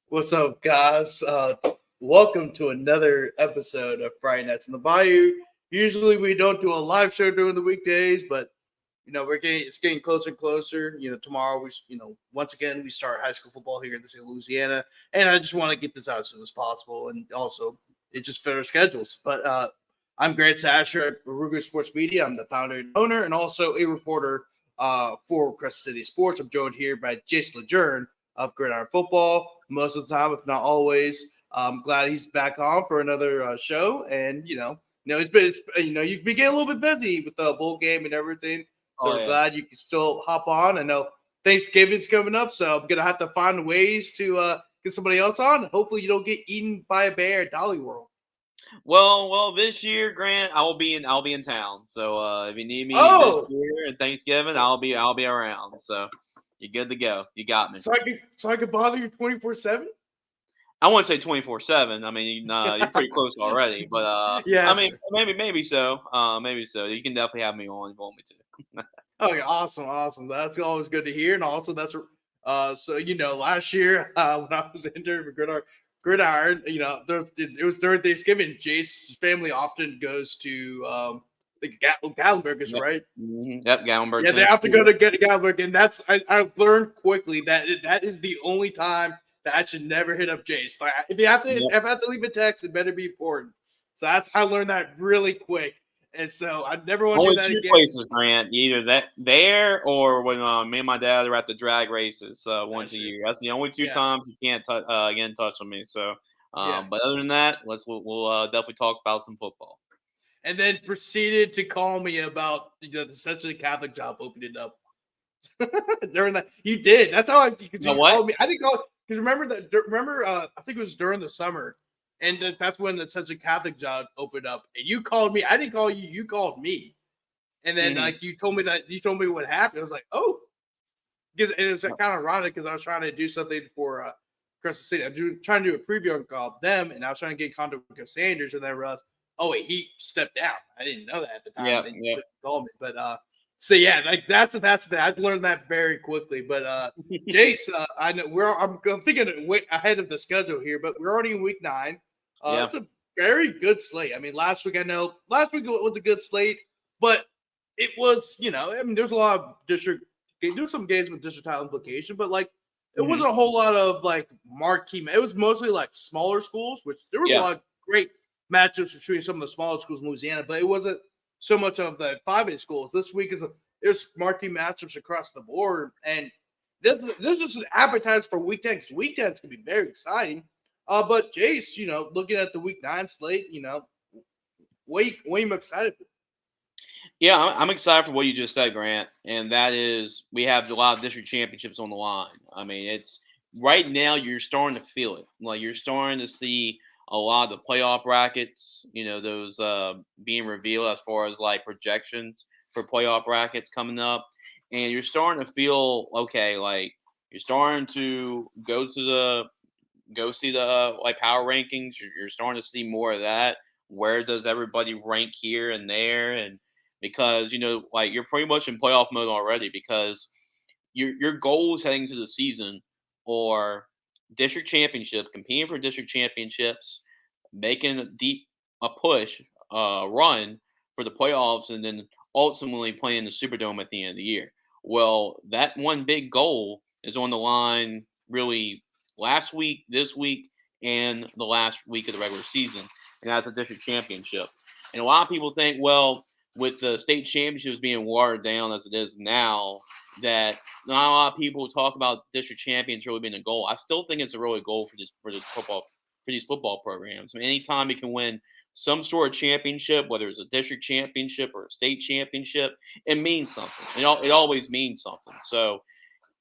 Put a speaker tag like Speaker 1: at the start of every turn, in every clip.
Speaker 1: What's up, guys? Welcome to another episode of Friday Nights in the Bayou. Usually, we don't do a live show during the weekdays, but it's getting closer and closer. Tomorrow once again we start high school football here in the state of Louisiana, and I just want to get this out as soon as possible. And also, it just fit our schedules. But I'm Grant Chachere at Ruger Sports Media. I'm the founder and owner, and also a reporter for Crescent City Sports. I'm joined here by Jace LeJeune of Gridiron Football most of the time, if not always. I'm glad he's back on for another show, and you've been getting a little bit busy with the bowl game and everything. So we're glad you can still hop on. I know Thanksgiving's coming up, so I'm gonna have to find ways to get somebody else on. Hopefully, you don't get eaten by a bear at Dolly World.
Speaker 2: Well, this year, Grant, I'll be in town. So if you need me this year and Thanksgiving, I'll be around. So you're good to go. You got me.
Speaker 1: So I could bother you 24/7.
Speaker 2: I wouldn't say 24/7. I mean, you're pretty close already. But
Speaker 1: yeah,
Speaker 2: I mean, maybe so. Maybe so. You can definitely have me on if you want me to.
Speaker 1: Okay, awesome. That's always good to hear, and also that's last year when I was intern for Gridiron, it was during Thanksgiving. Jace's family often goes to the Gatlinburg,
Speaker 2: Yep.
Speaker 1: right?
Speaker 2: Mm-hmm. Yep, Gatlinburg.
Speaker 1: Yeah, they have to go to Gatlinburg, and I learned quickly that is the only time that I should never hit up Jace. Like if I have to leave a text, it better be important. So I learned that really quick. And so I never want to do that
Speaker 2: Only two
Speaker 1: again.
Speaker 2: places, Grant. Either there or when me and my dad are at the drag races once a year. That's the only two times you can't again touch on me. So, but other than that, we'll definitely talk about some football.
Speaker 1: And then proceeded to call me about the essentially Catholic job opening up during that. You did. That's how called me. I didn't call because remember I think it was during the summer. And that's when the Central Catholic job opened up. And you called me. I didn't call you. You called me. And then you told me what happened. I was like, oh, because it was kind of ironic because I was trying to do something for Crescent City. I'm trying to do a preview on them, and I was trying to get in contact with Sanders, and then I realized, oh wait, he stepped down. I didn't know that at the time.
Speaker 2: Yeah,
Speaker 1: you called me, but so yeah, like that's the I learned that very quickly. But Jace, I know I'm thinking ahead of the schedule here, but we're already in week 9. It's a very good slate. I mean, last week was a good slate, but it was, there's a lot of there's some games with district title implication, but like it wasn't a whole lot of like marquee. It was mostly like smaller schools, which there was a lot of great matchups between some of the smaller schools in Louisiana, but it wasn't so much of the 5A schools. This week there's marquee matchups across the board, and there's just an appetite for week 10 because week 10 is going to be very exciting. But Jace, looking at the week 9 slate, what are you excited for?
Speaker 2: Yeah, I'm excited for what you just said, Grant, and that is we have a lot of district championships on the line. I mean, it's right now you're starting to feel it. Like you're starting to see a lot of the playoff brackets, those being revealed as far as like projections for playoff brackets coming up, and you're starting to feel okay. Like you're starting to go see the like power rankings. You're starting to see more of that. Where does everybody rank here and there, and because like you're pretty much in playoff mode already because your goals heading to the season are district championship, competing for district championships, making a push run for the playoffs, and then ultimately playing the Superdome at the end of the year. Well, that one big goal is on the line really last week, this week, and the last week of the regular season, and that's a district championship. And a lot of people think, well, with the state championships being watered down as it is now, that not a lot of people talk about district champions really being a goal. I still think it's a really goal for these football programs. I mean, anytime you can win some sort of championship, whether it's a district championship or a state championship, it means something. It always means something. So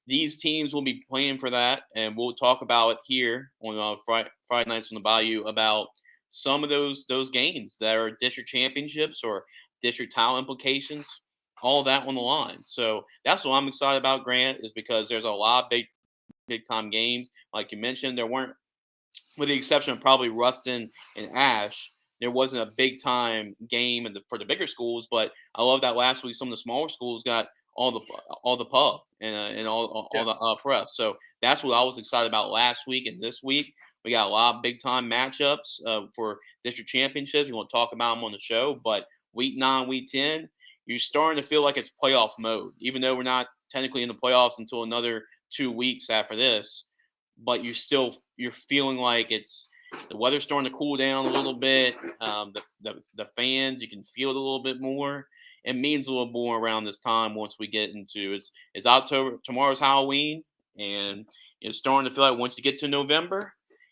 Speaker 2: these teams will be playing for that, and we'll talk about it here on Friday Nights on the Bayou about some of those games that are district championships or district title implications, all that on the line. So that's what I'm excited about, Grant, is because there's a lot of big time games. Like you mentioned, there weren't, with the exception of probably Ruston and Ash, there wasn't a big time game for the bigger schools. But I love that last week some of the smaller schools got all the pub and all the prep. So that's what I was excited about last week and this week. We got a lot of big time matchups for district championships. We want to talk about them on the show, but week 9, week 10, you're starting to feel like it's playoff mode, even though we're not technically in the playoffs until another 2 weeks after this. But you're feeling like it's the weather's starting to cool down a little bit. The fans, you can feel it a little bit more. It means a little more around this time once we get into it's October. Tomorrow's Halloween, and it's starting to feel like once you get to November,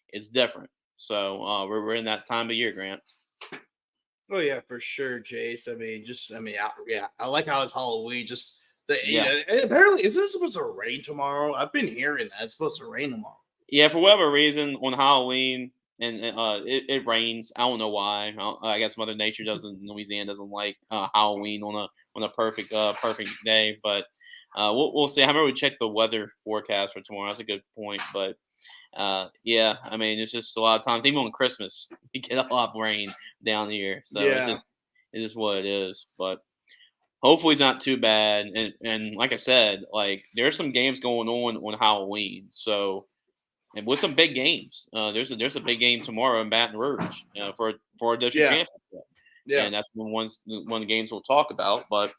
Speaker 2: it's different. So we're in that time of year, Grant.
Speaker 1: Oh yeah, for sure, Jace. I like how it's Halloween. Just
Speaker 2: Yeah.
Speaker 1: and apparently, isn't it supposed to rain tomorrow? I've been hearing that it's supposed to rain tomorrow.
Speaker 2: Yeah, for whatever reason, on Halloween it rains. I don't know why. I guess Mother Nature doesn't. Louisiana doesn't like Halloween on a perfect day. But we'll see. I remember we checked the weather forecast for tomorrow. That's a good point. But yeah, I mean it's just a lot of times, even on Christmas, we get a lot of rain down here. So
Speaker 1: Yeah,
Speaker 2: it is what it is. But hopefully it's not too bad. And like I said, like there's some games going on Halloween. So and with some big games. There's a big game tomorrow in Baton Rouge for a district
Speaker 1: yeah,
Speaker 2: championship,
Speaker 1: yeah.
Speaker 2: and that's one of the games we'll talk about. But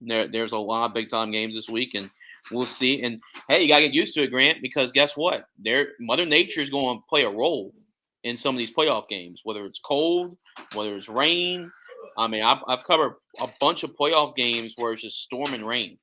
Speaker 2: there's a lot of big time games this week, and we'll see. And hey, you gotta get used to it, Grant, because guess what? Mother Nature is going to play a role in some of these playoff games, whether it's cold, whether it's rain. I mean, I've covered a bunch of playoff games where it's just storm and rain.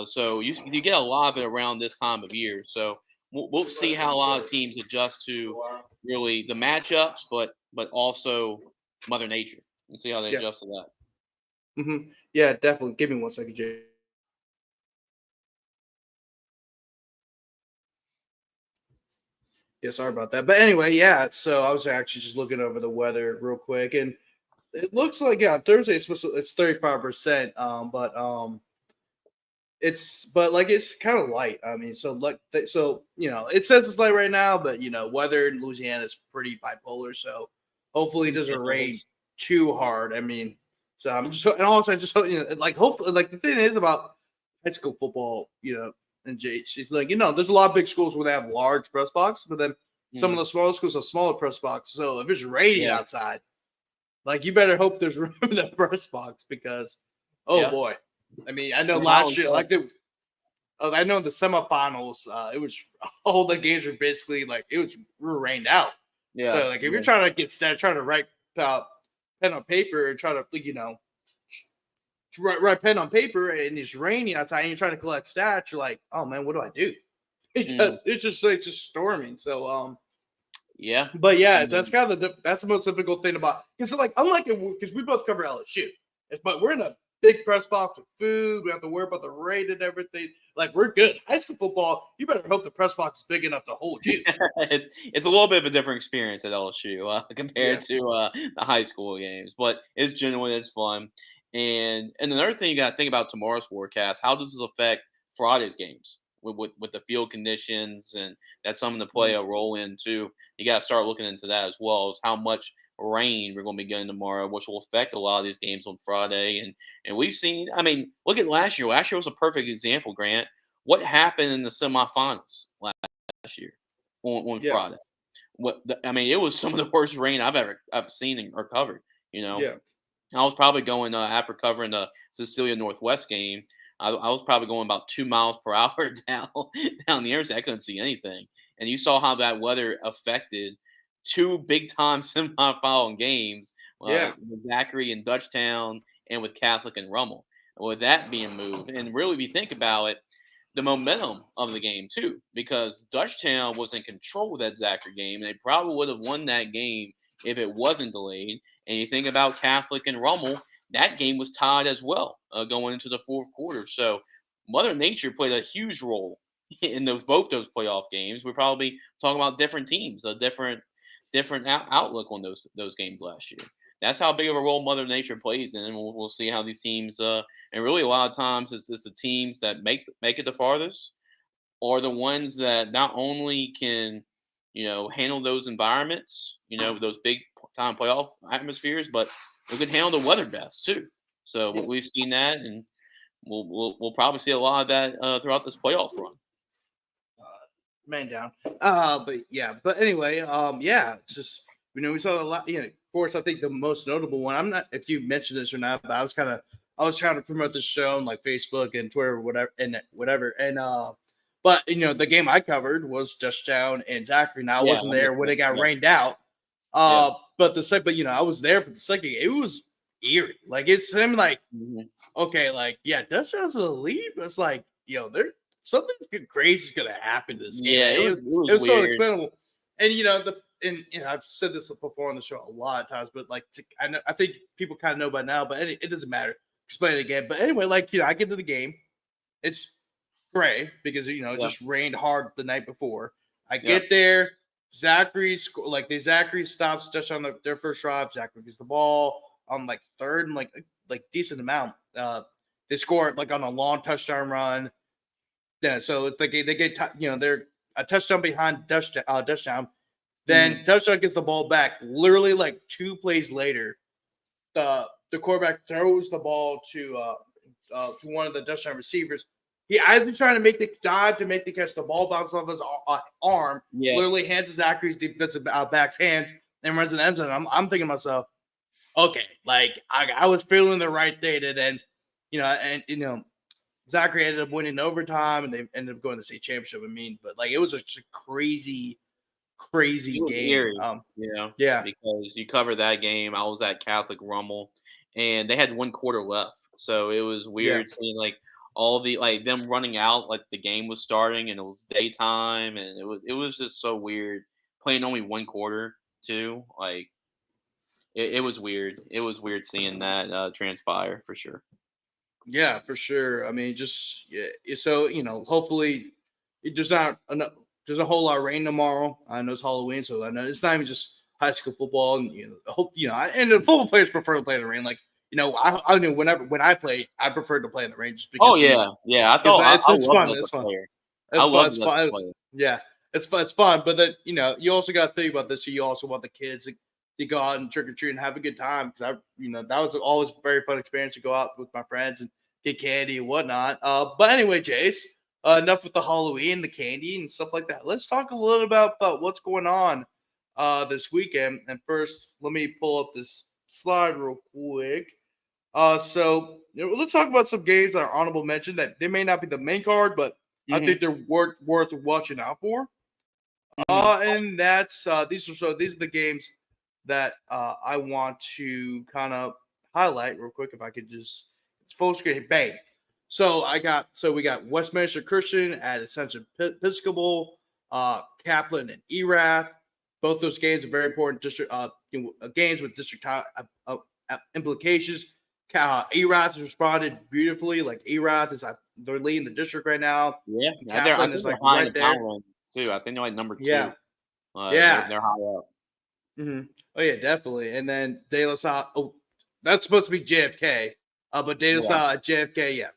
Speaker 2: So you get a lot of it around this time of year. So we'll see how a lot of teams adjust to really the matchups, but also Mother Nature, and see how they
Speaker 1: Yeah.
Speaker 2: adjust to that.
Speaker 1: Yeah, definitely. Give me 1 second, Jace. Yeah, sorry about that. But anyway, yeah. So I was actually just looking over the weather real quick, and it looks like Thursday it's 35%. But like it's kind of light. I mean, it says it's light right now, but weather in Louisiana is pretty bipolar. So hopefully it doesn't
Speaker 2: It
Speaker 1: rain
Speaker 2: is.
Speaker 1: too hard. I mean, so I'm just and also I just like hopefully like the thing is about high school football, and Jace, it's like there's a lot of big schools where they have large press box, but then some of
Speaker 2: Mm,
Speaker 1: the smaller schools have smaller press box. So if it's raining
Speaker 2: yeah,
Speaker 1: outside, like you better hope there's room in the press box because oh
Speaker 2: yeah.
Speaker 1: boy. I mean, I know
Speaker 2: And how
Speaker 1: last
Speaker 2: is
Speaker 1: year,
Speaker 2: that?
Speaker 1: I know in the semifinals, it was all the games were basically like we were rained out.
Speaker 2: Yeah,
Speaker 1: So like if you're
Speaker 2: yeah,
Speaker 1: trying to trying to write pen on paper and try to write pen on paper and it's raining outside and you're trying to collect stats, you're like, oh man, what do I do? Because
Speaker 2: mm,
Speaker 1: it's just like just storming. So
Speaker 2: yeah.
Speaker 1: but
Speaker 2: I
Speaker 1: yeah,
Speaker 2: mean,
Speaker 1: that's the most difficult thing about because like unlike it because we both cover LSU, but we're in a big press box with food. We have to worry about the rate and everything. Like we're good. High school football, you better hope the press box is big enough to hold you.
Speaker 2: it's a little bit of a different experience at LSU compared
Speaker 1: Yeah,
Speaker 2: to the high school games, but it's genuine, it's fun, and another thing you got to think about tomorrow's forecast. How does this affect Friday's games with the field conditions, and that's something to play
Speaker 1: Mhm.
Speaker 2: a role in too. You got to start looking into that as well as how much rain we're going to be getting tomorrow, which will affect a lot of these games on Friday. And we've seen. I mean, look at last year. Last year was a perfect example, Grant. What happened in the semifinals last year on
Speaker 1: yeah,
Speaker 2: Friday? I mean, it was some of the worst rain I've seen or covered. You know,
Speaker 1: yeah,
Speaker 2: I was probably going after covering the Cecilia Northwest game. I was probably going about 2 miles per hour down the interstate. I couldn't see anything, and you saw how that weather affected two big time semifinal games
Speaker 1: yeah,
Speaker 2: with Zachary and Dutchtown, and with Catholic and Rummel. With that being moved, and really, if you think about it, the momentum of the game too, because Dutchtown was in control of that Zachary game, and they probably would have won that game if it wasn't delayed. And you think about Catholic and Rummel, that game was tied as well going into the fourth quarter. So Mother Nature played a huge role in both those playoff games. We're probably talking about different teams, a different outlook on those games last year. That's how big of a role Mother Nature plays in, and we'll see how these teams. And really, a lot of times, it's the teams that make it the farthest, are the ones that not only can, handle those environments, those big time playoff atmospheres, but who can handle the weather best too. So
Speaker 1: yeah.
Speaker 2: we've seen that, and we'll probably see a lot of that throughout this playoff run.
Speaker 1: man down. But anyway, it's just we saw a lot. Of course, I think the most notable one. I'm not if you mentioned this or not, but I was trying to promote this show on like Facebook and Twitter, whatever, and but the game I covered was Touchdown and Zachary. Now I
Speaker 2: Yeah,
Speaker 1: wasn't
Speaker 2: that
Speaker 1: there
Speaker 2: makes
Speaker 1: when it
Speaker 2: sense.
Speaker 1: got
Speaker 2: Yeah.
Speaker 1: rained out.
Speaker 2: Yeah.
Speaker 1: But I was there for the second game. It was eerie. Like it seemed like
Speaker 2: Mhm.
Speaker 1: okay, like Touchdown's the lead, but it's like there something crazy is gonna happen to this game.
Speaker 2: Yeah,
Speaker 1: Man.
Speaker 2: it
Speaker 1: It
Speaker 2: was
Speaker 1: was so
Speaker 2: weird.
Speaker 1: unexplainable, and I've said this before on the show a lot of times, but like I think people kind of know by now, but it doesn't matter. Explain it again. But anyway, like I get to the game, it's gray because it
Speaker 2: Yeah.
Speaker 1: just rained hard the night before. I
Speaker 2: Yeah.
Speaker 1: get there, Zachary stops just on their first drive. Zachary gets the ball on like third and like decent amount. They score like on a long touchdown run. Yeah, so it's like they get they're a touchdown behind touchdown. Then
Speaker 2: Mhm.
Speaker 1: touchdown gets the ball back. Literally like 2 plays later, the quarterback throws the ball to one of the touchdown receivers. He as he's trying to make the dive to make the catch, the ball bounces off his arm.
Speaker 2: Yeah.
Speaker 1: Literally hands to Zachary's defensive back's hands and runs an end zone. I'm thinking to myself, okay, like I was feeling the right thing, and then Zachary ended up winning overtime, and they ended up going to the state championship. I mean, but like it was just a crazy,
Speaker 2: It
Speaker 1: crazy
Speaker 2: was
Speaker 1: game.
Speaker 2: eerie,
Speaker 1: Yeah,
Speaker 2: because you covered that game. I was at Catholic Rumble, and they had 1 quarter left, so it was
Speaker 1: yeah,
Speaker 2: weird seeing like all the like them running out like the game was starting and it was daytime, and it was just so weird playing only 1 quarter too. Like it was weird. It was weird seeing that transpire for sure.
Speaker 1: yeah, for sure. I mean, just so hopefully it does not there's a whole lot of rain tomorrow. I know it's Halloween, so I know it's not even just high school football, and hope and the football players prefer to play in the rain. Like I know when I play, I prefer to play in the rain just
Speaker 2: Oh
Speaker 1: because
Speaker 2: yeah, yeah.
Speaker 1: because
Speaker 2: I
Speaker 1: it's
Speaker 2: loved
Speaker 1: fun.
Speaker 2: it as
Speaker 1: It's
Speaker 2: a
Speaker 1: fun.
Speaker 2: player. I
Speaker 1: It's fun.
Speaker 2: loved
Speaker 1: It's
Speaker 2: it as
Speaker 1: fun.
Speaker 2: a player.
Speaker 1: Yeah, it's fun. It's fun. But then you also got to think about this. You also want the kids to go out and trick or treat and have a good time because that was always a very fun experience to go out with my friends and get candy and whatnot. But anyway, Jace, enough with the Halloween, the candy and stuff like that. Let's talk a little about what's going on this weekend. And first, let me pull up this slide real quick. Let's talk about some games that are honorable mention that they may not be the main card, but I
Speaker 2: Hmm.
Speaker 1: think they're worth watching out for.
Speaker 2: Hmm.
Speaker 1: And that's these are the games that I want to kind of highlight real quick. If I could just it's full screen, bang. We got Westminster Christian at Ascension Episcopal, Kaplan and Erath. Both those games are very important district games with district implications. Erath has responded beautifully. Like Erath is they're leading the district right now.
Speaker 2: Yeah, I
Speaker 1: Kaplan is
Speaker 2: think they're
Speaker 1: like
Speaker 2: high in
Speaker 1: right
Speaker 2: the power
Speaker 1: there.
Speaker 2: rankings too. I think they're like number
Speaker 1: Yeah,
Speaker 2: 2.
Speaker 1: yeah.
Speaker 2: They're high up.
Speaker 1: Oh yeah, definitely. And then De La Salle. Oh, that's supposed to be JFK. But De La
Speaker 2: Yeah,
Speaker 1: Salle at JFK. Yeah.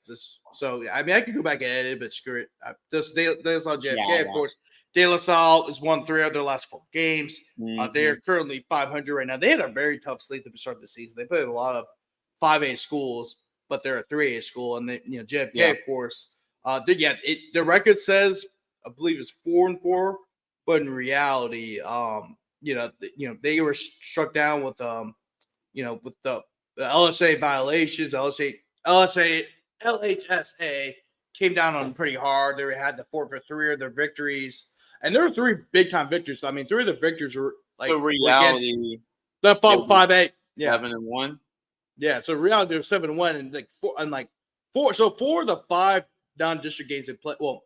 Speaker 1: I mean, I could go back and edit it, but screw it. Just De La Salle
Speaker 2: yeah,
Speaker 1: JFK. Of
Speaker 2: yeah.
Speaker 1: course, De La Salle has won 3 of their last 4 games. They are
Speaker 2: Hmm.
Speaker 1: currently 500 right now. They had a very tough slate to start the season. They played a lot of 5A schools, but they're a 3A school, and JFK,
Speaker 2: Yeah,
Speaker 1: of course. The record says I believe it's 4-4, but in reality, they were struck down with with the LSA violations. LHSA came down on them pretty hard. They had to forfeit 3 of their victories, and there were 3 big time victories. I mean, 3 of the victories
Speaker 2: so
Speaker 1: were against
Speaker 2: reality,
Speaker 1: the
Speaker 2: they went
Speaker 1: 5A. Yeah,
Speaker 2: 7-1.
Speaker 1: yeah. So reality was 7-1, and like 4. So 4 of the 5 non-district games they played. Well,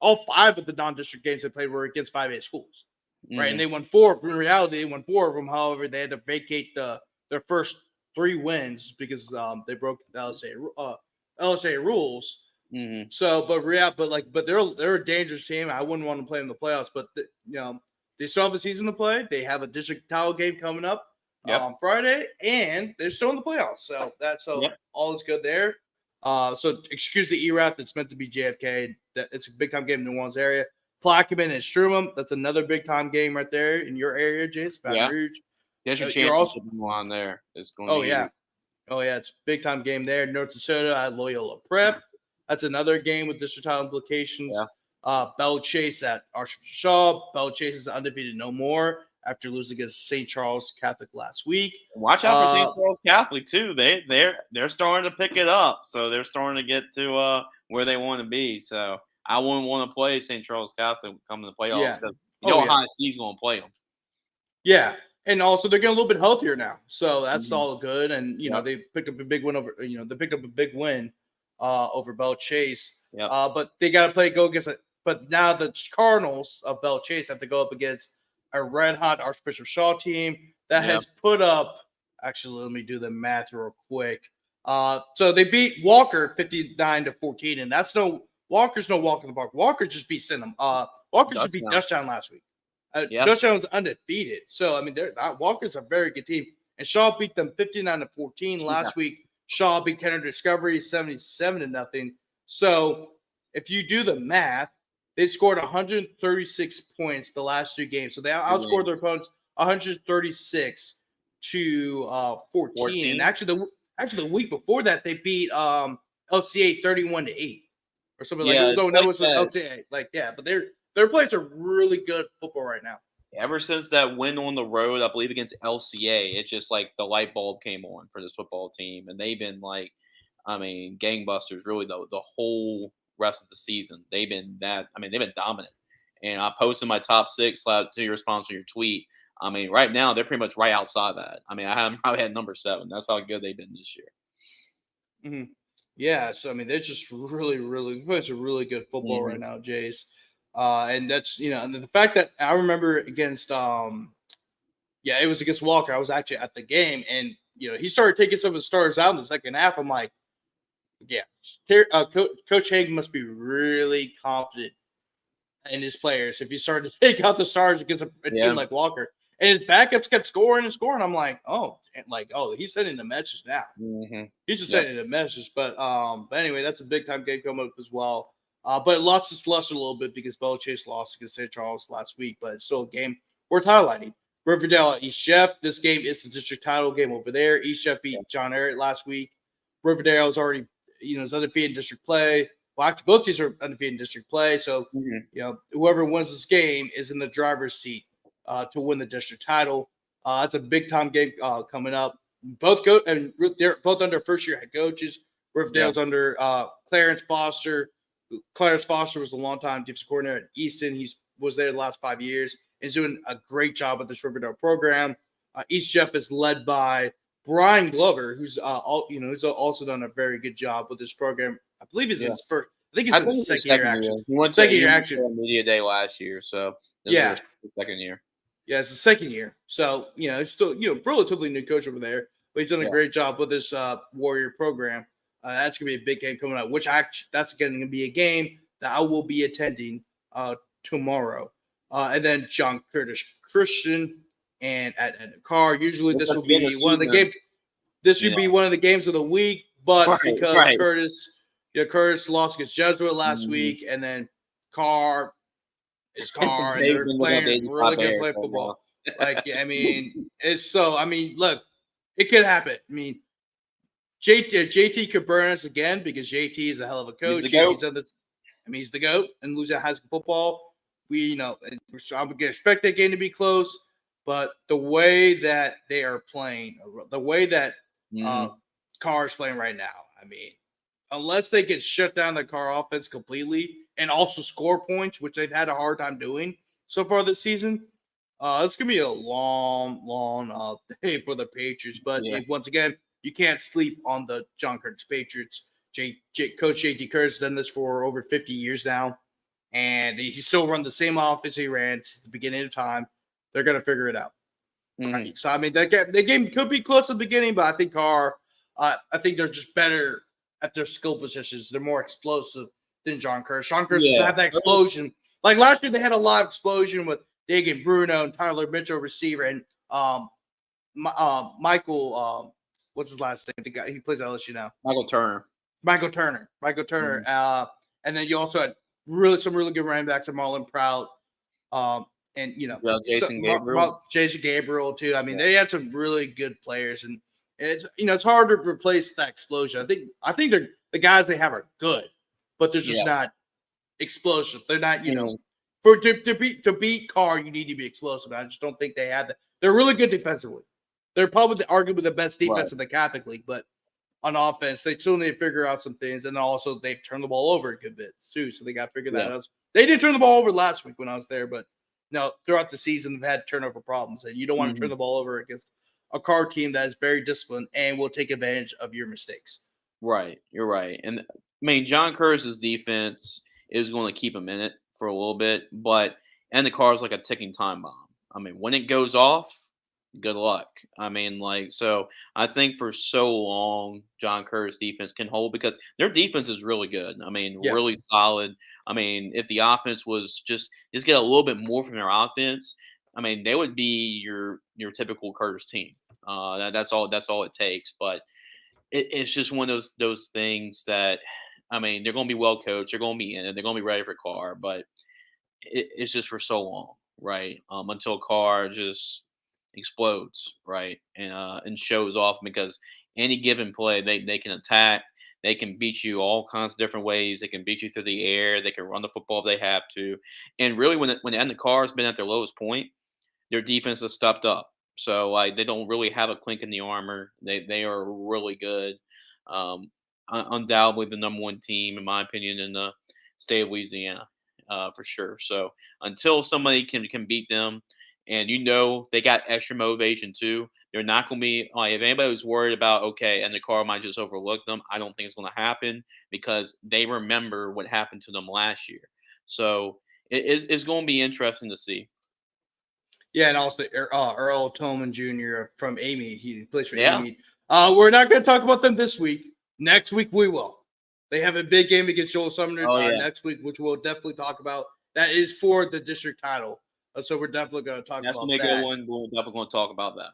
Speaker 1: all 5 of the non-district games they played were against 5A schools, right? And
Speaker 2: Hmm.
Speaker 1: they won 4. In reality, they won 4 of them. However, they had to vacate their first 3 wins because they broke the LSA rules.
Speaker 2: Hmm.
Speaker 1: So, but they're a dangerous team. I wouldn't want to play in the playoffs, but they still have a season to play. They have a district title game coming up
Speaker 2: Yep.
Speaker 1: on Friday, and they're still in the playoffs. So
Speaker 2: Yep.
Speaker 1: all is good there. So excuse the ERAF that's meant to be JFK. It's a big time game in the New Orleans area. Plaquemine and Strumum, that's another big time game right there in your area, Jace, Baton
Speaker 2: Yeah.
Speaker 1: Rouge.
Speaker 2: There's your
Speaker 1: You're also
Speaker 2: championship on there. It's going to
Speaker 1: oh
Speaker 2: be
Speaker 1: yeah,
Speaker 2: huge.
Speaker 1: it's big time game there. North Dakota at Loyola Prep. That's another game with district title
Speaker 2: Yeah.
Speaker 1: implications. Bell Chase at Archbishop Shaw. Bell Chase is undefeated no more after losing against St. Charles Catholic last week.
Speaker 2: Watch out for St. Charles Catholic too. They're starting to pick it up, so they're starting to get to where they want to be. So I wouldn't want to play St. Charles Catholic coming to the playoffs because Ohio State's going to play them.
Speaker 1: Yeah, and also they're getting a little bit healthier now, so that's all good. And they picked up a big win over. They picked up a big win over Bell Chase.
Speaker 2: Yep.
Speaker 1: But they got to go against it. But now the Cardinals of Bell Chase have to go up against a red hot Archbishop Shaw team that has put up. Actually, let me do the math real quick. So they beat Walker 59-14, and Walker's no walk in the park. Walker just beat Cinema. Walker just beat Dutchtown last week. Dutchtown's undefeated. So, I mean, Walker's a very good team. And Shaw beat them 59-14 last week. Shaw beat Kenner Discovery 77-0. So, if you do the math, they scored 136 points the last 2 games. So, they outscored their opponents 136 to 14. And actually, the week before that, they beat LCA 31-8 or something like that. That was LCA. But their players are really good football right now.
Speaker 2: Ever since that win on the road, I believe against LCA, it's just like the light bulb came on for this football team, and they've been gangbusters. Really, the whole rest of the season, they've been dominant. And I posted my top 6 to your response to your tweet. I mean, right now they're pretty much right outside that. I mean, I probably had number 7. That's how good they've been this year.
Speaker 1: Mm-hmm. Yeah, so I mean, they're just really, really playing some really good football right now, Jace. And that's and the fact that I remember against it was against Walker. I was actually at the game, and he started taking some of his starters out in the second half. I'm like, Coach Haig must be really confident in his players if he started to take out the stars against a team like Walker. And his backups kept scoring and scoring. I'm like, he's sending a message now.
Speaker 2: Mm-hmm.
Speaker 1: He's just sending a message. But anyway, that's a big time game coming up as well. But it lost its luster a little bit because Bell Chase lost against St. Charles last week. But it's still a game worth highlighting. Riverdale at East Jeff. This game is the district title game over there. East Jeff beat John Ehret last week. Riverdale is already, is undefeated in district play. Well, actually, both teams are undefeated in district play. So, whoever wins this game is in the driver's seat to win the district title. That's a big time game coming up. They're both under first year head coaches. Riverdale's under Clarence Foster. Clarence Foster was a longtime defensive coordinator at Easton. He was there the last 5 years. He's doing a great job with this Riverdale program. East Jeff is led by Brian Glover, who's who's also done a very good job with this program. I believe it's his first. I think it's his second year action.
Speaker 2: He went second year action media day last year, so this is his second year.
Speaker 1: Yeah, it's the second year. So he's still relatively new coach over there, but he's done a great job with this Warrior program. That's gonna be a big game coming up. That's going to be a game that I will be attending tomorrow. And then John Curtis Christian and at Carr. Usually this will be one of the games. This should be one of the games of the week, but because Curtis lost against Jesuit last week, and then Carr is Carr, and they're playing really good play football. Look, it could happen. I mean, JT could burn us again because JT is a hell of a coach. He's the GOAT in Louisiana high school football. I'm going to expect that game to be close, but the way that they are playing, the way that Carr is playing right now, I mean, unless they can shut down the Carr offense completely and also score points, which they've had a hard time doing so far this season, it's going to be a long, long day for the Patriots. But once again, you can't sleep on the John Curtis Patriots. Coach J.T. Curtis has done this for over 50 years now, and he still run the same offense he ran since the beginning of time. They're going to figure it out. Right? So, I mean, the game could be close at the beginning, but I think Carr, I think they're just better at their skill positions. They're more explosive than John Curtis. John Curtis had that explosion. Like last year, they had a live explosion with Dagan Bruno and Tyler Mitchell, receiver, and Michael, what's his last name? The guy he plays at LSU now.
Speaker 2: Michael Turner.
Speaker 1: And then you also had some really good running backs, Marlon Prout, and Jason Gabriel too. I mean, they had some really good players, and it's hard to replace that explosion. I think the guys they have are good, but they're just not explosive. They're not,
Speaker 2: Mhm.
Speaker 1: for to beat Carr, you need to be explosive. I just don't think they have that. They're really good defensively. They're probably arguably the best
Speaker 2: Right.
Speaker 1: defense in the Catholic League, but on offense, they still need to figure out some things. And also, they've turned the ball over a good bit too, so they got to figure that
Speaker 2: Yeah.
Speaker 1: out. They did turn the ball over last week when I was there, but no, throughout the season, they've had turnover problems, and you don't want to turn
Speaker 2: Mhm.
Speaker 1: the ball over against a Carr team that is very disciplined and will take advantage of your mistakes.
Speaker 2: Right, you're right, and I mean John Curtis's defense is going to keep him in it for a little bit, but and the car is like a ticking time bomb. I mean, when it goes off, good luck. I mean, like, so I think for so long John Curtis defense can hold because their defense is really good. I mean,
Speaker 1: Yeah.
Speaker 2: really solid. I mean, if the offense was just get a little bit more from their offense, I mean, they would be your typical Curtis team. That's all it takes, but it's just one of those things that I mean, they're going to be well coached. They're going to be in it. They're going to be ready for Carr, but it's just for so long, right? Until Carr just explodes, right, and shows off because any given play they can attack. They can beat you all kinds of different ways. They can beat you through the air. They can run the football if they have to. And really, when the Carr has been at their lowest point, their defense has stepped up. So like they don't really have a clink in the armor. They are really good. Um, Undoubtedly the number one team in my opinion in the state of Louisiana, for sure. So until somebody can beat them, and they got extra motivation too. They're not going to be like if anybody was worried about okay, and the car might just overlook them. I don't think it's going to happen because they remember what happened to them last year. So it's going to be interesting to see.
Speaker 1: Yeah, and also Earl Tolman Jr. from Amy. He plays for
Speaker 2: Yeah.
Speaker 1: Amy. We're not going to talk about them this week. Next week we will. They have a big game against Joel Sumner
Speaker 2: Oh yeah.
Speaker 1: next week, which we'll definitely talk about. That is for the district title, so we're definitely going to talk
Speaker 2: That's gonna
Speaker 1: about
Speaker 2: be a good
Speaker 1: that.
Speaker 2: one. We're definitely gonna talk about that.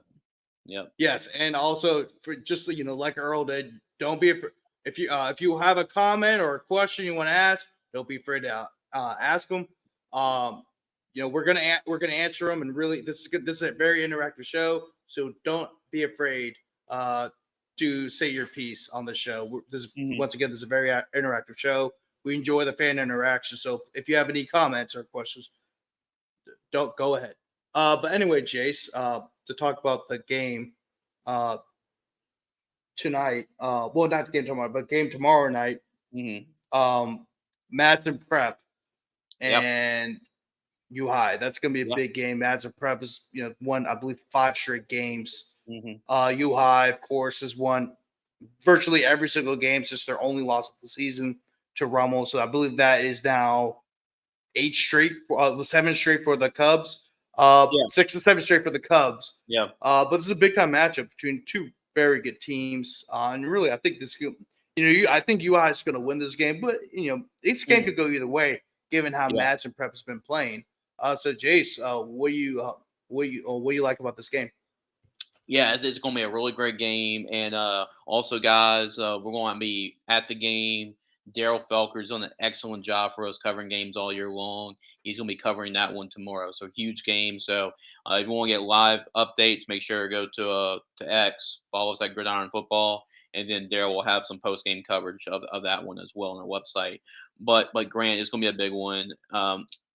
Speaker 2: Yep.
Speaker 1: Yes, and also for just like Earl did, don't be afraid. If you have a comment or a question you want to ask, don't be afraid to ask them. We're gonna answer them, and really, this is good. This is a very interactive show, so don't be afraid uh, to say your piece on the show.
Speaker 2: Mhm.
Speaker 1: Once again, this is a very interactive show. We enjoy the fan interaction. So if you have any comments or questions, don't go ahead. But anyway, Jace, to talk about the game uh, tonight. Well, not the game tomorrow, but game tomorrow night.
Speaker 2: Mhm.
Speaker 1: Um, Madison Prep
Speaker 2: Yep.
Speaker 1: and U High. That's going to be a
Speaker 2: Yep.
Speaker 1: big game. Madison Prep is won I believe 5 straight games.
Speaker 2: Mhm.
Speaker 1: U High, of course, has won virtually every single game since their only loss of the season to Rummel. So I believe that is now 8 straight, 7 straight for the Cubs.
Speaker 2: Yeah.
Speaker 1: 6 or 7 straight for the Cubs.
Speaker 2: Yeah.
Speaker 1: But this is a big time matchup between two very good teams. And really, I think I think UI is going to win this game, but this game
Speaker 2: Mhm.
Speaker 1: could go either way given how
Speaker 2: Yeah.
Speaker 1: Madison Prep has been playing. So Jace, what do you like about this game?
Speaker 2: Yeah, it's gonna be a really great game, and also, guys, we're going to be at the game. Daryl Felker's done an excellent job for us covering games all year long. He's gonna be covering that one tomorrow, so huge game. So if you want to get live updates, make sure to go to X, follow us at Gridiron Football, and then Daryl will have some post game coverage of that one as well on our website. But Grant, it's gonna be a big one.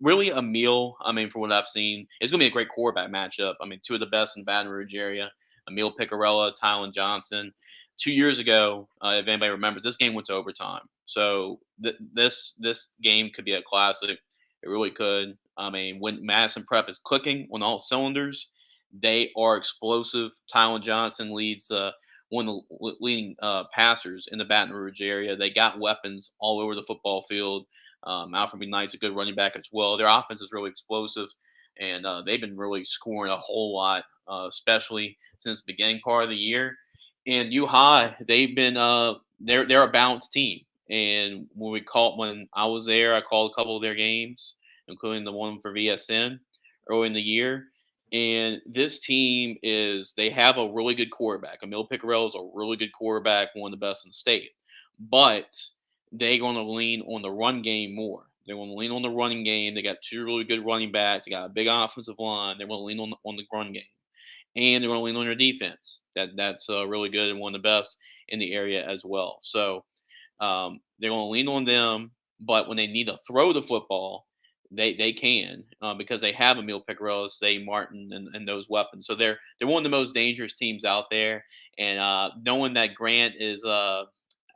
Speaker 2: Really a meal. I mean, for what I've seen, it's gonna be a great quarterback matchup. I mean, two of the best in the Baton Rouge area. Emil Picarella, Tylen Johnson. 2 years ago, if anybody remembers, this game went to overtime. So this game could be a classic. It really could. I mean, when Madison Prep is clicking on all cylinders, they are explosive. Tylen Johnson leads one of the leading passers in the Baton Rouge area. They got weapons all over the football field. Alfred B. Knight's a good running back as well. Their offense is really explosive, and they've been really scoring a whole lot, especially since the beginning part of the year. And U High, they've been they're a balanced team. And when I was there, I called a couple of their games, including the one for VSN early in the year. And this team they have a really good quarterback. Emil Picarello is a really good quarterback, one of the best in the state. But they're going to lean on the run game more. They're going to lean on the running game. They got two really good running backs. They got a big offensive line. They're going to lean on the run game, and they're going to lean on their defense. That's really good and one of the best in the area as well. So they're going to lean on them, but when they need to throw the football, they can because they have Emil Picarello, Zay Martin, and those weapons. So they're one of the most dangerous teams out there. And knowing that Grant is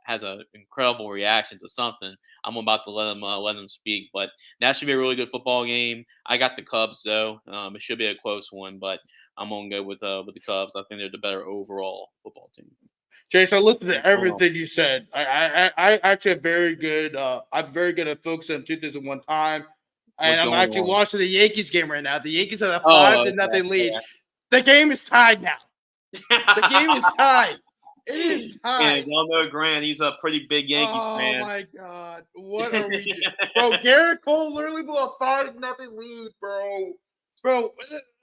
Speaker 2: has an incredible reaction to something, I'm about to let him speak. But that should be a really good football game. I got the Cubs though. It should be a close one, but I'm gonna go with the Cubs. I think they're the better overall football team.
Speaker 1: Jace, I listened to
Speaker 2: What's going on?
Speaker 1: everything you said. I actually have very good. I'm very good at focusing on 2001 time, and
Speaker 2: What's
Speaker 1: I'm
Speaker 2: going
Speaker 1: actually
Speaker 2: on?
Speaker 1: watching the Yankees game right now. The Yankees have a five
Speaker 2: Oh,
Speaker 1: to
Speaker 2: okay.
Speaker 1: nothing lead. The game is tied now. The game is tied. It is
Speaker 2: And
Speaker 1: tied.
Speaker 2: y'all know Grant, he's a pretty big Yankees
Speaker 1: Oh
Speaker 2: fan.
Speaker 1: my god, what are we doing, bro? Garrett Cole literally blew a 5-0 lead, bro. Bro,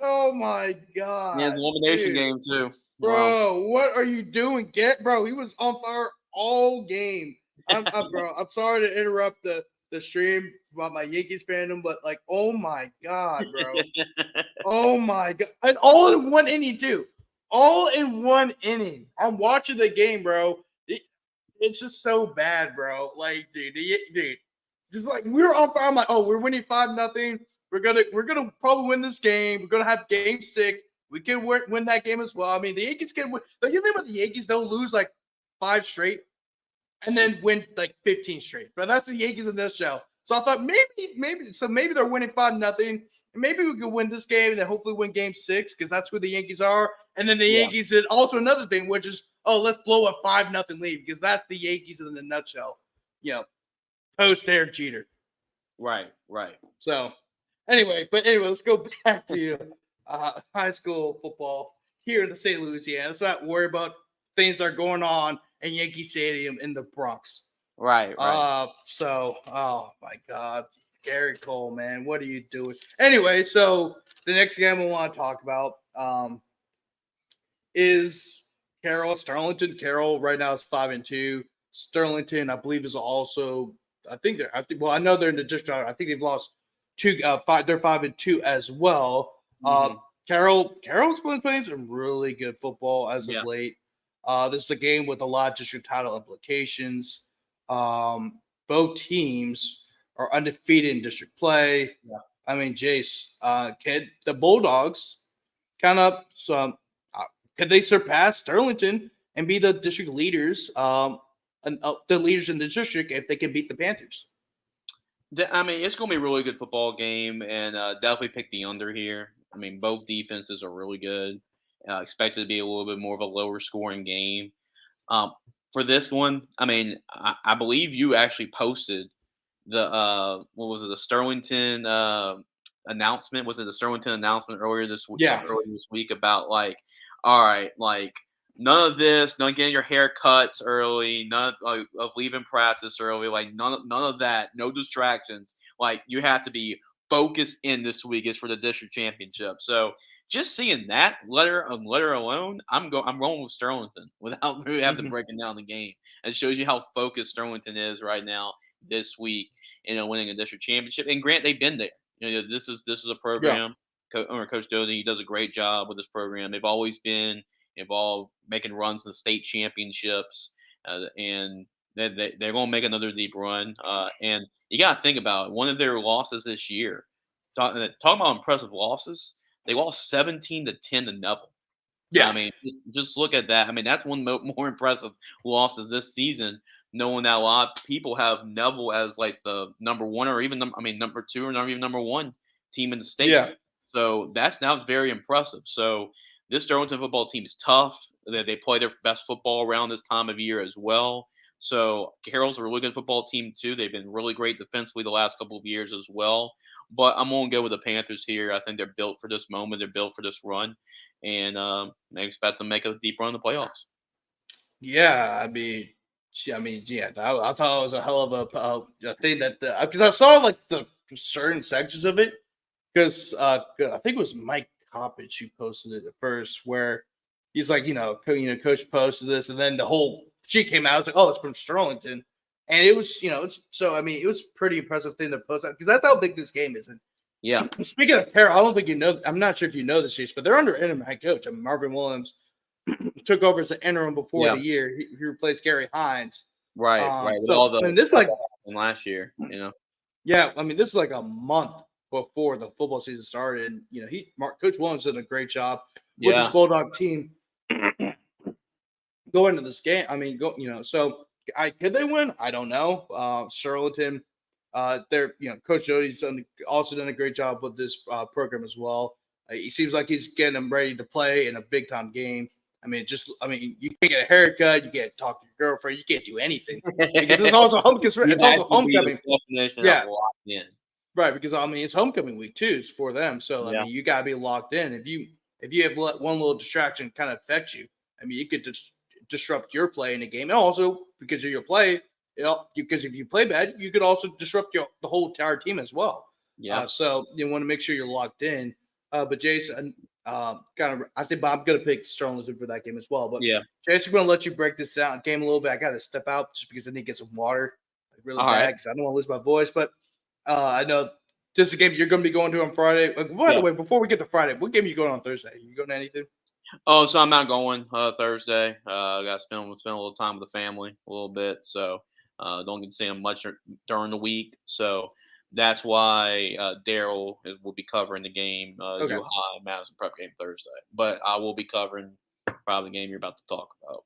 Speaker 1: oh my
Speaker 2: He has
Speaker 1: god,
Speaker 2: an elimination
Speaker 1: dude.
Speaker 2: game too. Wow.
Speaker 1: Bro, what are you doing? Bro, he was on fire all game. Bro, I'm sorry to interrupt the stream about my Yankees fandom, but like, oh my god, bro. Oh my god. And all in one inning, too. All in one inning. I'm watching the game, bro. It's just so bad, bro. Like, dude. Just like we were on fire. I'm like, oh, we're winning 5-0. We're gonna probably win this game. We're gonna have game 6. We can win that game as well. I mean, the Yankees can win. The thing about the Yankees, they'll lose like 5 straight and then win like 15 straight. But that's the Yankees in this show. So I thought maybe they're winning 5-0. Maybe we could win this game and then hopefully win game 6 because that's who the Yankees are. And then the
Speaker 2: Yeah.
Speaker 1: Yankees did also another thing, which is, oh, let's blow a 5-0 lead because that's the Yankees in a nutshell. Post Derek Jeter.
Speaker 2: Right.
Speaker 1: So anyway, let's go back to high school football here in the state of Louisiana. Let's not worry about things that are going on in Yankee Stadium in the Bronx.
Speaker 2: Right.
Speaker 1: Oh my God, Gary Cole, man, what are you doing? Anyway, so the next game I want to talk about is Carroll, Sterlington. Carroll right now is 5-2. Sterlington, I believe, is also. I know they're in the district. I think they've lost 2. They're 5-2 as well. Carroll's been playing some really good football as of late. This is a game with a lot of district title implications. Both teams are undefeated in district play.
Speaker 2: Yeah.
Speaker 1: I mean, Jace, the Bulldogs kind of could they surpass Sterlington and be the district leaders? The leaders in the district if they can beat the Panthers.
Speaker 2: I mean, it's going to be a really good football game, and definitely pick the under here. I mean, both defenses are really good. Expected to be a little bit more of a lower scoring game. For this one, I mean, I believe you actually posted the what was it, the Sterlington announcement? Was it the Sterlington announcement earlier this week?
Speaker 1: Yeah.
Speaker 2: Earlier this week about like, all right, like none of this, none of getting your hair cuts early, none of leaving practice early, like none of that, no distractions. Like you have to be focused in this week is for the district championship. So just seeing that letter alone, I'm rolling with Sterlington without really having to breaking down the game. It shows you how focused Sterlington is right now this week, winning a district championship. And Grant, they've been there. This is a program. Coach Doty, he does a great job with this program. They've always been involved making runs in the state championships, and they're going to make another deep run. And you got to think about it. One of their losses this year. Talking about impressive losses, they lost 17-10 to Neville.
Speaker 1: Yeah,
Speaker 2: I mean, just look at that. I mean, that's one more impressive losses this season. Knowing that a lot of people have Neville as like the number 1 or even number 2 or not even number 1 team in the state.
Speaker 1: Yeah.
Speaker 2: So that's now very impressive. So this Darlington football team is tough. They play their best football around this time of year as well. So Carroll's a really good football team too. They've been really great defensively the last couple of years as well. But I'm going to go with the Panthers here. I think they're built for this moment. They're built for this run, and I expect them to make a deep run in the playoffs.
Speaker 1: Yeah, I mean, yeah, I thought it was a hell of a thing that because I saw like the certain sections of it because I think it was Mike Coppage who posted it at first where he's like, Coach posted this, and then the whole sheet came out. It's like, oh, it's from Sterlington, and it was, it was pretty impressive thing to post out because that's how big this game is. And
Speaker 2: yeah,
Speaker 1: speaking of Carroll, I don't think I'm not sure if you know this, Chase, but they're under interim head coach. Marvin Williams took over as an interim before the year. He replaced Gary Hines.
Speaker 2: Right.
Speaker 1: So, and this
Speaker 2: than last year.
Speaker 1: Yeah, I mean, this is like a month before the football season started, and Coach Williams did a great job with his
Speaker 2: Yeah.
Speaker 1: Bulldog team going into this game. I mean, so could they win? I don't know. Charlatan, Coach Jody's also done a great job with this program as well. He seems like he's getting them ready to play in a big time game. You can't get a haircut, you can't talk to your girlfriend, you can't do anything because it's also
Speaker 2: You
Speaker 1: it's
Speaker 2: had
Speaker 1: also
Speaker 2: to be
Speaker 1: homecoming.
Speaker 2: the definition of
Speaker 1: Yeah,
Speaker 2: locked in.
Speaker 1: right, because I mean it's homecoming week too for them. So I
Speaker 2: Yeah.
Speaker 1: mean you gotta be locked in. If you have let one little distraction kind of affect you, I mean you could just disrupt your play in a game. And also because of your play, because if you play bad, you could also disrupt the whole entire team as well.
Speaker 2: Yeah.
Speaker 1: So you want to make sure you're locked in. But Jason, I think I'm gonna pick Sterling for that game as well. But
Speaker 2: Yeah.
Speaker 1: Jason, I'm gonna let you break this down game a little bit. I gotta step out just because I need to get some water, like, really
Speaker 2: All
Speaker 1: bad
Speaker 2: right.
Speaker 1: because I don't want to lose my voice. But I know this is a game you're going to be going to on Friday. By the
Speaker 2: Yeah.
Speaker 1: way, before we get to Friday, what game are you going on Thursday? You going to anything?
Speaker 2: Oh, so I'm not going Thursday. I got to spend a little time with the family, a little bit. So don't get to see them much during the week. So that's why Daryl will be covering the game,
Speaker 1: Okay.
Speaker 2: U High Madison Prep game Thursday. But I will be covering probably the game you're about to talk about.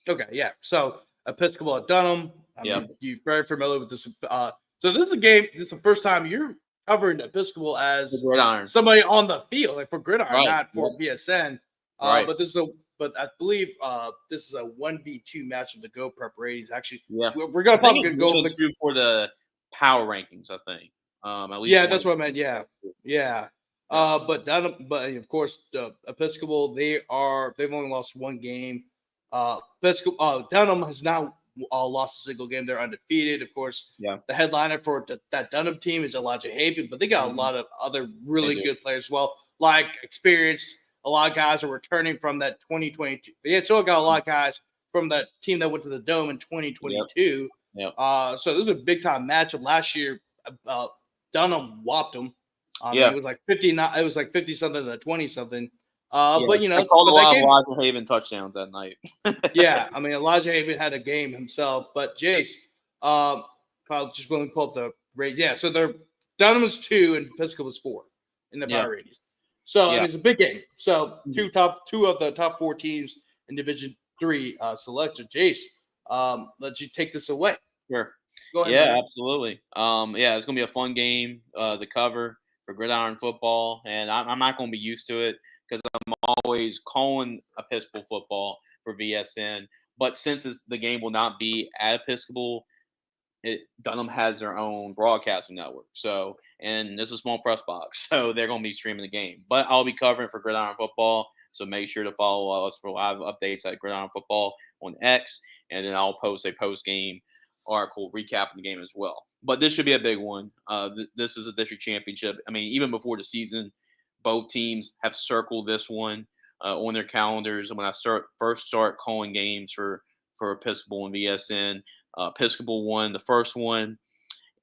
Speaker 1: Okay. Yeah. So Episcopal at Dunham. I
Speaker 2: Yep.
Speaker 1: mean, you're very familiar with this. So this is a game. This is the first time you're covering Episcopal
Speaker 2: The
Speaker 1: as
Speaker 2: gridiron.
Speaker 1: somebody on the field, like for Gridiron,
Speaker 2: Right.
Speaker 1: not for
Speaker 2: Yep.
Speaker 1: BSN.
Speaker 2: Right.
Speaker 1: But I believe this is a 1v2 match of the Go Prep ratings. Actually,
Speaker 2: Yeah.
Speaker 1: we're
Speaker 2: I
Speaker 1: gonna
Speaker 2: think
Speaker 1: probably
Speaker 2: it's
Speaker 1: gonna go over
Speaker 2: one
Speaker 1: the.
Speaker 2: or two for the power rankings. I think. At least
Speaker 1: Yeah,
Speaker 2: one.
Speaker 1: that's what I meant. Yeah, yeah.
Speaker 2: Yeah.
Speaker 1: But of course, the Episcopal they've only lost one game. Dunham has not lost a single game. They're undefeated. Of course,
Speaker 2: Yeah.
Speaker 1: the headliner for that Dunham team is Elijah Haven, but they got a
Speaker 2: Mhm.
Speaker 1: lot of other
Speaker 2: They
Speaker 1: really
Speaker 2: do.
Speaker 1: good players as well, like experience. A lot of guys are returning from that 2022. They still got a lot of guys from that team that went to the Dome in
Speaker 2: Yep.
Speaker 1: 2022.
Speaker 2: Yep.
Speaker 1: So this is a big time matchup. Last year, Dunham whopped them. I mean,
Speaker 2: Yeah.
Speaker 1: it was like 59. It was like 50 something to 20 something.
Speaker 2: Yeah.
Speaker 1: But
Speaker 2: I called a
Speaker 1: but that
Speaker 2: lot of
Speaker 1: game,
Speaker 2: Elijah Haven touchdowns that night.
Speaker 1: yeah. I mean, Elijah Haven had a game himself, but Jace, I'll just going to pull up the rate. Yeah, so they're Dunham was 2 and Episcopal was 4 in the
Speaker 2: Yeah.
Speaker 1: power ratings. So I
Speaker 2: Yeah.
Speaker 1: mean, it's a big game. So
Speaker 2: Mhm.
Speaker 1: two of the top 4 teams in Division 3 selected. Jace, let you take this away.
Speaker 2: Sure.
Speaker 1: Go ahead, my
Speaker 2: Yeah,
Speaker 1: man.
Speaker 2: absolutely. Yeah, it's gonna be a fun game to cover for gridiron football, and I'm not gonna be used to it because I'm always calling Episcopal football for VSN. But since the game will not be at Episcopal, Dunham has their own broadcasting network. So, and this is a small press box, so they're going to be streaming the game. But I'll be covering for Gridiron Football, so make sure to follow us for live updates at Gridiron Football on X, and then I'll post a post game article recapping the game as well. But this should be a big one. This is a district championship. I mean, even before the season, both teams have circled this one on their calendars. And when I first start calling games for Episcopal and VSN, Episcopal won the first one,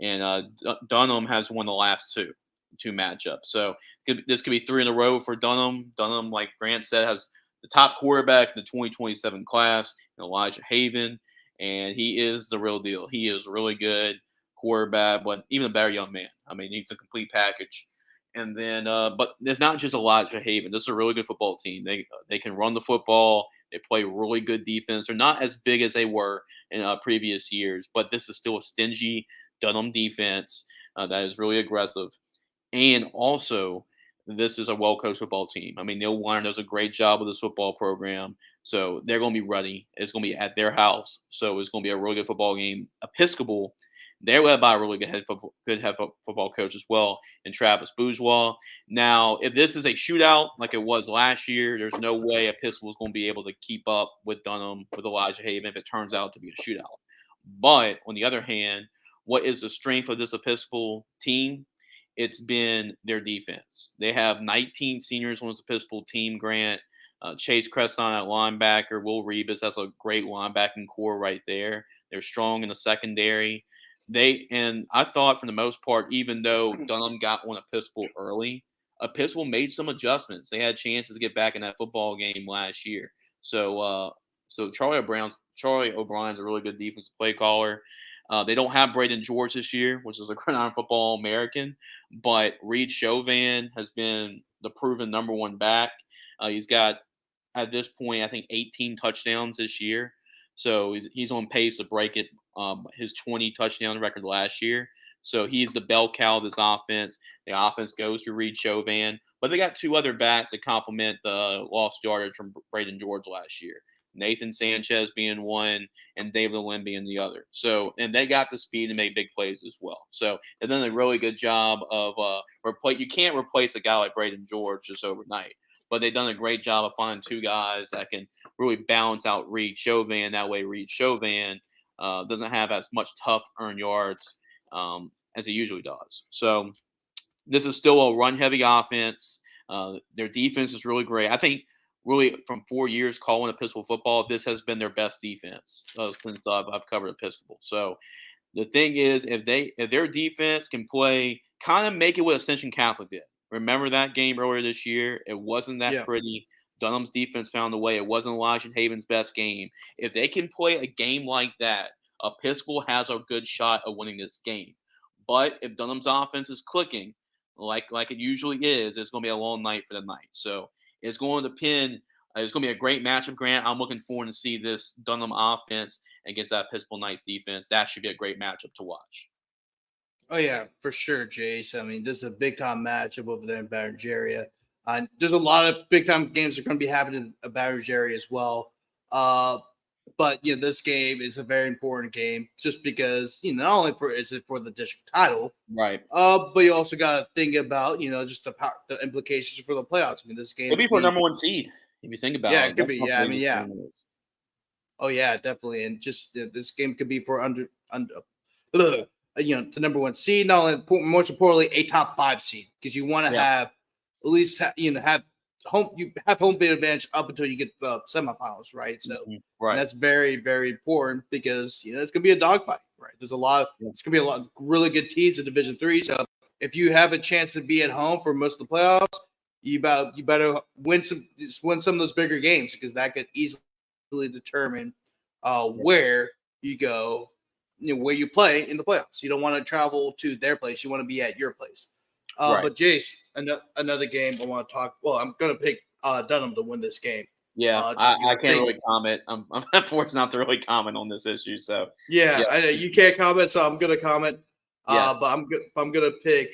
Speaker 2: and Dunham has won the last two matchups. So this could be 3 in a row for Dunham. Dunham, like Grant said, has the top quarterback in the 2027 class, Elijah Haven, and he is the real deal. He is really good quarterback, but even a better young man. I mean, he's a complete package. And then, but there's not just Elijah Haven. This is a really good football team. They can run the football. They play really good defense. They're not as big as they were in previous years, but this is still a stingy Dunham defense that is really aggressive. And also, this is a well coached football team. I mean, Neil Warner does a great job with this football program. So they're going to be ready. It's going to be at their house. So it's going to be a really good football game. Episcopal, they're led by a really good head football coach as well, and Travis Bourgeois. Now, if this is a shootout like it was last year, there's no way Episcopal is going to be able to keep up with Dunham, with Elijah Haven, if it turns out to be a shootout. But on the other hand, what is the strength of this Episcopal team? It's been their defense. They have 19 seniors on this Episcopal team, Grant. Chase Cresson at linebacker, Will Rebus. That's a great linebacking core right there. They're strong in the secondary. And I thought for the most part, even though Dunham got on Episcopal early, Episcopal made some adjustments. They had chances to get back in that football game last year. So Charlie O'Brien's a really good defensive play caller. They don't have Braden George this year, which is a Gridiron Football American, but Reed Chauvin has been the proven number one back. He's got at this point, I think 18 touchdowns this year. So he's on pace to break his 20 touchdown record last year. So he's the bell cow of this offense. The offense goes to Reed Chauvin, but they got two other backs that complement the lost yardage from Braden George last year. Nathan Sanchez being one, and David Lynn being the other. So, and they got the speed to make big plays as well. So, they've done a really good job of replace. You can't replace a guy like Braden George just overnight, but they've done a great job of finding two guys that can really balance out Reed Chauvin. That way, Reed Chauvin doesn't have as much tough earned yards as he usually does. So, this is still a run heavy offense. Their defense is really great. I think really from 4 years calling Episcopal football, this has been their best defense since I've covered Episcopal. So the thing is, if their defense can play, kind of make it what Ascension Catholic did. Remember that game earlier this year? It wasn't that
Speaker 1: Yeah.
Speaker 2: pretty. Dunham's defense found a way. It wasn't Elijah Haven's best game. If they can play a game like that, Episcopal has a good shot of winning this game. But if Dunham's offense is clicking, like it usually is, it's going to be a long night for the night. So it's going to depend. It's going to be a great matchup, Grant. I'm looking forward to see this Dunham offense against that Episcopal Knights defense. That should be a great matchup to watch.
Speaker 1: Oh yeah, for sure, Jace. I mean, this is a big time matchup over there in Baton Rouge area. There's a lot of big time games that are going to be happening in Baton Rouge area as well. But this game is a very important game just because not only is it for the district title,
Speaker 2: right?
Speaker 1: But you also got to think about just the implications for the playoffs. I mean, this game
Speaker 2: could be for number one seed if you think about
Speaker 1: it.
Speaker 2: it.
Speaker 1: Yeah, it could be. Yeah, I mean, yeah. Oh yeah, definitely. And just this game could be for under the number one seed, not only most importantly a top 5 seed because you want to have at least have home field advantage up until you get the semifinals, right? So that's very, very important because it's gonna be a dogfight, right? There's it's gonna be a lot of really good teams in Division 3. So if you have a chance to be at home for most of the playoffs, you better win some of those bigger games because that could easily determine where you go, where you play in the playoffs. You don't want to travel to their place; you want to be at your place. But Jace, another game I want to talk. Well, I'm going to pick Dunham to win this game.
Speaker 2: Yeah, I can't really comment. I'm forced not to really comment on this issue. So
Speaker 1: yeah, I know you can't comment, so I'm going to comment. But I'm going to pick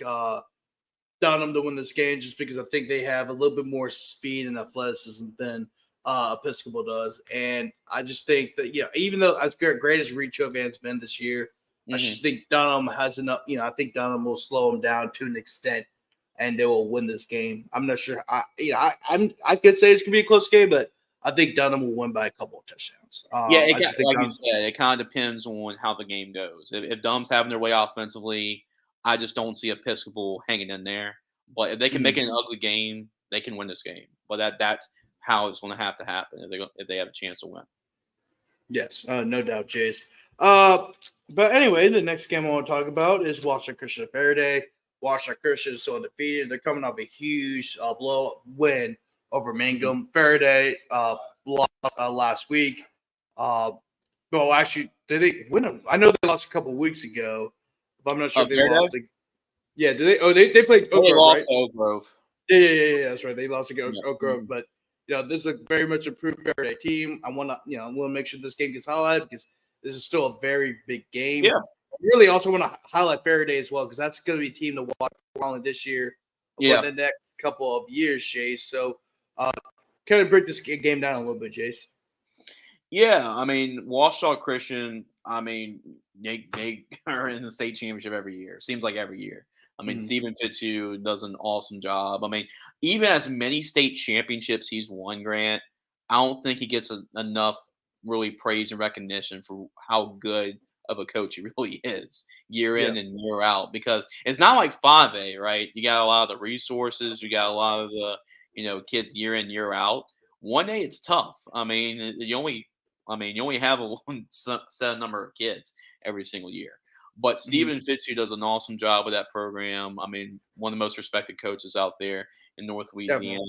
Speaker 1: Dunham to win this game just because I think they have a little bit more speed and athleticism than Episcopal does, and I just think that even though as great as Reed Chauvin's been this year. I just think Dunham has enough. I think Dunham will slow him down to an extent, and they will win this game. I'm not sure. I could say it's gonna be a close game, but I think Dunham will win by a couple of touchdowns.
Speaker 2: Like you said, it kind of depends on how the game goes. If Dunham's having their way offensively, I just don't see Episcopal hanging in there. But if they can make it an ugly game, they can win this game. But that's how it's going to happen if they have a chance to win.
Speaker 1: Yes, no doubt, Jace. But anyway, the next game I want to talk about is Washington Christian Faraday. Washington Christian is still undefeated. They're coming off a huge win over Mangum. Faraday lost last week. Well, actually, did they win? I know they lost a couple weeks ago, but I'm not sure if they lost. Yeah, did they? Oh, they played Oak Grove, right?
Speaker 2: Oak Grove.
Speaker 1: Yeah, that's right. They lost to Oak Grove, but this is a very much improved Faraday team. I want to make sure this game gets highlighted because this is still a very big game.
Speaker 2: Yeah.
Speaker 1: I really also want to highlight Faraday as well because that's going to be a team to watch only this year for the next couple of years, Jace. So kind of break this game down a little bit, Jace.
Speaker 2: Yeah, I mean, Washington Christian, I mean, they are in the state championship every year. Seems like every year. I mean, Stephen Fitzhugh does an awesome job. I mean, even as many state championships he's won, Grant, I don't think he gets enough really praise and recognition for how good of a coach he really is year in and year out. Because it's not like 5A, right? You got a lot of the resources, you got a lot of the kids year in year out. 1A, it's tough. I mean, you only have a one set number of kids every single year. But Stephen Fitzhugh does an awesome job with that program. I mean, one of the most respected coaches out there in North Louisiana.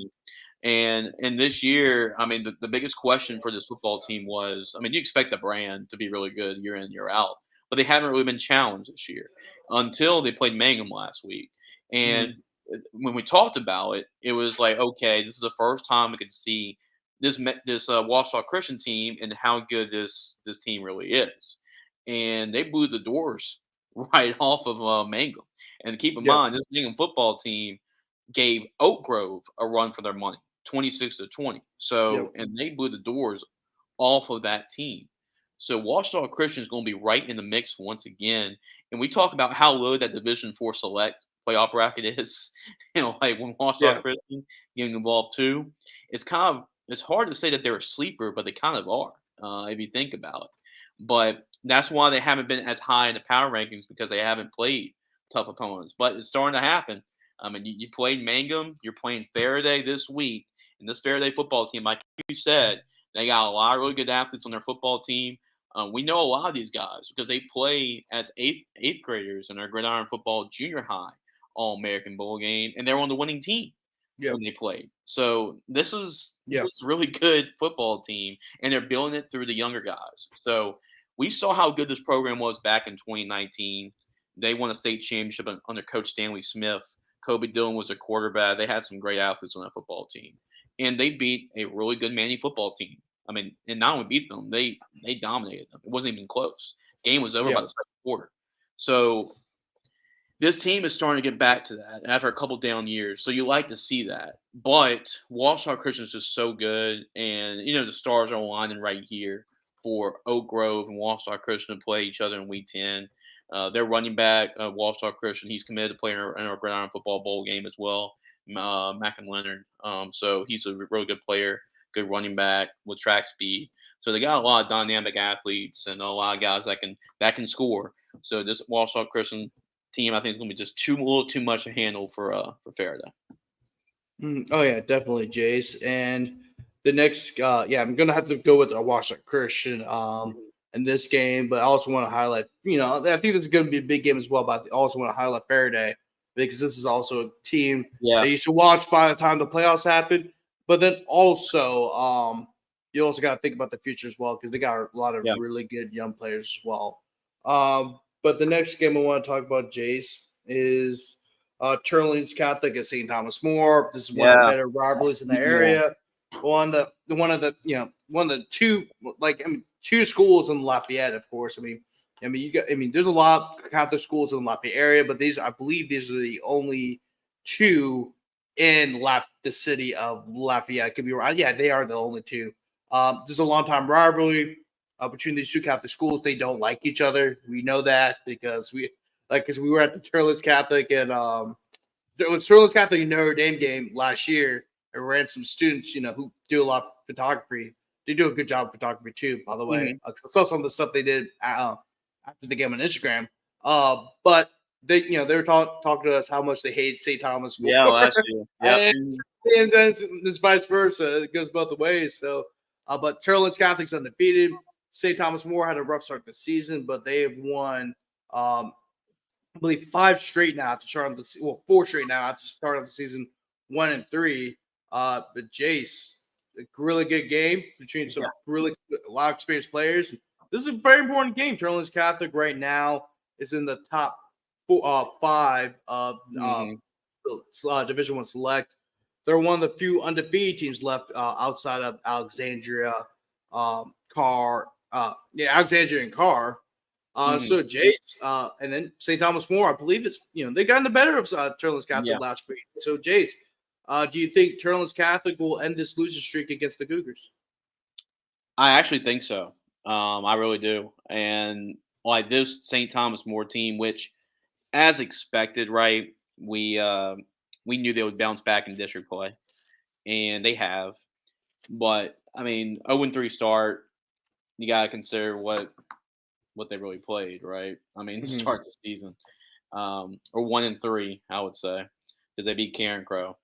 Speaker 2: And this year, I mean, the biggest question for this football team was, I mean, you expect the brand to be really good year in, year out. but they haven't really been challenged this year until they played Mangum last week. And
Speaker 1: Mhm.
Speaker 2: when we talked about it, it was like, okay, this is the first time we could see this Wausau Christian team and how good this team really is. And they blew the doors right off of Mangum. And keep in
Speaker 1: Yep.
Speaker 2: mind, this Mangum football team gave Oak Grove a run for their money, 26-20.
Speaker 1: Yep.
Speaker 2: So, and they blew the doors off of that team. So Washington Christian is going to be right in the mix once again. And we talk about how low that Division Four select playoff bracket is. Like when Washington
Speaker 1: Yeah.
Speaker 2: Christian getting involved too, it's hard to say that they're a sleeper, but they kind of are if you think about it. But that's why they haven't been as high in the power rankings because they haven't played tough opponents. But it's starting to happen. I mean, you played Mangum, you're playing Faraday this week, and this Faraday football team, like you said, they got a lot of really good athletes on their football team. We know a lot of these guys because they play as eighth graders in our Gridiron Football Junior High All American Bowl game, and they're on the winning team
Speaker 1: Yep.
Speaker 2: when they played. So
Speaker 1: Yep.
Speaker 2: this really good football team, and they're building it through the younger guys. So we saw how good this program was back in 2019. They won a state championship under Coach Stanley Smith. Kobe Dillon was their quarterback. They had some great athletes on that football team, and they beat a really good Manny football team. I mean, and not only beat them, they dominated them. It wasn't even close. Game was over by
Speaker 1: Yep.
Speaker 2: the second quarter. So this team is starting to get back to that after a couple down years. So you like to see that. But Walsall Christian is just so good. And, the stars are aligning right here for Oak Grove and Walsall Christian to play each other in week 10. Their running back, Walsall Christian, he's committed to play in our Gridiron Football Bowl game as well, Mac and Leonard. So he's a really good player, good running back with track speed. So they got a lot of dynamic athletes and a lot of guys that can score. So this Walsall Christian team, I think, is going to be just a little too much to handle for Faraday.
Speaker 1: Oh yeah, definitely, Jace. And the next, yeah, I'm gonna have to go with Washington Christian in this game, but I also want to highlight, I think this is gonna be a big game as well. But I also want to highlight Faraday because this is also a team
Speaker 2: Yeah,
Speaker 1: that you should watch by the time the playoffs happen. But then also, you also got to think about the future as well because they got a lot of
Speaker 2: yeah,
Speaker 1: really good young players as well. But the next game I want to talk about, Jace, is Turling's Catholic at St. Thomas More. This is one of the
Speaker 2: yeah,
Speaker 1: better rivalries in the
Speaker 2: yeah,
Speaker 1: area. One of the two, two schools in Lafayette, of course. There's a lot of Catholic schools in the Lafayette area, but I believe these are the only two in the city of Lafayette. Could be right. Yeah, they are the only two. There's a long time rivalry between these two Catholic schools. They don't like each other. We know that because we were at the Turles Catholic and it was Turles Catholic and Notre Dame game last year. And ran some students, who do a lot of photography. They do a good job of photography too, by the way.
Speaker 2: hmm
Speaker 1: I saw some of the stuff they did after the game on Instagram. But they were talking to us how much they hate St. Thomas more.
Speaker 2: yeah. Last year, yep.
Speaker 1: and, and then it's vice versa. It goes both ways. So, but Turles Catholic's undefeated. St. Thomas More had a rough start this season, but they have won I believe 5 straight now to start on the 4 straight now to start of the season 1-3. But Jace, a really good game between some a lot of experienced players. This is a very important game. Turling's Catholic right now is in the top 5 of
Speaker 2: hmm
Speaker 1: Division One Select. They're one of the few undefeated teams left outside of Alexandria, Alexandria and Carr.
Speaker 2: hmm
Speaker 1: So Jace, and then St. Thomas More, I believe it's they got in the better of Turling's Catholic
Speaker 2: Yeah,
Speaker 1: last week. So Jace, do you think Turling's Catholic will end this losing streak against the Cougars?
Speaker 2: I actually think so. I really do. And like this St. Thomas More team, which, as expected, right? We knew they would bounce back in district play, and they have. But I mean, 0-3 start. You gotta consider what they really played, right? I mean, to
Speaker 1: Mm-hmm.
Speaker 2: start the season, or 1-3, I would say, because they beat Karen Crow.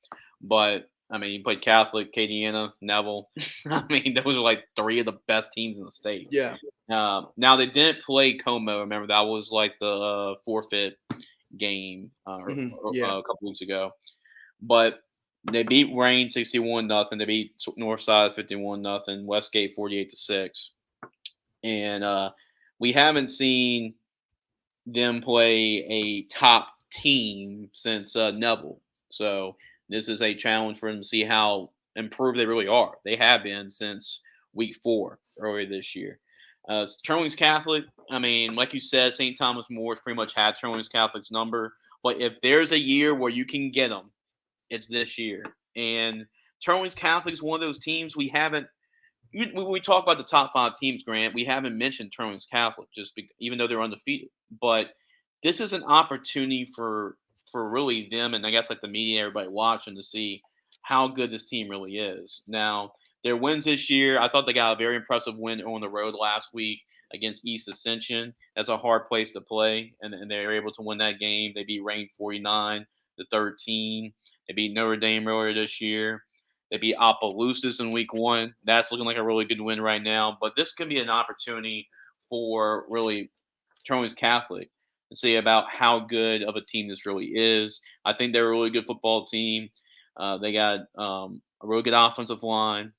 Speaker 2: But I mean, you played Catholic, Acadiana, Neville. I mean, those are like 3 of the best teams in the state.
Speaker 1: Yeah.
Speaker 2: Now they didn't play Como. Remember that was like the forfeit game
Speaker 1: Mm-hmm. Yeah.
Speaker 2: a couple weeks ago. But they beat Rain 61-0. They beat Northside 51-0. Westgate 48-6. And we haven't seen them play a top team since Neville. So this is a challenge for them to see how improved they really are. They have been since week 4 earlier this year. Trowings Catholic, I mean, like you said, St. Thomas More's pretty much had Trowings Catholic's number. But if there's a year where you can get them, it's this year. And Trowings Catholic is one of those teams we haven't. When we talk about the top 5 teams, Grant, we haven't mentioned Trowings Catholic, even though they're undefeated. But this is an opportunity for really them, and I guess like the media, everybody watching, to see how good this team really is. Now, their wins this year, I thought they got a very impressive win on the road last week against East Ascension. That's a hard place to play, and they were able to win that game. They beat Rain 49-13. They beat Notre Dame earlier this year. They beat Opelousas in week 1. That's looking like a really good win right now. But this could be an opportunity for really Trowings Catholic to see about how good of a team this really is. I think they're a really good football team. They got a really good offensive line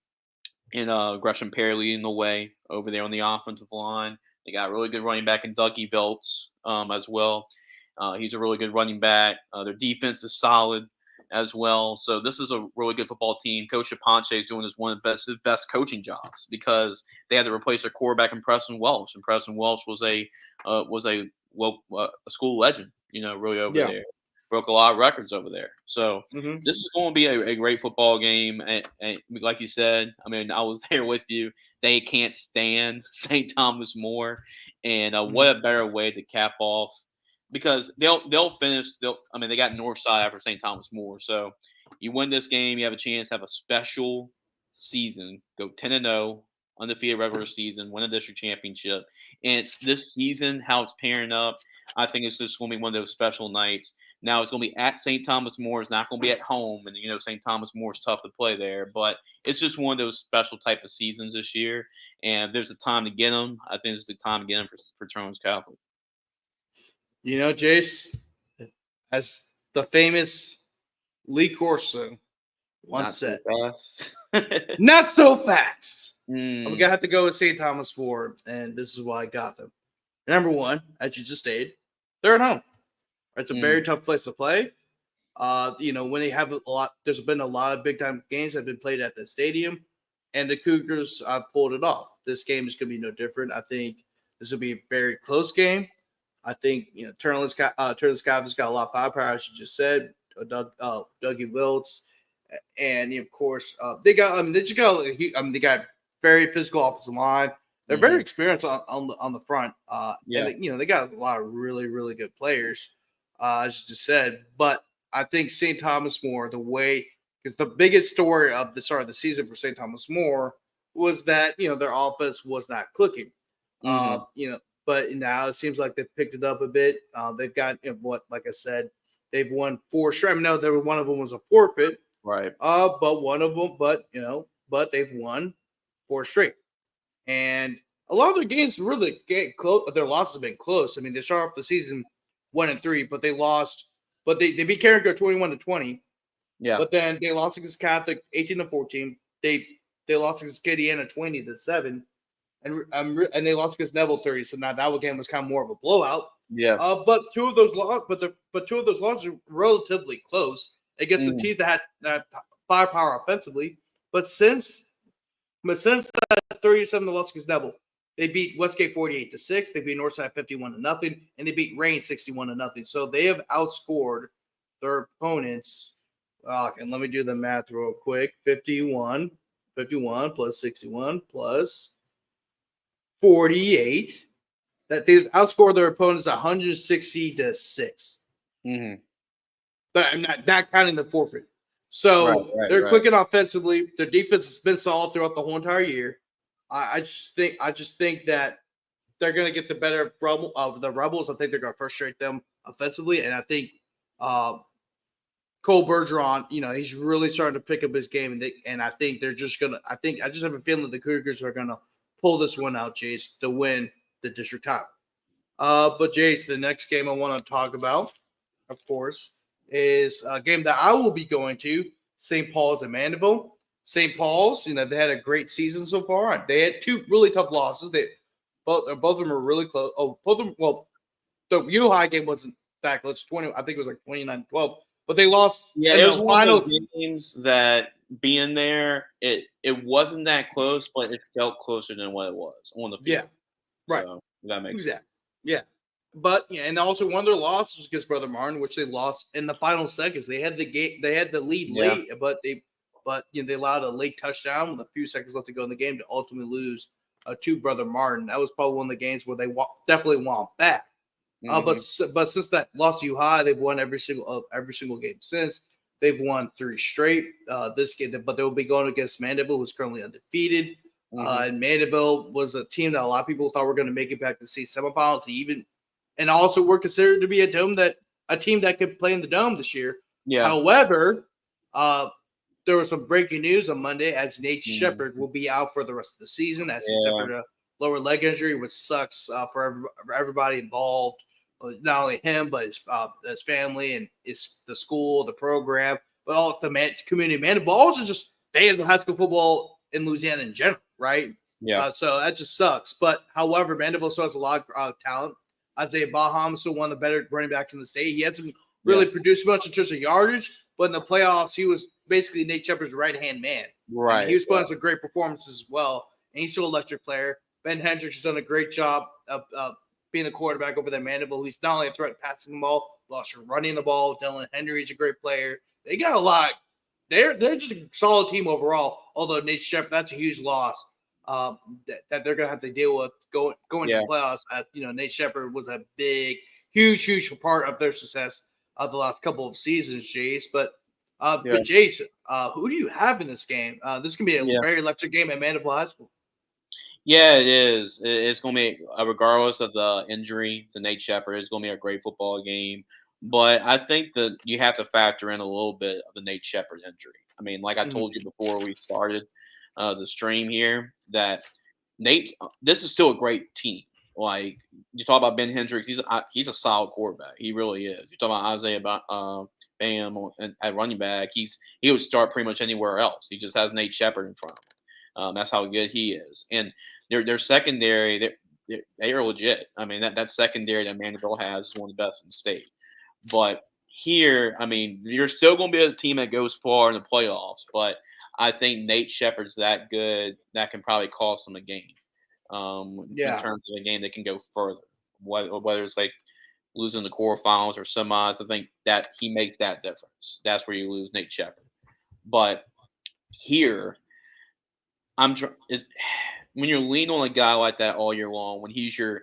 Speaker 2: and Gresham Perry leading the way over there on the offensive line. They got a really good running back in Dougie Veltz as well. He's a really good running back. Their defense is solid as well. So this is a really good football team. Coach Aponte is doing one of his best coaching jobs because they had to replace their quarterback in Preston Welch, and Preston Welch was a school legend, really over there. Broke a lot of records over there. So this is going to be a great football game. And like you said, I mean, I was there with you. They can't stand St. Thomas More, and what a better way to cap off, because they'll finish. They got Northside after St. Thomas More. So you win this game, you have a chance to have a special season, go 10-0, undefeated regular season, win a district championship. And it's this season, how it's pairing up. I think it's just going to be one of those special nights. Now it's going to be at St. Thomas More. It's not going to be at home, and St. Thomas More is tough to play there. But it's just one of those special type of seasons this year. And if there's a time to get them, I think it's the time to get them for Trowings Catholic.
Speaker 1: Jace, as the famous Lee Corso once said, not so fast. I'm going to have to go with St. Thomas More, and this is why I got them. Number one, as you just stated, they're at home. It's a very tough place to play. When they have there's been a lot of big-time games that have been played at the stadium, and the Cougars pulled it off. This game is going to be no different. I think this will be a very close game. I think, Turner's Catholic has got a lot of firepower, as you just said. Dougie Wiltz, and of course, they got very physical offensive line. They're very experienced on the front. And they got a lot of really, really good players, as you just said. But I think St. Thomas More, because the biggest story of the start of the season for St. Thomas More was that their offense was not clicking. But now it seems like they've picked it up a bit. They've got like I said, they've won 4 straight. I mean, no, one of them was a forfeit,
Speaker 2: right?
Speaker 1: But they've won 4 straight. And a lot of their games really get close. Their losses have been close. I mean, they start off the season 1-3, but they lost. But they beat Carrico 21-20.
Speaker 2: Yeah.
Speaker 1: But then they lost against Catholic 18-14. They lost against Acadiana 20-7, and they lost against Neville 30. So now that game was kind of more of a blowout.
Speaker 2: Yeah.
Speaker 1: But two of those losses are relatively close against the teams that had that firepower offensively. But since that 37 to loss against Neville, they beat Westgate 48-6. They beat Northside 51-0, and they beat Rain 61-0. So they have outscored their opponents. And let me do the math real quick. 51 plus 61 plus 48. That they've outscored their opponents 160-6. But I'm not counting the forfeit. So they're clicking offensively. Their defense has been solid throughout the whole entire year. I just think that they're going to get the better of the Rebels. I think they're going to frustrate them offensively, and I think Cole Bergeron, he's really starting to pick up his game, and I think they're just going to. I just have a feeling that the Cougars are going to pull this one out, Jace, to win the district title. But Jace, the next game I want to talk about, of course, is a game that I will be going to, St. Paul's and Mandeville. St. Paul's, they had a great season so far. They had 2 really tough losses. Both of them are really close. the U High game wasn't that close. 20, I think it was like 29-12, but they lost
Speaker 2: Yeah,
Speaker 1: in
Speaker 2: it
Speaker 1: the
Speaker 2: was one of
Speaker 1: final.
Speaker 2: those games that being there, it wasn't that close, but it felt closer than what it was on the
Speaker 1: Yeah,
Speaker 2: field.
Speaker 1: right.
Speaker 2: So that makes sense.
Speaker 1: Exactly. Yeah. But yeah, and also one of their losses against Brother Martin, which they lost in the final seconds. They had the game, they had the lead
Speaker 2: Yeah.
Speaker 1: late, but they allowed a late touchdown with a few seconds left to go in the game to ultimately lose to Brother Martin. That was probably one of the games where they definitely want back. But since that loss to U High, they've won every single game since. They've won 3 straight. This game, but they will be going against Mandeville, who's currently undefeated. And Mandeville was a team that a lot of people thought were going to make it back to state semifinals, and also were considered to be a team that could play in the dome this year.
Speaker 2: Yeah.
Speaker 1: However, there was some breaking news on Monday as Nate Shepard will be out for the rest of the season as he suffered a lower leg injury, which sucks for everybody involved. Not only him, but his family and the school, the program, but all the community man, but also just fans of high school football in Louisiana in general, right?
Speaker 2: Yeah.
Speaker 1: So that just sucks. But however, Mandeville still has a lot of talent. Isaiah Baham is still one of the better running backs in the state. He hasn't really produced much in terms of yardage, but in the playoffs, he was basically Nate Shepard's right-hand man.
Speaker 2: Right.
Speaker 1: I mean, he was putting some great performances as well, and he's still an electric player. Ben Hendricks has done a great job of being the quarterback over there, Mandeville. He's not only a threat passing the ball, but also running the ball. Dylan Henry's a great player. They got a lot. They're just a solid team overall. Although Nate Shepard, that's a huge loss that they're going to have to deal with going to the playoffs. Nate Shepard was a huge part of their success the last couple of seasons, Jace. But Jace, who do you have in this game? This can be a very electric game at Mandeville High School.
Speaker 2: Yeah, it is. It's going to be, regardless of the injury to Nate Shepard, it's going to be a great football game. But I think that you have to factor in a little bit of the Nate Shepard injury. I mean, like I told you before we started the stream here, that Nate, this is still a great team. Like you talk about Ben Hendricks, he's a solid quarterback. He really is. You talk about Isaiah Bam at running back, he would start pretty much anywhere else. He just has Nate Shepard in front of him. That's how good he is. And their secondary, they are legit. I mean, that secondary that Mandeville has is one of the best in the state. But here, I mean, you're still going to be a team that goes far in the playoffs. But I think Nate Shepard's that good that can probably cost them a game. In terms of a game that can go further, whether it's like losing the quarterfinals or semis, I think that he makes that difference. That's where you lose Nate Shepard. But here, when you're leaning on a guy like that all year long, when he's your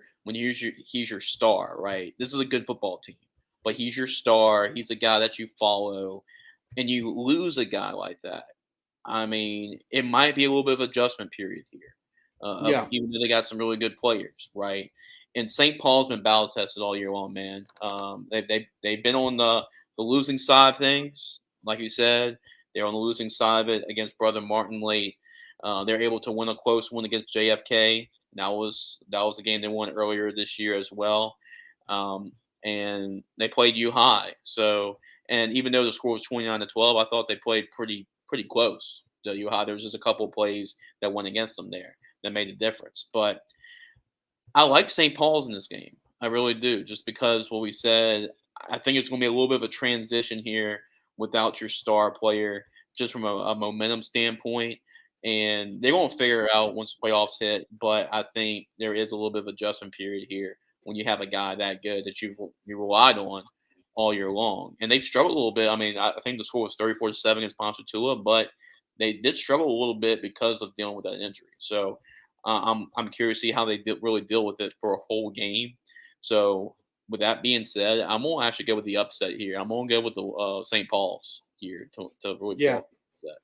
Speaker 2: star, right? This is a good football team, but he's your star. He's a guy that you follow, and you lose a guy like that. I mean, it might be a little bit of adjustment period here. Even though they got some really good players, right? And St. Paul's been battle tested all year long, man. They've been on the losing side of things, like you said. They're on the losing side of it against Brother Martin late. They're able to win a close one against JFK. That was a game they won earlier this year as well. And they played U High. So, and even though the score was 29-12, I thought they played pretty close to U High. There was just a couple of plays that went against them there that made a difference. But I like St. Paul's in this game. I really do, just because what we said. I think it's going to be a little bit of a transition here without your star player, just from a momentum standpoint. And they're going to figure it out once the playoffs hit. But I think there is a little bit of adjustment period here when you have a guy that good that you relied on all year long. And they've struggled a little bit. I mean, I think the score was 34-7 against Ponchatoula, but they did struggle a little bit because of dealing with that injury. So I'm curious to see how they really deal with it for a whole game. So with that being said, I'm going to actually go with the upset here. I'm going to go with the St. Paul's here to really pull off the upset.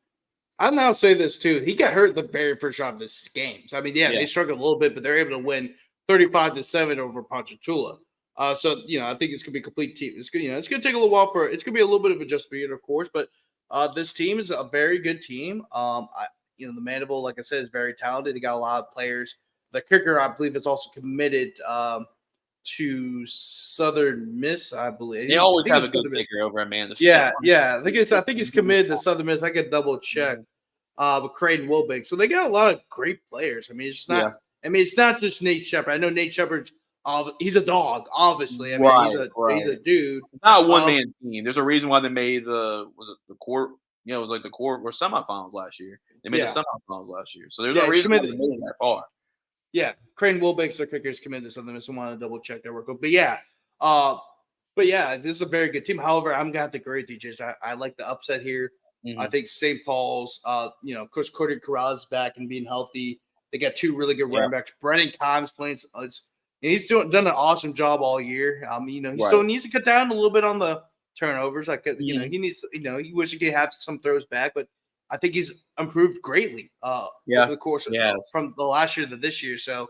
Speaker 1: I'll now say this too. He got hurt the very first round of this game. So I mean, they struggled a little bit, but they're able to win 35-7 over Ponchatoula. So I think it's gonna be a complete team. It's gonna it's gonna take a little while it's gonna be a little bit of adjustment period, of course, but this team is a very good team. The Mandeville, like I said, is very talented. They got a lot of players. The kicker, I believe, is also committed to Southern Miss, I believe.
Speaker 2: They always have a good kicker over at Mandeville.
Speaker 1: Yeah. I think he's committed to Southern Miss. I could double check. With Creighton Wilbig. So they got a lot of great players. I mean, it's just not. I mean, it's not just Nate Shepard. I know Nate Shepard's He's a dog, obviously. I mean,
Speaker 2: Right,
Speaker 1: he's a
Speaker 2: right.
Speaker 1: dude.
Speaker 2: Not a one man team. There's a reason why they made the court. It was like the court or semifinals last year. They made the
Speaker 1: Yeah,
Speaker 2: semifinals last year. So there's a
Speaker 1: yeah, he's
Speaker 2: reason why they
Speaker 1: committed.
Speaker 2: made it that far.
Speaker 1: Yeah, Crane Wilbanks, their kicker, is committed to something. So I want to double check their work. Uh, but yeah, this is a very good team. However, I'm gonna have to agree with you, Jace. I like the upset here. I
Speaker 2: Mhm.
Speaker 1: think St. Paul's, of course, Cody Corral's back and being healthy. They got two really good
Speaker 2: Yeah.
Speaker 1: running backs. Brennan Combs playing. He's done an awesome job all year. He
Speaker 2: Right.
Speaker 1: still needs to cut down a little bit on the turnovers. Like,
Speaker 2: Mhm.
Speaker 1: he needs. He wish he could have some throws back, but I think he's improved greatly over
Speaker 2: Yeah.
Speaker 1: the course
Speaker 2: Yes.
Speaker 1: from the last year to this year. So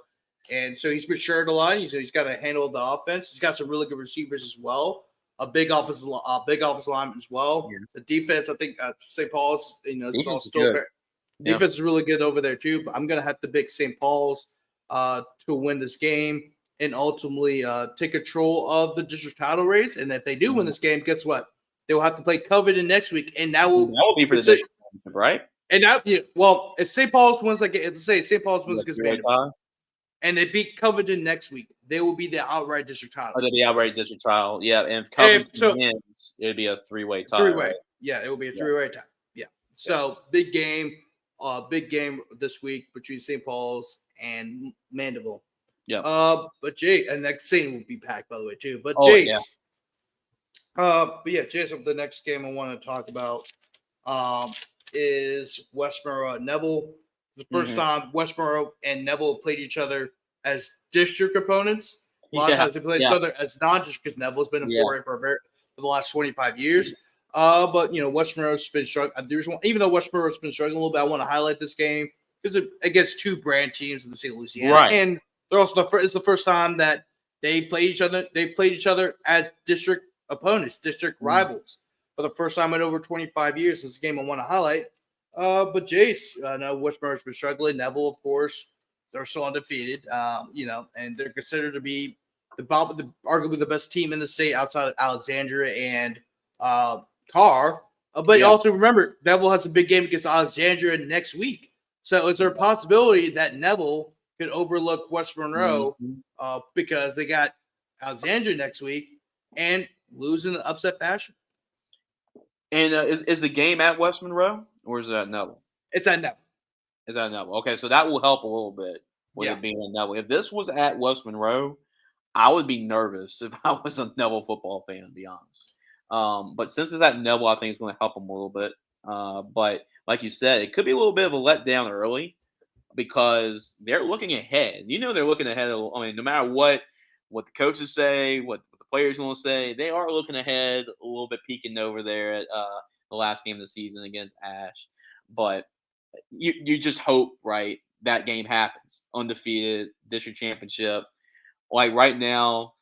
Speaker 1: he's matured a lot. He's got to handle the offense. He's got some really good receivers as well. A big office lineman as well.
Speaker 2: Yeah.
Speaker 1: The defense, I think, St. Paul's,
Speaker 2: Defense is
Speaker 1: still
Speaker 2: good. Yeah.
Speaker 1: defense is really good over there too. But I'm gonna have to pick St. Paul's to win this game and ultimately take control of the district title race. And if they do win
Speaker 2: Mhm.
Speaker 1: this game, guess what? They will have to play Covington next week, and that
Speaker 2: That
Speaker 1: will
Speaker 2: will be for the district championship, right?
Speaker 1: and that well, if St. Paul's wins that game, let's say St. Paul's wins
Speaker 2: Yeah,
Speaker 1: against
Speaker 2: three-way
Speaker 1: Vanderbilt,
Speaker 2: tie.
Speaker 1: and they beat Covington next week, they will be the outright district title.
Speaker 2: Oh, the outright district trial. Yeah, and if
Speaker 1: If
Speaker 2: Covington
Speaker 1: so,
Speaker 2: wins, it'd be a three-way tie,
Speaker 1: 3-way.
Speaker 2: right?
Speaker 1: Yeah, it will be a
Speaker 2: Yeah.
Speaker 1: 3-way tie. Yeah.
Speaker 2: Yeah.
Speaker 1: So big game this week between St. Paul's and Mandeville.
Speaker 2: Yeah.
Speaker 1: But Jay, and next scene will be packed by the way too. But
Speaker 2: Oh, yeah.
Speaker 1: Jace, Jace, the next game I want to talk about is Westboro Neville. The first
Speaker 2: Mhm.
Speaker 1: time Westboro and Neville played each other as district opponents. A lot of
Speaker 2: Yeah.
Speaker 1: times they played each
Speaker 2: Yeah.
Speaker 1: other as non-district because Neville's been in
Speaker 2: Yeah.
Speaker 1: 4A for the last 25 years. But Westboro's been struggling. Even though Westboro's been struggling a little bit, I want to highlight this game because against two brand teams in the state of Louisiana,
Speaker 2: Right.
Speaker 1: and they're also it's the first time that they played each other. They played each other as district opponents, district rivals for the first time in over 25 years. This game I want to highlight. But Jace, I know Westboro's been struggling. Neville, of course, they're still undefeated. And they're considered to be arguably the best team in the state outside of Alexandria and Carr. But
Speaker 2: Yeah.
Speaker 1: also remember, Neville has a big game against Alexandria next week. So is there a possibility that Neville could overlook West Monroe
Speaker 2: Mhm.
Speaker 1: because they got Alexandria next week and lose in an upset fashion?
Speaker 2: And is the game at West Monroe or is it at Neville?
Speaker 1: It's at Neville.
Speaker 2: Is that Neville? Okay, so that will help a little bit with
Speaker 1: Yeah.
Speaker 2: it being at Neville. If this was at West Monroe, I would be nervous if I was a Neville football fan, to be honest. But since it's at Neville, I think it's going to help them a little bit. But like you said, it could be a little bit of a letdown early because they're looking ahead. They're looking ahead. I mean, no matter what the coaches say, what the players going to say, they are looking ahead a little bit, peeking over there at the last game of the season against Ash. But you just hope, right, that game happens. Undefeated district championship. Like right now,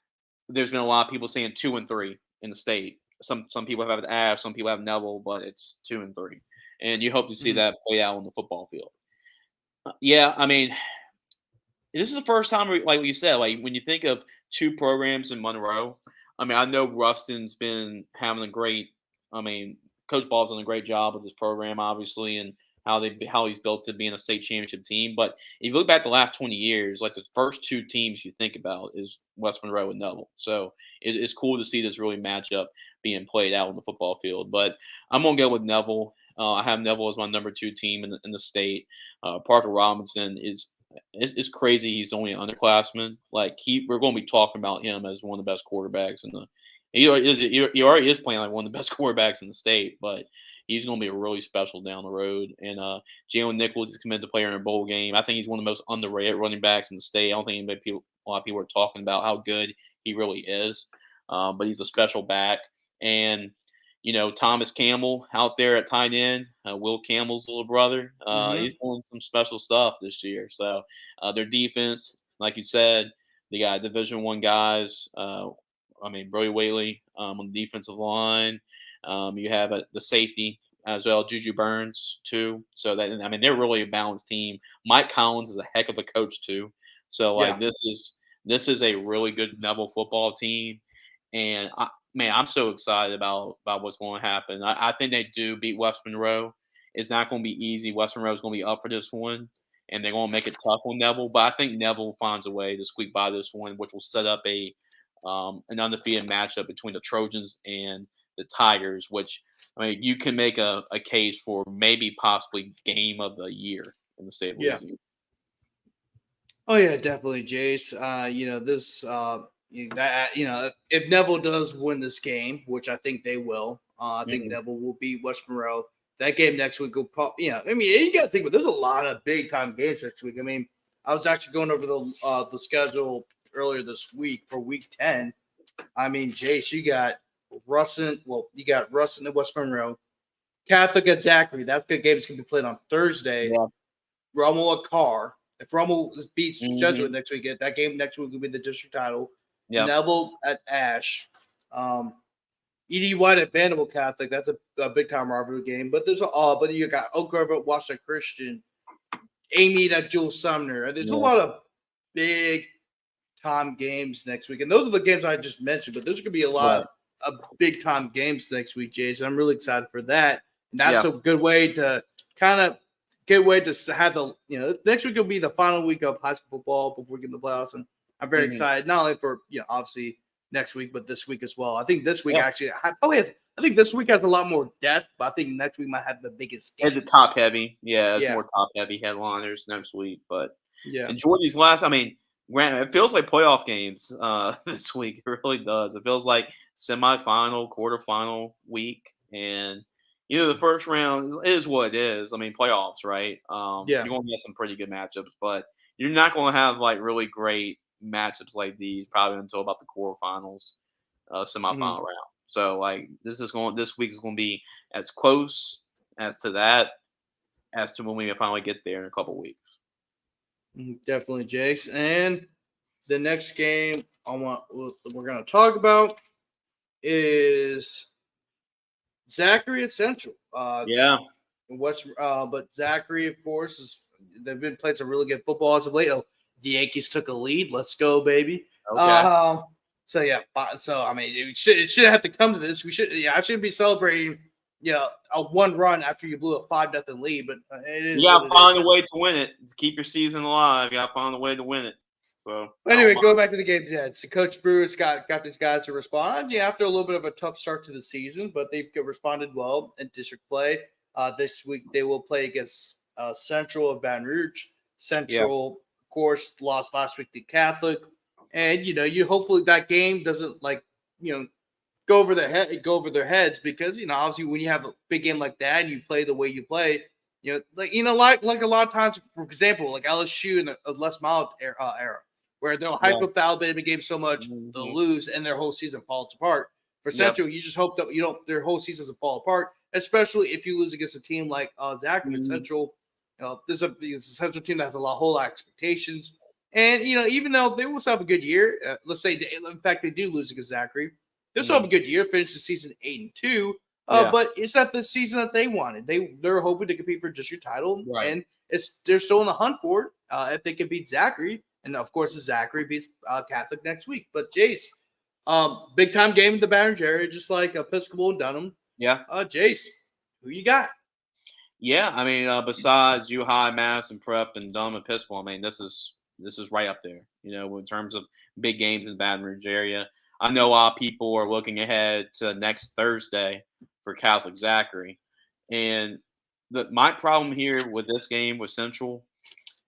Speaker 2: there's been a lot of people saying 2-3 in the state. Some people have Ash, some people have Neville, but it's 2-3, and you hope to see
Speaker 1: Mhm.
Speaker 2: that play out on the football field. Yeah, I mean, this is the first time, like you said, like when you think of two programs in Monroe. I mean, I know Ruston's been having a great. I mean, Coach Ball's done a great job with this program, obviously, and how he's built to being a state championship team. But if you look back the last 20 years, like the first two teams you think about is West Monroe and Neville. So it's cool to see this really matchup being played out on the football field. But I'm gonna go with Neville. I have Neville as my number two team in the state. Parker Robinson is it's crazy. He's only an underclassman. Like we're going to be talking about him as one of the best quarterbacks in the. He already is playing like one of the best quarterbacks in the state, but he's going to be really special down the road. And Jalen Nichols is committed to play in a bowl game. I think he's one of the most underrated running backs in the state. I don't think a lot of people are talking about how good he really is, but he's a special back. And Thomas Campbell out there at tight end, Will Campbell's little brother. He's doing some special stuff this year. So their defense, like you said, they got Division I guys. I mean, Brody Whaley on the defensive line. You have the safety as well, Juju Burns too. So they're really a balanced team. Mike Collins is a heck of a coach too. So
Speaker 1: Yeah.
Speaker 2: this is a really good Neville football team, and man, I'm so excited about what's going to happen. I think they do beat West Monroe. It's not going to be easy. West Monroe is going to be up for this one, and they're going to make it tough on Neville. But I think Neville finds a way to squeak by this one, which will set up an undefeated matchup between the Trojans and the Tigers, which I mean, you can make a case for maybe possibly game of the year in the state of
Speaker 1: Yeah.
Speaker 2: Louisiana.
Speaker 1: Oh yeah, definitely, Jace. This that if Neville does win this game, which I think they will, I think
Speaker 2: Mm-hmm.
Speaker 1: Neville will beat West Monroe. That game next week will probably, I mean, you got to think, but there's a lot of big time games next week. I mean, I was actually going over the schedule earlier this week for Week 10. I mean, Jace, you got Russin. Well, you got Russin and West Monroe. Catholic at Zachary. That's good game. It's going to be played on Thursday.
Speaker 2: Yeah.
Speaker 1: Rummel at Carr. If Rummel beats Jesuit
Speaker 2: Mm-hmm.
Speaker 1: next week, that game next week will be the district title.
Speaker 2: Yeah.
Speaker 1: Neville at Ash. E.D. White at Vanderbilt Catholic. That's a big time rivalry game. But but you got Oak Grove at Washington Christian. Amy at Jules Sumner. There's a lot of big time games next week. And those are the games I just mentioned, but there's going to be a lot of big time games next week, Jason. I'm really excited for that. And that's a good way to have the, next week will be the final week of high school football before we get to the playoffs. And I'm very excited, not only for, obviously next week, but this week as well. I think this week I think this week has a lot more depth, but I think next week might have the biggest games.
Speaker 2: It's top heavy. Yeah, it's more top heavy headliners next week. But enjoy these last. I mean, Grant, it feels like playoff games this week. It really does. It feels like semifinal, quarterfinal week, and the first round is what it is. I mean, playoffs, right? You're going to get some pretty good matchups, but you're not going to have like really great matchups like these probably until about the quarterfinals, semifinal round. So like this week is going to be as close as to that as to when we finally get there in a couple weeks.
Speaker 1: Definitely, Jace. And the next game we're going to talk about is Zachary at Central. But Zachary, of course, they've been playing some really good football as of late. Oh, the Yankees took a lead. Let's go, baby.
Speaker 2: Okay.
Speaker 1: So I mean, it shouldn't have to come to this. I shouldn't be celebrating, a one run after you blew a 5-0 lead. But
Speaker 2: you gotta find a way to win it. To keep your season alive, you gotta find a way to win it. So
Speaker 1: anyway, going back to the game, so Coach Brewer's got these guys to respond. Yeah, after a little bit of a tough start to the season, but they've responded well in district play. This week they will play against Central of Baton Rouge. Central, of course, lost last week to Catholic, and you hopefully that game doesn't go over their heads because obviously when you have a big game like that and you play the way you play. Like a lot of times, for example, like LSU in the Les Miles era, where they'll hype up the Alabama game so much they'll lose and their whole season falls apart. For Central, you just hope that their whole season doesn't fall apart, especially if you lose against a team like Zachary and Central. This is a Central team that has a whole lot of expectations, and even though they will still have a good year, let's say in fact they do lose against Zachary, they'll still have a good year, finish the season 8-2. But it's not the season that they wanted. They're hoping to compete for district title, and they're still in the hunt for it if they can beat Zachary. And of course, Zachary beats Catholic next week. But Jace, big time game in the Baton Rouge area, just like Episcopal and Dunham.
Speaker 2: Yeah.
Speaker 1: Jace, who you got?
Speaker 2: Yeah, I mean, besides U High, Madison Prep, and Dunham Episcopal, I mean, this is right up there. In terms of big games in the Baton Rouge area. I know a lot of people are looking ahead to next Thursday for Catholic Zachary, and my problem here with this game with Central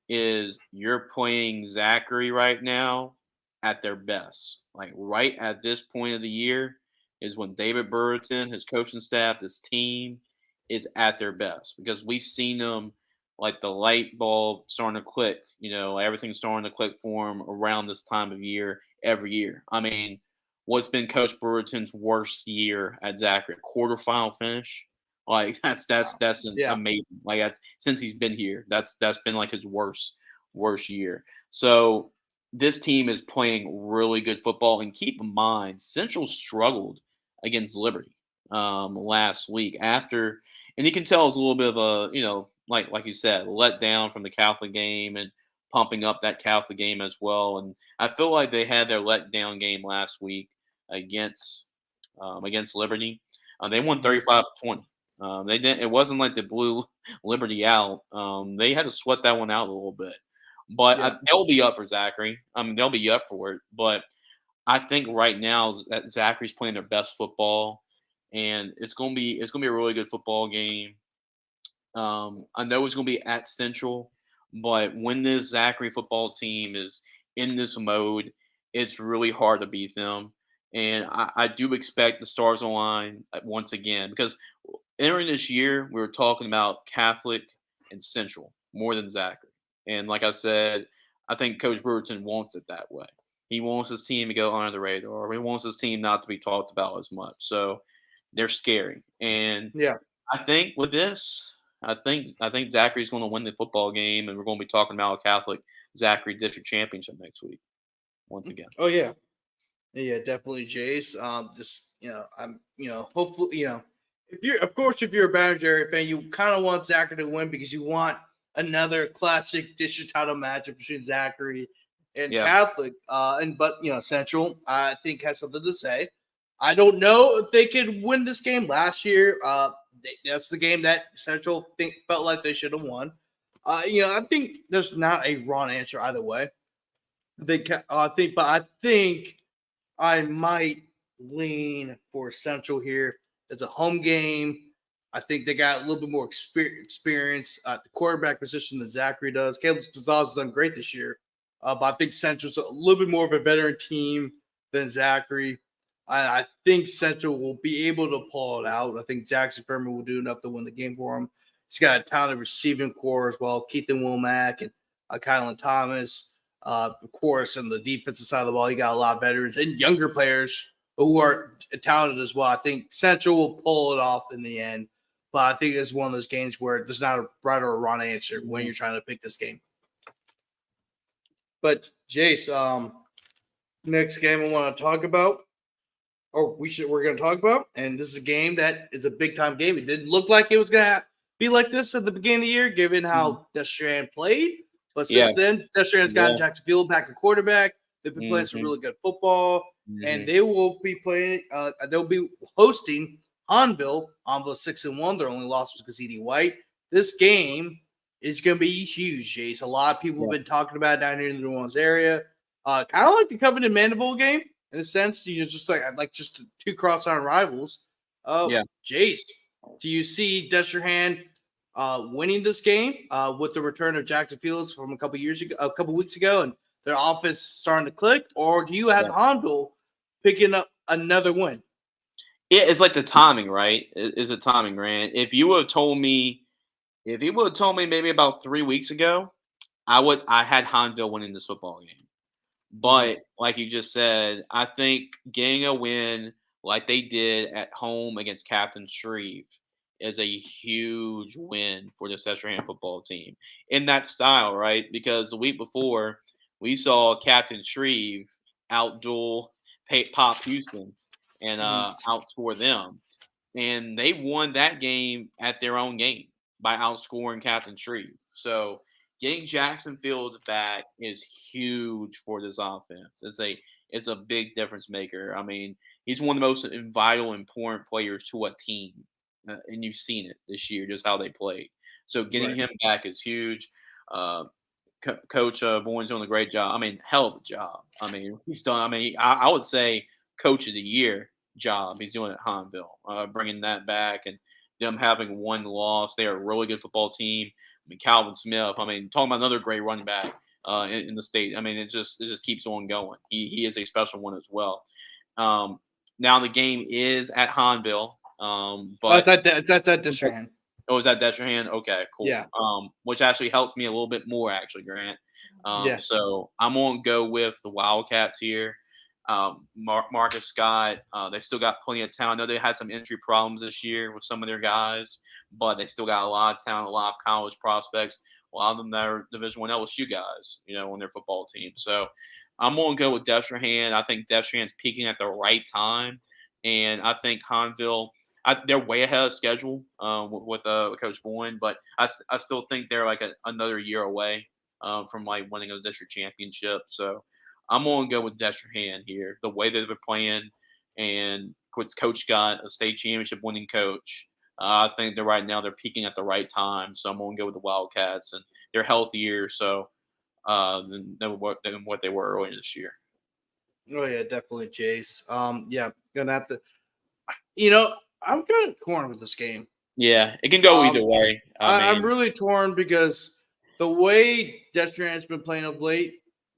Speaker 2: is you're playing Zachary right now at their best. Like right at this point of the year is when David Burriton, his coaching staff, this team is at their best because we've seen them like the light bulb starting to click. Everything's starting to click for them around this time of year every year. I mean, what's been Coach Burriton's worst year at Zachary? Quarterfinal finish. Like that's amazing. Like since he's been here, that's been like his worst year. So this team is playing really good football. And keep in mind, Central struggled against Liberty last week and you can tell it's a little bit of a like you said, let down from the Catholic game and pumping up that Catholic game as well. And I feel like they had their letdown game last week against Liberty. They won 35-20. They didn't. It wasn't like they blew Liberty out. They had to sweat that one out a little bit, but
Speaker 1: Yeah.
Speaker 2: they'll be up for Zachary. I mean, they'll be up for it. But I think right now that Zachary's playing their best football, and it's gonna be a really good football game. I know it's going to be at Central, but when this Zachary football team is in this mode, it's really hard to beat them. And I do expect the stars align once again because entering this year, we were talking about Catholic and Central more than Zachary. And like I said, I think Coach Brewerton wants it that way. He wants his team to go under the radar. He wants his team not to be talked about as much. So they're scary. And
Speaker 1: Yeah.
Speaker 2: I think with this, I think Zachary's going to win the football game, and we're going to be talking about a Catholic Zachary District Championship next week once again.
Speaker 1: Oh yeah. Yeah, definitely, Jace. Just I'm hopefully if you're of course if you're a Boundary area fan, you kind of want Zachary to win because you want another classic district title matchup between Zachary and
Speaker 2: Yeah,
Speaker 1: Catholic. But Central I think has something to say. I don't know if they could win this game last year. That's the game that Central felt like they should have won. I think there's not a wrong answer either way. I think I might lean for Central here. It's a home game. I think they got a little bit more experience at the quarterback position than Zachary does. Caleb Gonzalez has done great this year, but I think Central's a little bit more of a veteran team than Zachary. I think Central will be able to pull it out. I think Jackson Furman will do enough to win the game for him. He's got a talented receiving core as well. Keithan Womack and Kylan Thomas. Of course, on the defensive side of the ball, you got a lot of veterans and younger players who are talented as well. I think Central will pull it off in the end, but I think it's one of those games where there's not a right or a wrong answer when you're trying to pick this game. But Jace, next game I want to talk about, or we're going to talk about, and this is a game that is a big time game. It didn't look like it was going to be like this at the beginning of the year, given how Deschamps played. But
Speaker 2: yeah,
Speaker 1: since then, Chachere has gotten
Speaker 2: yeah.
Speaker 1: Jacksonville back at quarterback. They've been playing some
Speaker 2: hmm
Speaker 1: really good football, and
Speaker 2: hmm
Speaker 1: they will be playing. They'll be hosting Hanville. Hanville 6-1. Their only loss was Kazidi White. This game is going to be huge, Jace. A lot of people have
Speaker 2: Yeah,
Speaker 1: been talking about it down here in the New Orleans area. Kind of like the Covenant Mandeville game in a sense. You just like just two cross-iron rivals.
Speaker 2: yeah.
Speaker 1: Jace, do you see Deschamps winning this game with the return of Jackson Fields from a couple weeks ago, and their offense starting to click, or do you have
Speaker 2: Yeah.
Speaker 1: Hondo picking up another win?
Speaker 2: It's like the timing, right? Is the timing, Grant? If you would have told me maybe about 3 weeks ago, I had Honville winning this football game.
Speaker 1: Mm-hmm.
Speaker 2: But like you just said, I think getting a win like they did at home against Captain Shreve is a huge win for the Cheshire football team in that style, right? Because the week before we saw Captain Shreve outduel Pop Houston and
Speaker 1: Mm-hmm.
Speaker 2: outscore them, and they won that game at their own game by outscoring Captain Shreve. So getting Jackson Fields back is huge for this offense. It's a big difference maker. I mean, he's one of the most vital, important players to a team, and you've seen it this year, just how they played. So getting
Speaker 1: Right.
Speaker 2: him back is huge. Uh, Coach Bourne's doing a great job. I mean, hell of a job. I mean, he's done. I mean, I would say Coach of the Year job he's doing at Hanville, bringing that back and them having one loss. They are a really good football team. I mean, Calvin Smith. I mean, talking about another great running back in the state. I mean, it just keeps on going. He is a special one as well. Um, Now the game is at Hanville, but
Speaker 1: That's at Deschamps.
Speaker 2: oh, is that your hand? Okay, cool.
Speaker 1: Yeah.
Speaker 2: Which actually helps me a little bit more, actually, Grant.
Speaker 1: Yeah.
Speaker 2: So I'm gonna go with the Wildcats here. Marcus Scott, they still got plenty of talent. I know they had some injury problems this year with some of their guys, but they still got a lot of talent, a lot of college prospects. A lot of them that are Division One LSU guys, on their football team. So I'm gonna go with Deschamps. I think Deschamps peaking at the right time, and I think Hanville they're way ahead of schedule with Coach Boyne, but I still think they're like another year away from like winning a district championship. So I'm going to go with Deschamps here. The way that they're playing, and Coach got a state championship winning coach. I think that right now they're peaking at the right time, so I'm going to go with the Wildcats, and they're healthier, so than what they were earlier this year.
Speaker 1: Oh yeah, definitely Jace. Yeah, gonna have to. You know, I'm kind of torn with this game.
Speaker 2: Yeah, it can go either
Speaker 1: Um,
Speaker 2: way. I
Speaker 1: I'm
Speaker 2: mean,
Speaker 1: really torn because the way Destiny has been playing of late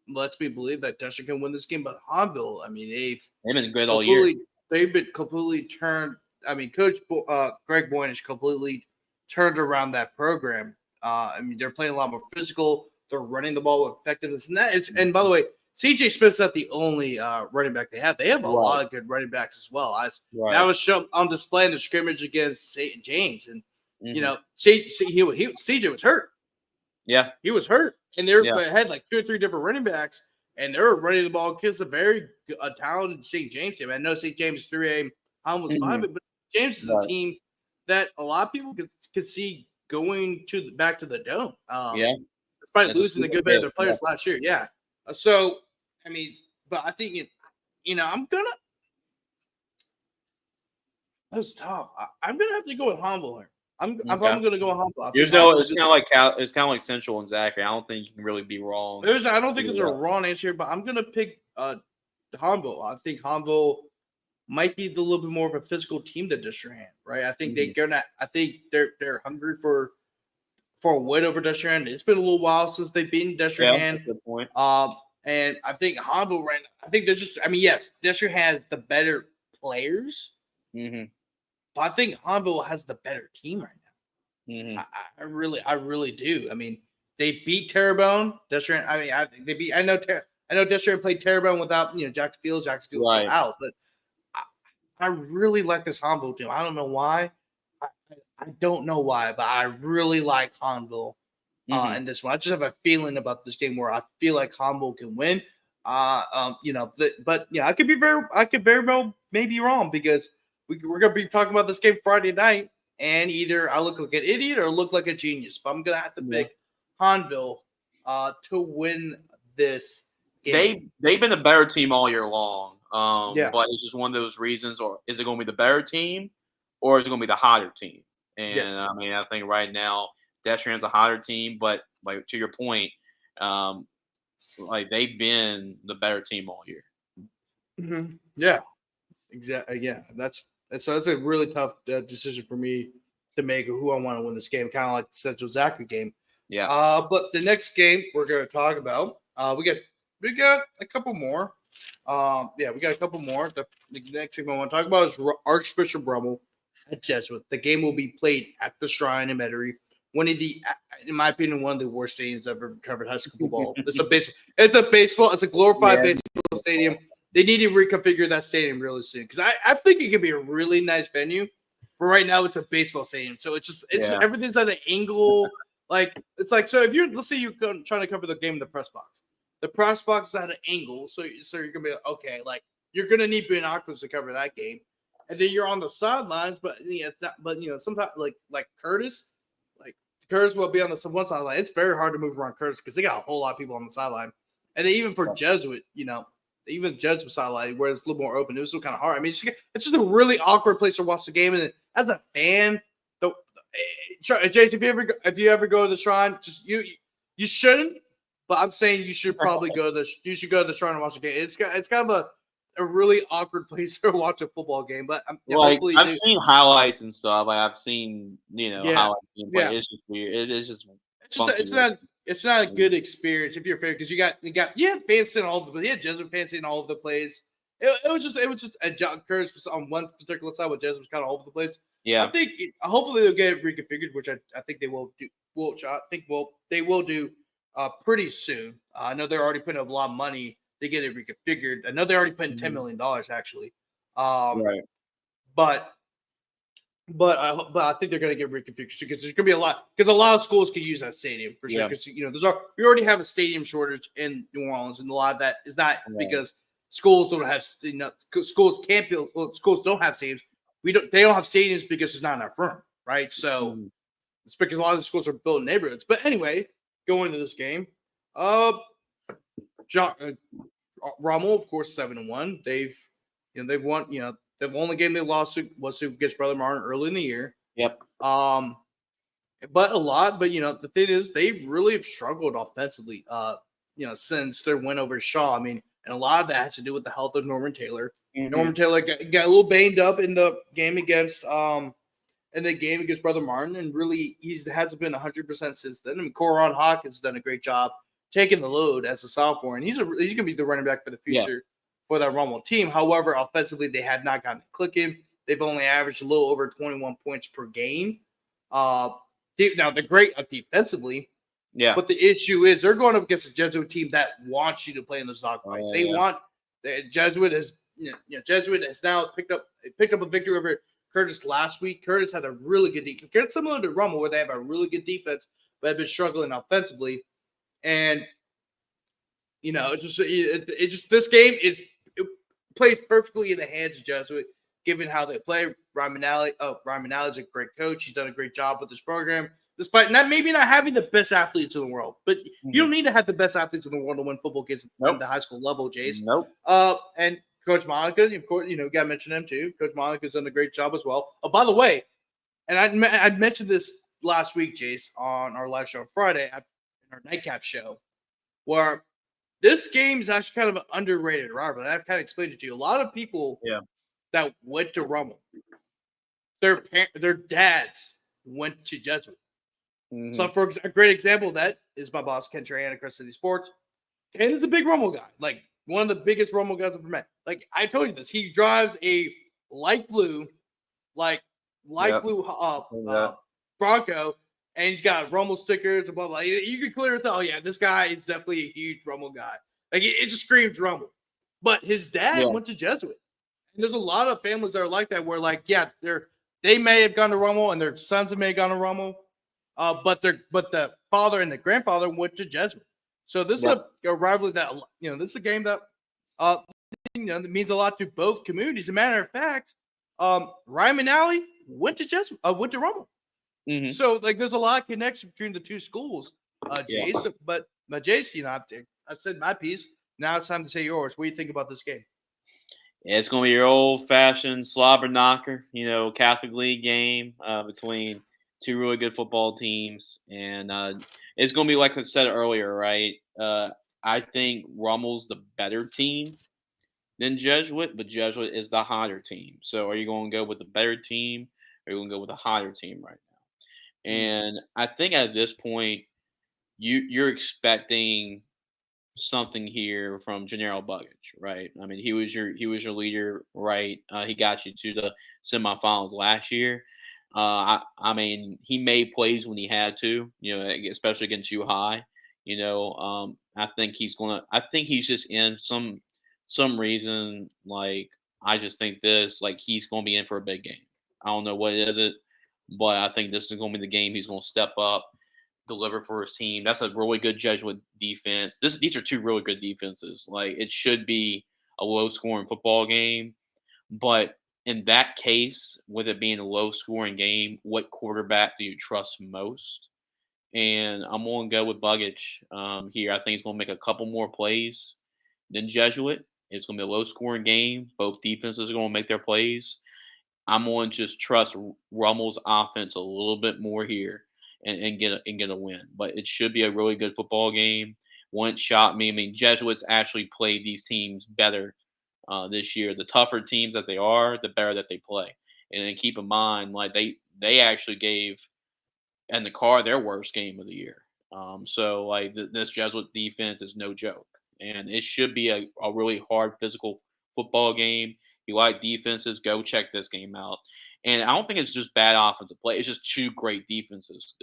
Speaker 1: lets me believe that Destiny can win this game. But Honville, I mean,
Speaker 2: they've been good all year.
Speaker 1: completely they've been completely turned. I mean, Greg Boynish completely turned around that program. I mean, they're playing a lot more physical. They're running the ball with effectiveness, and that is. And by the way, CJ Smith's not the only running back they have. They have a
Speaker 2: Right,
Speaker 1: lot of good running backs as well. That
Speaker 2: right.
Speaker 1: was shown on display in the scrimmage against St. James, and you
Speaker 2: Hmm.
Speaker 1: know, CJ was hurt.
Speaker 2: Yeah,
Speaker 1: He was hurt, and they
Speaker 2: yeah,
Speaker 1: had like 2 or 3 different running backs, and they were running the ball against a very talented St. James team. I know St. James 3A, Holland was
Speaker 2: hmm
Speaker 1: 5, but James is a
Speaker 2: right.
Speaker 1: team that a lot of people could see going back to the dome.
Speaker 2: Yeah,
Speaker 1: Despite
Speaker 2: that's a
Speaker 1: losing a
Speaker 2: sleeper
Speaker 1: good bit of
Speaker 2: pick.
Speaker 1: their
Speaker 2: Yeah,
Speaker 1: players last year, yeah. So I mean, but I think I'm gonna. That's tough. I'm gonna have to go with Humble here. I'm
Speaker 2: okay.
Speaker 1: probably gonna go with Humble. I think
Speaker 2: There's no.
Speaker 1: Humble is
Speaker 2: It's
Speaker 1: good.
Speaker 2: kind of like it's kind of like Central and Zachary. I don't think you can really be wrong.
Speaker 1: I don't think
Speaker 2: Either
Speaker 1: there's a
Speaker 2: way.
Speaker 1: wrong answer, but I'm gonna pick Honville. I think Honville might be the little bit more of a physical team than Destrehan, right? I think
Speaker 2: Mhm.
Speaker 1: I think they're hungry for a win over Destrehan. It's been a little while since they've beaten
Speaker 2: Yeah, that's
Speaker 1: Destrehan.
Speaker 2: a good point.
Speaker 1: And I think Honville right now, I think they're just I mean, yes, Destrehan has the better players,
Speaker 2: Hmm.
Speaker 1: but I think Honville has the better team right
Speaker 2: Hmm.
Speaker 1: now. I really do. I mean, they beat Terrebonne. Destrehan, I mean, I think they beat I know Destrehan played Terrebonne without, Jackson Fields. Jackson Fields still
Speaker 2: Right.
Speaker 1: out, but I, I really like this Honville team. I don't know why. I, I don't know why, but I really like Honville
Speaker 2: Hmm.
Speaker 1: in this one. I just have a feeling about this game where I feel like Honville can win. But I could very well maybe wrong because we're gonna be talking about this game Friday night, and either I look like an idiot or look like a genius. But I'm gonna have to
Speaker 2: Yeah.
Speaker 1: pick Honville to win this game.
Speaker 2: They've been a better team all year long.
Speaker 1: Yeah.
Speaker 2: But it's just one of those reasons. Or is it going to be the better team, or is it going to be the hotter team? And
Speaker 1: Yes.
Speaker 2: I mean, I think right now Deschan's a hotter team, but like to your point, um, like they've been the better team all year.
Speaker 1: Yeah. Exactly. Yeah. That's a really tough decision for me to make who I want to win this game. Kind of like the Central Zachary game.
Speaker 2: Yeah.
Speaker 1: But the next game we're going to talk about, we got a couple more. Yeah, we got a couple more. The next thing I want to talk about is Archbishop Brummel at Jesuit. The game will be played at the Shrine in Metairie. One of the, in my opinion, one of the worst stadiums I've ever covered high school football. It's a baseball. It's a baseball. It's a glorified
Speaker 2: Yeah.
Speaker 1: baseball stadium. They need to reconfigure that stadium really soon because I think it could be a really nice venue. But right now, it's a baseball stadium, so it's
Speaker 2: Yeah.
Speaker 1: everything's at an angle. Like it's like so if you're let's say you're trying to cover the game in the press box. The press box is at an angle, so you're gonna be like, okay, like you're gonna need binoculars to cover that game, and then you're on the sidelines, but it's not, but sometimes like Curtis will be on the one sideline. It's very hard to move around Curtis because they got a whole lot of people on the sideline, and then even for Jesuit, even Jesuit sideline where it's a little more open, it was still kind of hard. I mean, it's just a really awkward place to watch the game, and as a fan, Jace, if you ever go to the Shrine, just you shouldn't. But I'm saying you should probably go to the Shrine and watch the game. It's kind of a really awkward place to watch a football game. But
Speaker 2: Like
Speaker 1: hopefully
Speaker 2: I've
Speaker 1: they
Speaker 2: seen highlights and stuff. Like I've seen,
Speaker 1: yeah
Speaker 2: highlights being played.
Speaker 1: yeah.
Speaker 2: It's just weird. It's just
Speaker 1: It's just
Speaker 2: funky.
Speaker 1: it's not a good experience if you're a fan because you had fans sitting all the Jesuit fans sitting all over the place. It was just a John Curtis was on one particular side, with Jesuit was kind of all over the place. I
Speaker 2: Yeah.
Speaker 1: think hopefully they'll get it reconfigured, which I think they will do. They will do pretty soon. I know they're already putting up a lot of money to get it reconfigured. I know they're already putting $10
Speaker 2: Mhm.
Speaker 1: million actually. Um,
Speaker 2: Right.
Speaker 1: but but I think they're going to get reconfigured because there's going to be a lot of schools can use that stadium for sure
Speaker 2: Yeah.
Speaker 1: because we already have a stadium shortage in New Orleans, and a lot of that is not
Speaker 2: Right.
Speaker 1: because schools don't have schools can't build schools don't have stadiums. They don't have stadiums because there's not enough room, right? So
Speaker 2: Mhm.
Speaker 1: it's because a lot of the schools are built in neighborhoods. But anyway, going into this game, uh, Rommel, of course, 7-1. They've won. The only game they lost was to against Brother Martin early in the year.
Speaker 2: Yep.
Speaker 1: But a lot. But the thing is, they really have struggled offensively. Since their win over Shaw. I mean, and a lot of that has to do with the health of Norman Taylor.
Speaker 2: Mm-hmm.
Speaker 1: Norman Taylor got a little banged up in the game against Brother Martin, and really he hasn't been 100% since then. I mean, Coron Hawkins has done a great job taking the load as a sophomore, and he's going to be the running back for the future for that Rummel team. However, offensively, they had not gotten clicking. They've only averaged a little over 21 points per game. Now they're great defensively.
Speaker 2: Yeah.
Speaker 1: But the issue is they're going up against a Jesuit team that wants you to play in those dogfights. They want the Jesuit has now picked up a victory over Curtis last week. Curtis had a really good defense. It's similar to Rummel, where they have a really good defense, but have been struggling offensively. And this game it plays perfectly in the hands of Jesuit, given how they play. Ryan Manali's a great coach. He's done a great job with this program, despite maybe not having the best athletes in the world. But you don't need to have the best athletes in the world to win football games at the high school level, Jace.
Speaker 2: Nope.
Speaker 1: And Coach Monica, of course, got to mention him too. Coach Monica's done a great job as well. Oh, by the way, and I mentioned this last week, Jace, on our live show on Friday, in our nightcap show, where this game is actually kind of an underrated rivalry. I've kind of explained it to you. A lot of people that went to Rummel, their dads went to Jesuit. Mm-hmm. So, for a great example of that is my boss, Ken Trahan at Crest City Sports. Ken is a big Rummel guy, like one of the biggest Rummel guys I've ever met. Like I told you this, he drives a light blue Bronco, and he's got Rummel stickers and blah blah. You can clearly tell, this guy is definitely a huge Rummel guy. Like it just screams Rummel. But his dad went to Jesuit, and there's a lot of families that are like that, where they may have gone to Rummel, and their sons may have gone to Rummel, but the father and the grandfather went to Jesuit. So this is a rivalry that this is a game that that means a lot to both communities. As a matter of fact, Ryan Manali went to Rummel. Mm-hmm. So there's a lot of connection between the two schools, Jace. But Jace, I've said my piece. Now it's time to say yours. What do you think about this game?
Speaker 2: Yeah, it's going to be your old-fashioned slobber knocker, Catholic League game between two really good football teams, and it's going to be like I said earlier, right? I think Rummel's the better team than Jesuit, but Jesuit is the hotter team. So, are you going to go with the better team, or are you going to go with the hotter team right now? And I think at this point, you're expecting something here from Gennaro Buggage, right? I mean, he was your leader, right? He got you to the semifinals last year. I mean, he made plays when he had to, especially against U High. I think I think he's just in some reason. Like, I just think he's going to be in for a big game. I don't know what it is, but I think this is going to be the game he's going to step up, deliver for his team. That's a really good Jesuit defense. These are two really good defenses. Like, it should be a low-scoring football game, but in that case, with it being a low-scoring game, what quarterback do you trust most? And I'm going to go with Buggage here. I think he's going to make a couple more plays than Jesuit. It's going to be a low-scoring game. Both defenses are going to make their plays. I'm going to just trust Rummel's offense a little bit more here and get a win. But it should be a really good football game. Won't shock me. I mean, Jesuits actually played these teams better this year. The tougher teams that they are, the better that they play. And then keep in mind, they actually gave in the car their worst game of the year. So this Jesuit defense is no joke, and it should be a really hard physical football game. You like defenses, go check this game out. And I don't think it's just bad offensive play. It's just two great defenses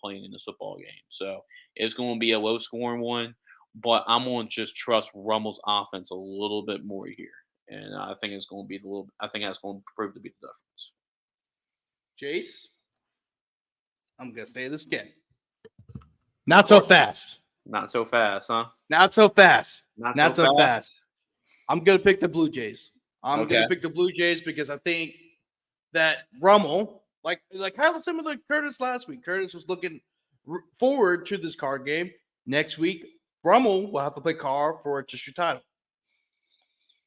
Speaker 2: playing in this football game. So it's going to be a low scoring one, but I'm going to just trust Rummel's offense a little bit more here. And I think it's going to be I think that's going to prove to be the difference.
Speaker 1: Jace, I'm going to say this again. Not so fast.
Speaker 2: Not so fast, huh?
Speaker 1: Not so fast.
Speaker 2: Not so fast.
Speaker 1: I'm going to pick the Blue Jays. I'm going to pick the Blue Jays because I think that Rummel, like kind of similar to Curtis last week. Curtis was looking forward to this card game. Next week, Rummel will have to play Carr for a district title.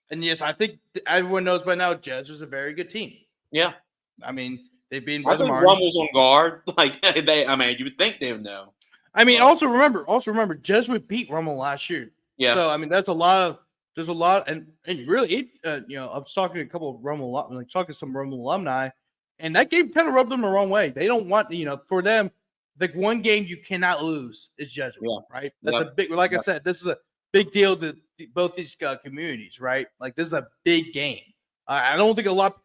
Speaker 1: And yes, I think everyone knows by now Jez was a very good team.
Speaker 2: Yeah.
Speaker 1: I mean, They beat
Speaker 2: I
Speaker 1: Brother
Speaker 2: think
Speaker 1: Martin.
Speaker 2: Rumble's on guard. Like I mean, you would think they would know.
Speaker 1: I mean,
Speaker 2: But,
Speaker 1: also remember, Jesuit beat Rummel last year.
Speaker 2: yeah.
Speaker 1: So I mean, that's a lot of. There's a lot, and really, I was talking to a couple of Rummel, like talking to some Rummel alumni, and that game kind of rubbed them the wrong way. They don't want, for them, the one game you cannot lose is Jesuit,
Speaker 2: Yeah.
Speaker 1: right? That's a
Speaker 2: Yep.
Speaker 1: big, like I
Speaker 2: Yep.
Speaker 1: said, this is a big deal to both these communities, right? Like this is a big game. I don't think a lot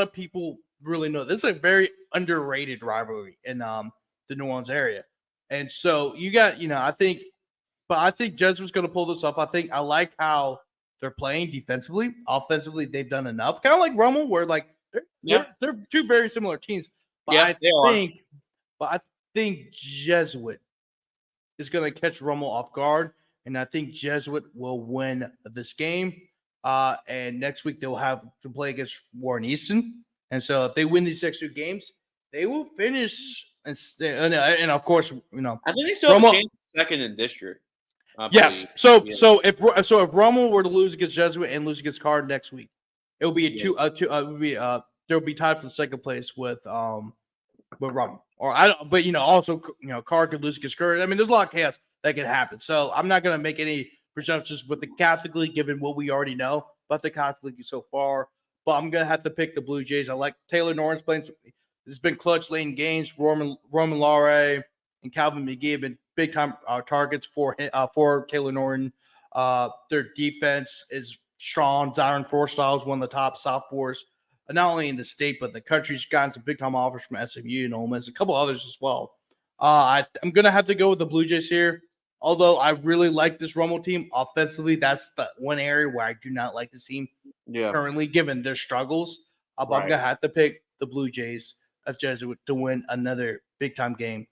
Speaker 1: of people really know. This is a very underrated rivalry in the New Orleans area. And so you got, I think Jesuit's going to pull this off. I like how they're playing defensively. Offensively, they've done enough. Kind of like Rummel, where like
Speaker 2: Yeah.
Speaker 1: they're two very similar teams. But
Speaker 2: Yeah. They are.
Speaker 1: I think Jesuit is going to catch Rummel off guard, and I think Jesuit will win this game. And next week they'll have to play against Warren Easton. And so if they win these next two games, they will finish. And of course,
Speaker 2: I think they still have a
Speaker 1: Rummel.
Speaker 2: chance second in district. I
Speaker 1: Yes.
Speaker 2: believe.
Speaker 1: So
Speaker 2: Yeah.
Speaker 1: if Rummel were to lose against Jesuit and lose against Card next week, it will be there will be tied for the second place with Rummel. Or I don't, but also Card could lose against Card. I mean, there's a lot of chaos that could happen. So I'm not gonna make any presumptions with the Catholic League, given what we already know about the Catholic League so far. But I'm gonna have to pick the Blue Jays. I like Taylor Norris playing. There's been clutch lane games. Roman Laurie and Calvin McGee have been big time targets for Taylor Norton. Their defense is strong. Zion Forstall is one of the top sophomores, not only in the state but the country's gotten some big time offers from SMU and Ole Miss, a couple others as well. I'm gonna have to go with the Blue Jays here. Although I really like this Rummel team offensively, that's the one area where I do not like the team currently, given their struggles. But I'm gonna have to pick the Blue Jays of Jesuit to win another big time game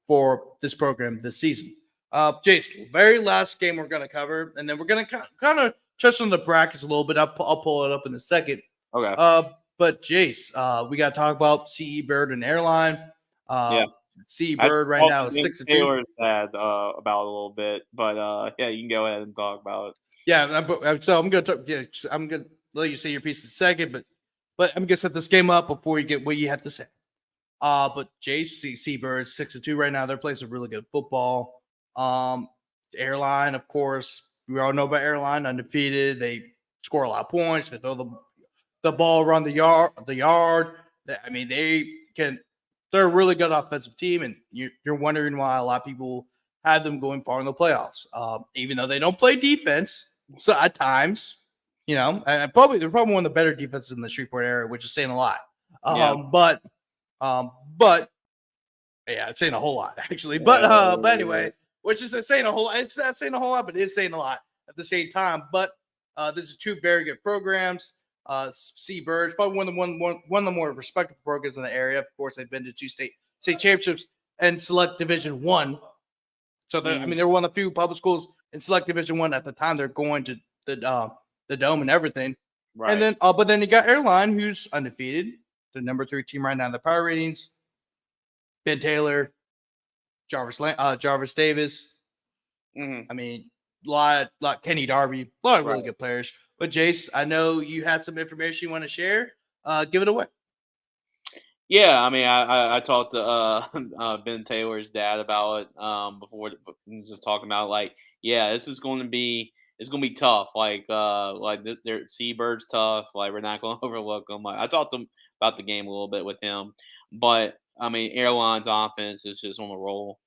Speaker 1: for this program this season. Jace, very last game we're gonna cover, and then we're gonna kind of touch on the brackets a little bit. I'll pull it up in a second.
Speaker 2: Okay.
Speaker 1: But Jace, we got to talk about CE Bird and Airline.
Speaker 2: Yeah.
Speaker 1: CE Bird right now is 6-2.
Speaker 2: Taylor said about a little bit, but yeah, you can go ahead and talk about it.
Speaker 1: Yeah, so I'm gonna let you say your piece in a second, but I'm gonna set this game up before you get what you have to say. But Jace, Seabirds 6-2 right now. They're playing some really good football. Airline, of course, we all know about Airline, undefeated. They score a lot of points. They throw the ball around the yard. I mean, they're a really good offensive team, and you're wondering why a lot of people had them going far in the playoffs. Even though they don't play defense, so at times, and they're probably one of the better defenses in the Shreveport area, which is saying a lot. But yeah, it's saying a whole lot actually. But anyway, which is saying a whole lot. It's not saying a whole lot, but it is saying a lot at the same time. But this is two very good programs. Seabirds, probably one of the more respected programs in the area. Of course, they've been to two state championships and select Division One. So they're one of the few public schools in select Division One at the time. They're going to the dome and everything. Right. And then, but then you got Airline, who's undefeated, the number 3 team right now in the power ratings. Ben Taylor, Jarvis Davis. I mean, lot Kenny Darby, a lot of really good players. But Jace, I know you had some information you want to share. Give it away.
Speaker 2: Yeah, I mean, I talked to Ben Taylor's dad about it before, just talking about like, yeah, this is going to be tough. Like their Seabird's tough. Like we're not going to overlook them. Like, I talked to him about the game a little bit with him, but I mean, Airline's offense is just on the roll.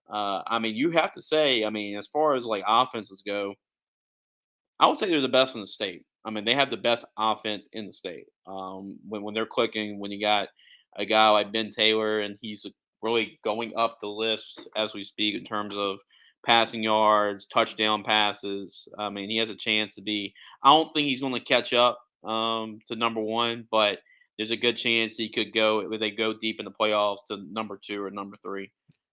Speaker 2: I mean, you have to say, I mean, as far as like offenses go, I would say they're the best in the state. I mean, they have the best offense in the state. When they're clicking, when you got a guy like Ben Taylor, and he's really going up the list as we speak in terms of passing yards, touchdown passes. I mean, he has a chance to be. I don't think he's going to catch up to number one, but there's a good chance he could go if they go deep in the playoffs to number 2 or number 3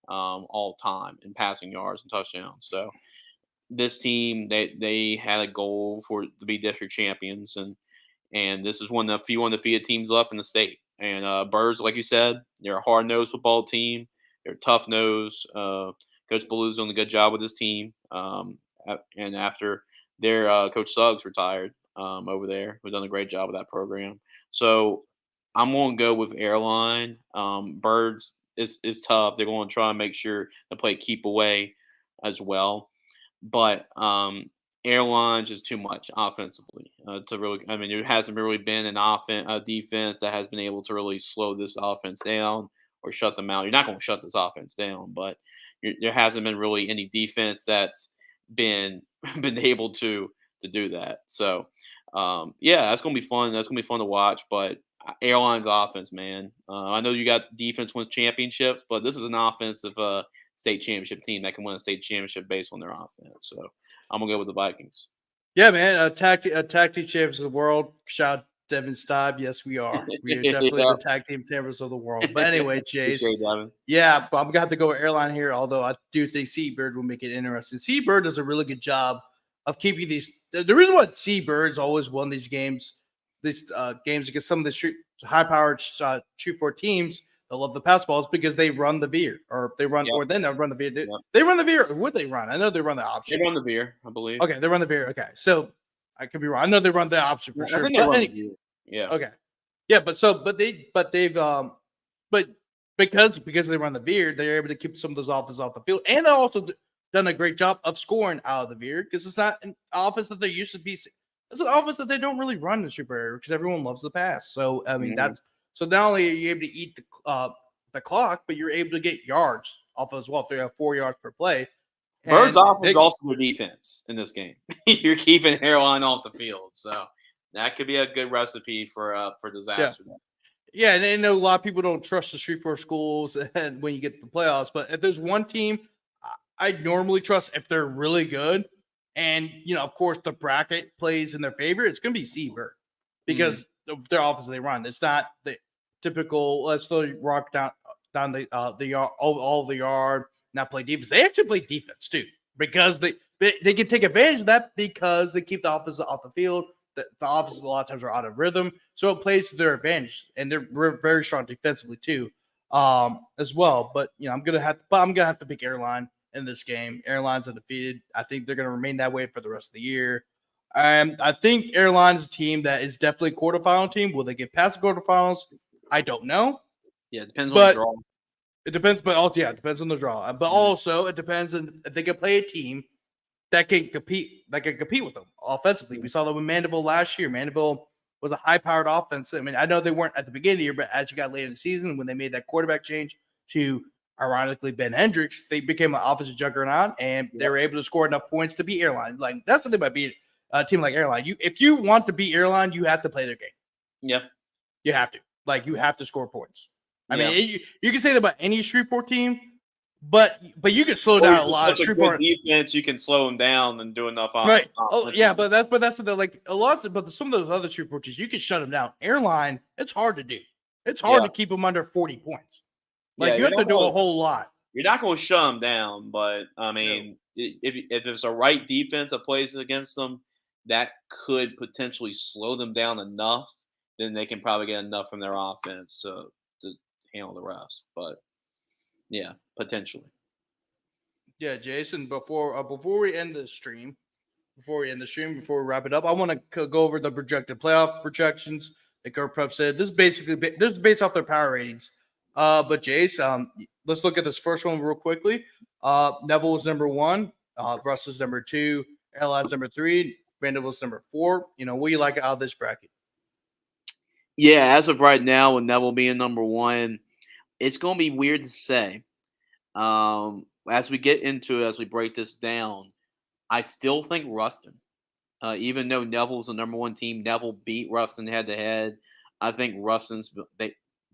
Speaker 2: all time in passing yards and touchdowns. So this team they had a goal to be district champions, and this is one of the few undefeated teams left in the state. And Birds, like you said, they're a hard nosed football team. They're tough nosed. Coach Ballew's doing a good job with his team. And after their Coach Suggs retired over there, who's done a great job with that program. So I'm going to go with Airline. Birds is tough. They're going to try and make sure to play keep away as well. But Airlines is too much offensively to really. I mean, there hasn't really been a defense that has been able to really slow this offense down or shut them out. You're not going to shut this offense down, but there hasn't been really any defense that's been been able to do that. So yeah, that's gonna be fun. That's gonna be fun to watch. But Airlines offense, man. I know you got defense wins championships, but this is an offensive state championship team that can win a state championship based on their offense. So I'm gonna go with the Vikings.
Speaker 1: Yeah, man. Tag team champions of the world. Shout out Devin Staub. Yes, we are. We are definitely
Speaker 2: Yeah,
Speaker 1: the tag team champions of the world. But anyway, Jace.
Speaker 2: appreciate it, Devin.
Speaker 1: Yeah, but I'm gonna have to go with Airline here. Although I do think Seabird will make it interesting. Seabird does a really good job of keeping these. The reason why Seabirds always won these games against some of the high-powered shoot for teams that love the pass balls because they run the veer or they run
Speaker 2: Yep.
Speaker 1: or they never run the veer.
Speaker 2: Yep.
Speaker 1: They run the veer. Or would they run? I know they run the option.
Speaker 2: They run the veer, I believe.
Speaker 1: Okay, they run the veer. Okay, so I could be wrong. I know they run the option for
Speaker 2: I
Speaker 1: sure.
Speaker 2: think they
Speaker 1: But
Speaker 2: run the veer. Yeah.
Speaker 1: okay, yeah, but because they run the veer, they're able to keep some of those offenses off the field, and they also done a great job of scoring out of the veer because it's not an offense that they used to be. It's an offense that they don't really run in the super area because everyone loves the pass. So I mean that's so not only are you able to eat the clock, but you're able to get yards off as well. 3 or 4 yards per play.
Speaker 2: Birds
Speaker 1: And
Speaker 2: offense is also their defense in this game. You're keeping Airline off the field, so that could be a good recipe for disaster.
Speaker 1: Yeah, and I know a lot of people don't trust the Street Four schools and when you get to the playoffs, but if there's one team I normally trust if they're really good, and of course the bracket plays in their favor, it's going to be Seabird because of their offense they run. It's not the typical let's throw rock down the yard all the yard, not play defense. They actually play defense too because they can take advantage of that because they keep the offense off the field. The offenses a lot of times are out of rhythm, so it plays to their advantage, and they're very strong defensively too, as well. But I'm gonna have to pick Airline in this game. Airline's undefeated. I think they're gonna remain that way for the rest of the year. I think Airline's a team that is definitely a quarterfinal team. Will they get past the quarterfinals? I don't know.
Speaker 2: Yeah, it depends on the draw.
Speaker 1: It depends, but also it depends on the draw. But also it depends on if they can play a team that can compete with them offensively. We saw that with Mandeville last year. Mandeville was a high-powered offense. I mean, I know they weren't at the beginning of the year, but as you got later in the season, when they made that quarterback change to, ironically, Ben Hendricks, they became an offensive juggernaut, and they were able to score enough points to beat Airline. Like that's what they might beat a team like Airline. If you want to beat Airline, you have to play their game.
Speaker 2: Yeah,
Speaker 1: you have to. You have to score points. I mean, you can say that about any Shreveport team. But you can slow down a lot of Shreveport
Speaker 2: defense. You can slow them down and do enough.
Speaker 1: Right. Oh yeah, but that's the but some of those other Shreveport teams you can shut them down. Airline, it's hard to do. It's hard to keep them under 40 points. You have to do a whole lot.
Speaker 2: You're not going to shut them down, but I mean, if it's a right defense that plays against them, that could potentially slow them down enough. Then they can probably get enough from their offense to handle the rest. But yeah, potentially.
Speaker 1: Yeah, Jason. Before we end the stream, before we wrap it up, I want to go over the projected playoff projections. Like our prep said, this is based off their power ratings. But Jace, let's look at this first one real quickly. Neville is number 1. Russ is number 2. Airline's number 3. Vanderbilt's number 4. What do you like out of this bracket?
Speaker 2: Yeah, as of right now, with Neville being number 1, it's going to be weird to say. As we get into it, as we break this down, I still think Ruston. Even though Neville's the number 1 team, Neville beat Ruston head to head. I think Ruston's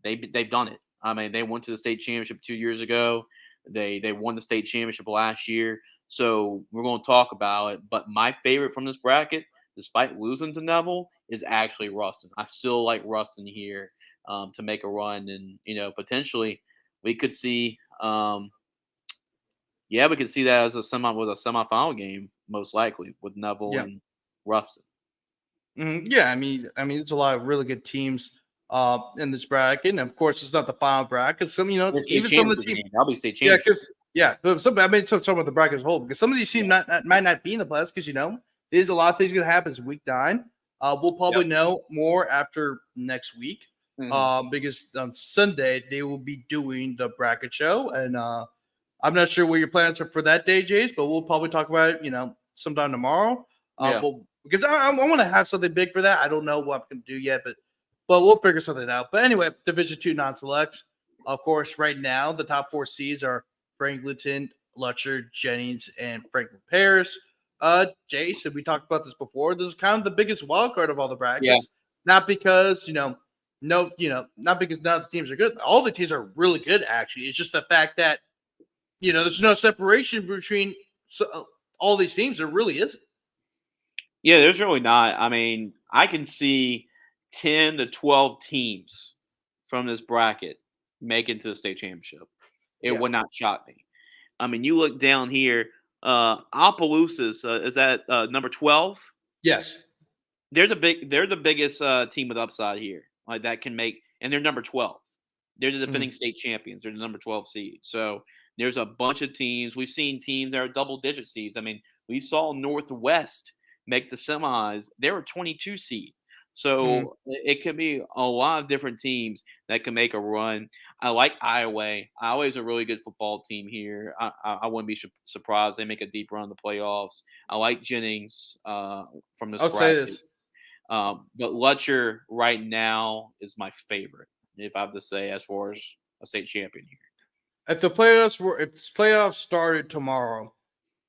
Speaker 2: they've done it. I mean, they went to the state championship 2 years ago. They won the state championship last year. So we're going to talk about it. But my favorite from this bracket, despite losing to Neville, is actually Ruston. I still like Ruston here to make a run, and potentially we could see. We could see that as a semifinal game, most likely, with Neville and Ruston.
Speaker 1: Yeah, I mean, there's a lot of really good teams in this bracket, and of course, it's not the final bracket. Some, even some of the teams,
Speaker 2: I'll be state champions.
Speaker 1: But some about the bracket as a whole, because some of these teams might not be in the playoffs, because there's a lot of things going to happen. It's week 9. We'll probably know more after next week. because on Sunday they will be doing the bracket show, and I'm not sure what your plans are for that day, Jace, but we'll probably talk about it, sometime tomorrow.
Speaker 2: Yeah.
Speaker 1: But because I want to have something big for that, I don't know what I'm going to do yet, but we'll figure something out. But anyway, Division Two non-select. Of course, right now the top four seeds are Franklinton, Lutcher, Jennings, and Franklin Paris. Jace, we talked about this before. This is kind of the biggest wild card of all the
Speaker 2: Yeah.
Speaker 1: brackets. Not because not because none of the teams are good. All the teams are really good. Actually, it's just the fact that there's no separation between all these teams. There really isn't.
Speaker 2: Yeah, there's really not. I mean, I can see 10 to 12 teams from this bracket make it to the state championship. It
Speaker 1: Yeah.
Speaker 2: would not shock me. I mean, you look down here, Opelousas, is that number 12?
Speaker 1: Yes.
Speaker 2: They're the biggest team with upside here. Like that can make, and they're number 12. They're the defending
Speaker 1: Mhm.
Speaker 2: state champions. They're the number 12 seed. So there's a bunch of teams. We've seen teams that are double digit seeds. I mean, we saw Northwest make the semis. They were 22 seed.
Speaker 1: Mhm.
Speaker 2: So it could be a lot of different teams that can make a run. I like Iowa. Iowa's a really good football team here. I wouldn't be surprised they make a deep run in the playoffs. I like Jennings from this
Speaker 1: I'll say
Speaker 2: bracket.
Speaker 1: this.
Speaker 2: But Lutcher right now is my favorite, if I have to say, as far as a state champion here.
Speaker 1: If the playoffs started tomorrow,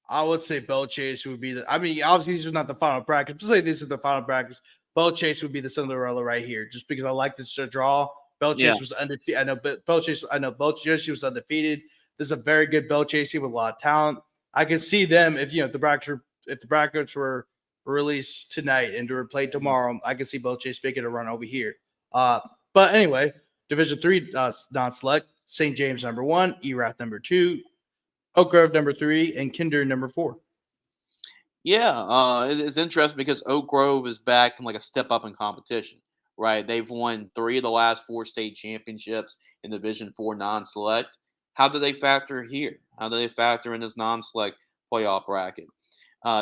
Speaker 1: I would say Bell Chase would be the. I mean, obviously these are not the final brackets. But say these are the final brackets. Bell Chase would be the Cinderella right here, just because I like this to draw. Bell
Speaker 2: Yeah,
Speaker 1: Chase was undefeated. I know, but Bell Chase. I know Bell Chase was undefeated. This is a very good Bell Chase team with a lot of talent. I can see them if the brackets were released tonight and were played tomorrow. I can see Bell Chase making a run over here. But anyway, Division Three non-select. St. James number one, ERAF number two, Oak Grove number three, and Kinder number four.
Speaker 2: yeah. It's interesting because Oak Grove is back in like a step up in competition, right? They've won 3 of the last 4 state championships in Division 4 non-select. How do they factor here? How do they factor in this non-select playoff bracket?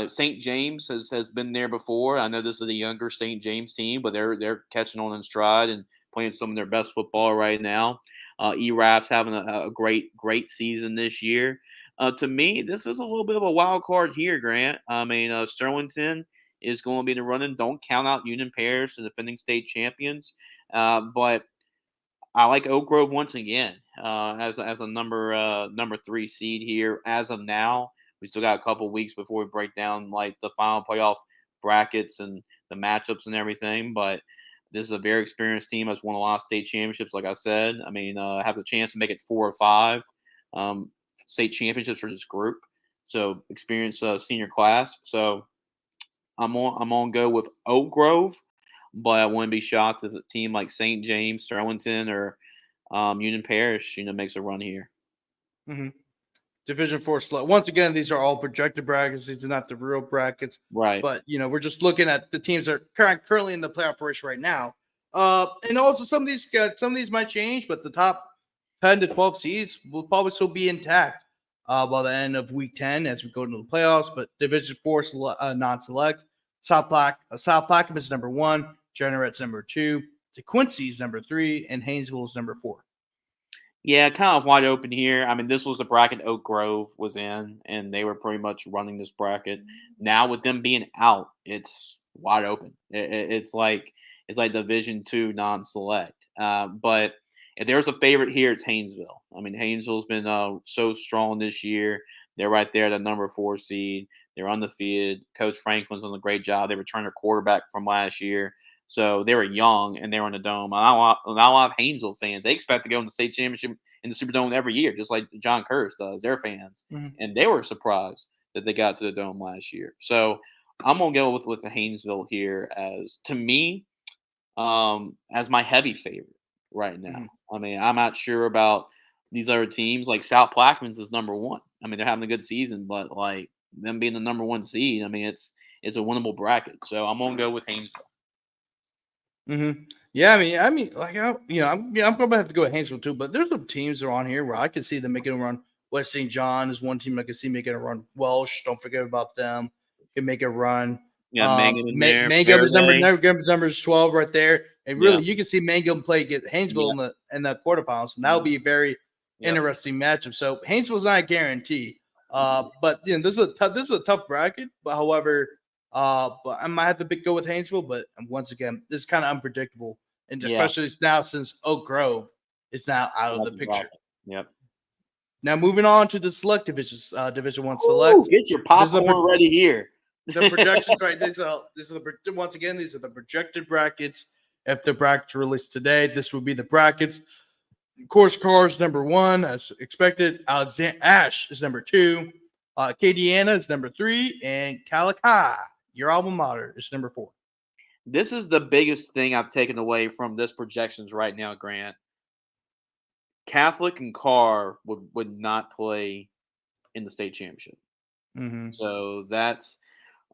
Speaker 2: St. James has been there before. I know this is a younger St. James team, but they're catching on in stride and playing some of their best football right now. ERAF's having a great season this year. To me, this is a little bit of a wild card here, Grant. I mean, Sterlington is going to be in the running. Don't count out Union Parish, the defending state champions. But I like Oak Grove once again as a number 3 seed here as of now. We still got a couple weeks before we break down like the final playoff brackets and the matchups and everything. But this is a very experienced team. Has won a lot of state championships, like I said. I mean, has a chance to make it 4 or 5 um, state championships for this group. So experienced senior class. So I'm on go with Oak Grove, but I wouldn't be shocked if a team like St. James, Sterlington, or Union Parish, makes a run here.
Speaker 1: Mm-hmm. Division four select. Once again, these are all projected brackets. These are not the real brackets.
Speaker 2: Right.
Speaker 1: But we're just looking at the teams that are currently in the playoff race right now. And also some of these might change, but the top 10 to 12 seeds will probably still be intact by the end of week 10 as we go into the playoffs. But Division four non-select. South Plaquemine is number 1, Generate's number 2, DeQuincy's number 3, and Haynesville's number 4.
Speaker 2: Yeah, kind of wide open here. I mean, this was the bracket Oak Grove was in, and they were pretty much running this bracket. Now with them being out, it's wide open. It's like Division 2 non-select. But if there's a favorite here, it's Haynesville. I mean, Haynesville's been so strong this year. They're right there, the number 4 seed. They're undefeated. Coach Franklin's done a great job. They returned their quarterback from last year. So they were young and they were in the dome. A lot of Haynesville fans, they expect to go in the state championship in the Superdome every year, just like John Curtis does, their fans.
Speaker 1: Mm-hmm.
Speaker 2: And they were surprised that they got to the Dome last year. So I'm going to go with the Haynesville here as, to me, as my heavy favorite right now.
Speaker 1: Mm-hmm.
Speaker 2: I mean, I'm not sure about these other teams. Like South Plaquemines is number 1. I mean, they're having a good season, but like them being the number 1 seed, I mean, it's a winnable bracket. So I'm going to go with Haynesville.
Speaker 1: Mm-hmm. Yeah, like I'm gonna have to go with Haynesville too. But there's some teams that are on here where I can see them making a run. West St. John is one team I can see making a run. Welsh, don't forget about them. Can make a run.
Speaker 2: Yeah, Mangum in there.
Speaker 1: Mangum
Speaker 2: Fairway.
Speaker 1: is number 12 right there. And
Speaker 2: Yeah.
Speaker 1: really, you can see Mangum play against Haynesville
Speaker 2: Yep.
Speaker 1: in the quarterfinals, and that'll be a very
Speaker 2: Yep.
Speaker 1: interesting matchup. So Haynesville's not a guarantee.
Speaker 2: Mhm.
Speaker 1: But this is a tough bracket. But however, but I might have to go with Haynesville. But once again, this is kind of unpredictable, and
Speaker 2: Yeah.
Speaker 1: especially now since Oak Grove is now out of
Speaker 2: That's
Speaker 1: the
Speaker 2: the
Speaker 1: picture.
Speaker 2: problem. Yep.
Speaker 1: Now moving on to the select divisions, Division One
Speaker 2: Ooh,
Speaker 1: select.
Speaker 2: get your
Speaker 1: This is
Speaker 2: popcorn ready here.
Speaker 1: the projections, right? These are the once again, these are the projected brackets. If the brackets are released today, this would be the brackets. Course Cars number 1, as expected. Ash is number 2. Acadiana is number 3, and Calicut, your alma mater, is number 4.
Speaker 2: This is the biggest thing I've taken away from this projections right now, Grant. Catholic and Carr would not play in the state championship.
Speaker 1: Mm-hmm.
Speaker 2: So that's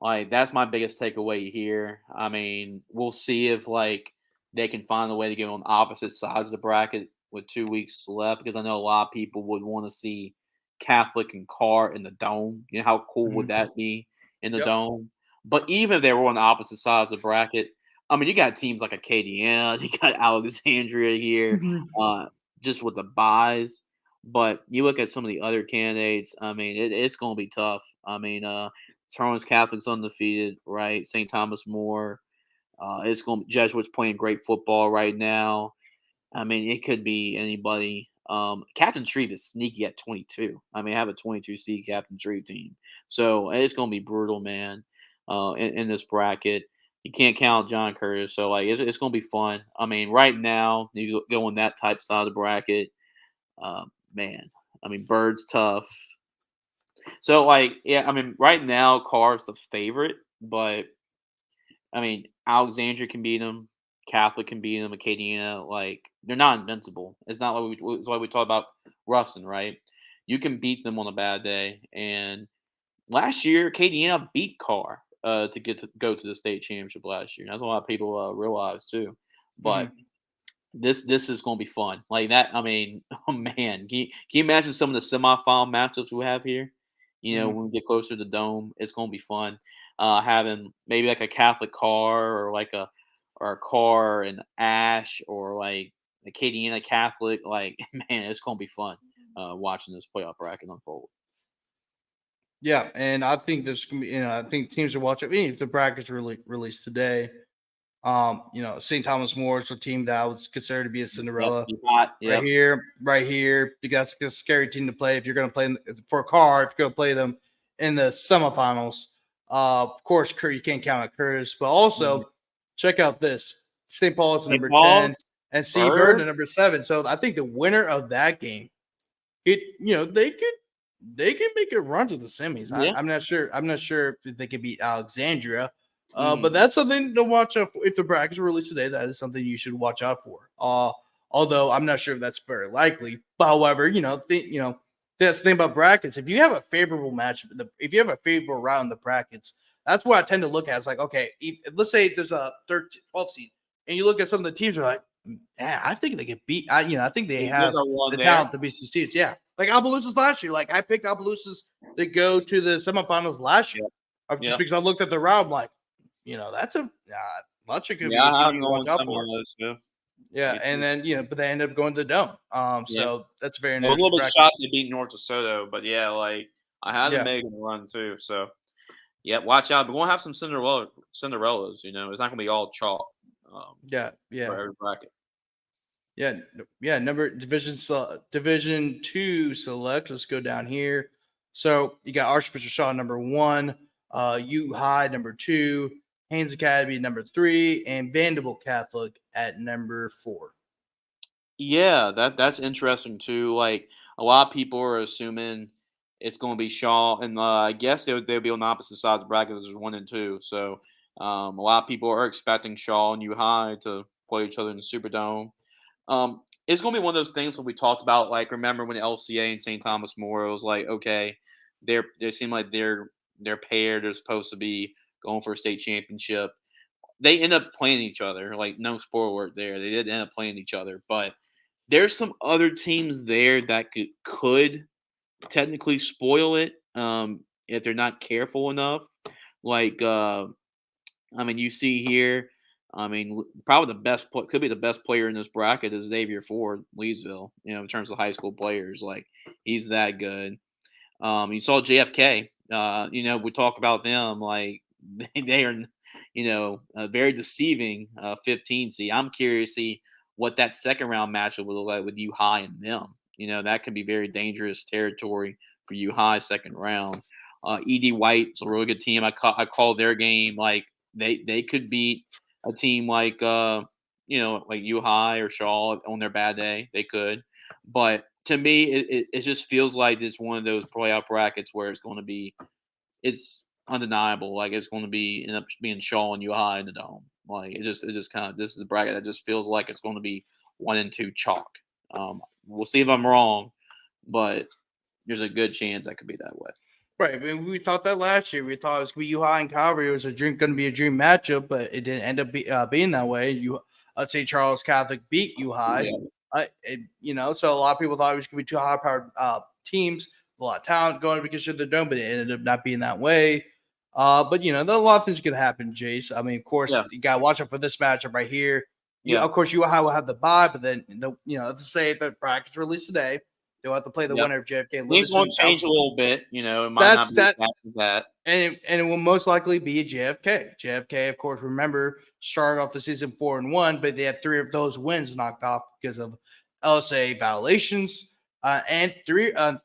Speaker 2: my biggest takeaway here. I mean, we'll see if they can find a way to get on opposite sides of the bracket with 2 weeks left because I know a lot of people would want to see Catholic and Carr in the dome. You know how cool would
Speaker 1: Mm-hmm.
Speaker 2: that be in the
Speaker 1: Yep.
Speaker 2: dome? But even if they were on the opposite sides of the bracket, I mean, you got teams like Acadiana, you got Alexandria here,
Speaker 1: Mm-hmm.
Speaker 2: uh, just with the buys. But you look at some of the other candidates. I mean, it's going to be tough. I mean, Torrance Catholic's undefeated, right? St. Thomas More. It's going to Jesuits playing great football right now. I mean, it could be anybody. Captain Shreve is sneaky at 22. I mean, I have a 22 seed Captain Shreve team, so it's going to be brutal, man. In this bracket, you can't count John Curtis, so it's going to be fun. I mean, right now you go on that type side of the bracket, man. I mean, Bird's tough. So yeah, I mean, right now Carr's the favorite, but I mean, Alexandria can beat them, Catholic can beat them, Acadiana, they're not invincible. It's not it's why we talk about Ruston, right? You can beat them on a bad day. And last year, Acadiana beat Carr to go to the state championship last year. That's a lot of people realize too. But
Speaker 1: Mm-hmm.
Speaker 2: this is going to be fun. Like that. I mean, oh man, can you imagine some of the semifinal matchups we have here? You know,
Speaker 1: Mm-hmm.
Speaker 2: when we get closer to the dome, it's going to be fun. Having maybe like a Catholic car or a car and Ash or like Acadiana Catholic. Like man, it's going to be fun watching this playoff bracket unfold.
Speaker 1: Yeah, and I think there's gonna be, I think teams are watching. I mean, if the brackets really released today, St. Thomas More is a team that I would consider to be a
Speaker 2: Yep,
Speaker 1: Cinderella
Speaker 2: you hot. Yep.
Speaker 1: right here. Because it's a scary team to play if you're going to play for a car. If you're going to play them in the semifinals, of course, you can't count on Curtis, but
Speaker 2: Mhm.
Speaker 1: also check out this: St. Paul is
Speaker 2: St.
Speaker 1: number 10
Speaker 2: Paul's
Speaker 1: and Seabird
Speaker 2: Bird.
Speaker 1: at number 7. So I think the winner of that game, they could make a run to the semis.
Speaker 2: Yeah.
Speaker 1: I'm not sure. I'm not sure if they could beat Alexandria. But
Speaker 2: Mm.
Speaker 1: that's something to watch out for. If the brackets are released today, that is something you should watch out for. Although I'm not sure if that's very likely. But however, that's the thing about brackets. If you have a favorable match, if you have a favorable round in the brackets, that's what I tend to look at. It's like, okay, let's say there's a 12 seed, and you look at some of the teams are like, yeah, I think they could beat. I think they
Speaker 2: There's
Speaker 1: have
Speaker 2: a one
Speaker 1: the
Speaker 2: there.
Speaker 1: talent to beat these teams. Yeah, like Opelousas last year. Like I picked Opelousas to go to the semifinals last year,
Speaker 2: Yep.
Speaker 1: just
Speaker 2: Yep.
Speaker 1: because I looked at the round. I'm like, that's a Lucha could be
Speaker 2: Yeah,
Speaker 1: a team
Speaker 2: I'm
Speaker 1: you can watch
Speaker 2: going
Speaker 1: out
Speaker 2: some of
Speaker 1: for.
Speaker 2: those too.
Speaker 1: Yeah,
Speaker 2: Me
Speaker 1: and
Speaker 2: too.
Speaker 1: then but they ended up going to the dome.
Speaker 2: Yeah.
Speaker 1: So that's a very
Speaker 2: I was a
Speaker 1: interesting
Speaker 2: little bit
Speaker 1: bracket.
Speaker 2: shocked they beat North DeSoto, but yeah, I had them
Speaker 1: Yeah,
Speaker 2: making a run too. So yeah, watch out. We're gonna have some Cinderellas. It's not gonna be all chalk
Speaker 1: yeah,
Speaker 2: for
Speaker 1: yeah,
Speaker 2: every bracket.
Speaker 1: yeah. Number Division Two select. Let's go down here. So you got Archbishop Shaw number 1, U High number 2, Haynes Academy number 3, and Vanderbilt Catholic at number 4.
Speaker 2: Yeah, that's interesting too. Like a lot of people are assuming it's going to be Shaw, and I guess they'll be on the opposite sides of the bracket. There's 1 and 2, so a lot of people are expecting Shaw and U High to play each other in the Superdome. It's going to be one of those things when we talked about remember when LCA and St. Thomas More was like okay, they seem like they're paired. They're supposed to be going for a state championship. They end up playing each other. Like no spoiler alert there. They did end up playing each other, but there's some other teams there that could technically spoil it if they're not careful enough. Like I mean, you see here. I mean, probably could be the best player in this bracket is Xavier Ford, Leesville. In terms of high school players, like he's that good. You saw JFK. We talk about them like they are, a very deceiving 15 seed. I'm curious to see what that second round matchup will look like with U High and them. That could be very dangerous territory for U High second round. Ed White's a really good team. I call their game like they could beat a team like like U High or Shaw on their bad day. They could, but to me, it just feels like it's one of those playoff brackets where it's undeniable. Like it's going to end up being Shaw and U High in the dome. Like it just kind of this is the bracket that just feels like it's going to be 1 and 2 chalk. We'll see if I'm wrong, but there's a good chance that could be that way.
Speaker 1: Right. I mean, we thought that last year. We thought it was going to be U High and Calvary. It was going to be a dream matchup, but it didn't end up being that way. St. Charles Catholic beat U High. So a lot of people thought it was going to be two high-powered teams, a lot of talent going because of the dome, but it ended up not being that way. But there are a lot of things can happen, Jace. I mean, of course, you got to watch out for this matchup right here. Of course, U High will have the bye, but then let's say the brackets released today. They'll have to play the winner of JFK and
Speaker 2: Things
Speaker 1: Livingston.
Speaker 2: won't change a little bit. It might not be that.
Speaker 1: And it will most likely be a JFK. JFK, of course, remember, started off the season 4-1, but they had 3 of those wins knocked off because of LSA violations. And 3 of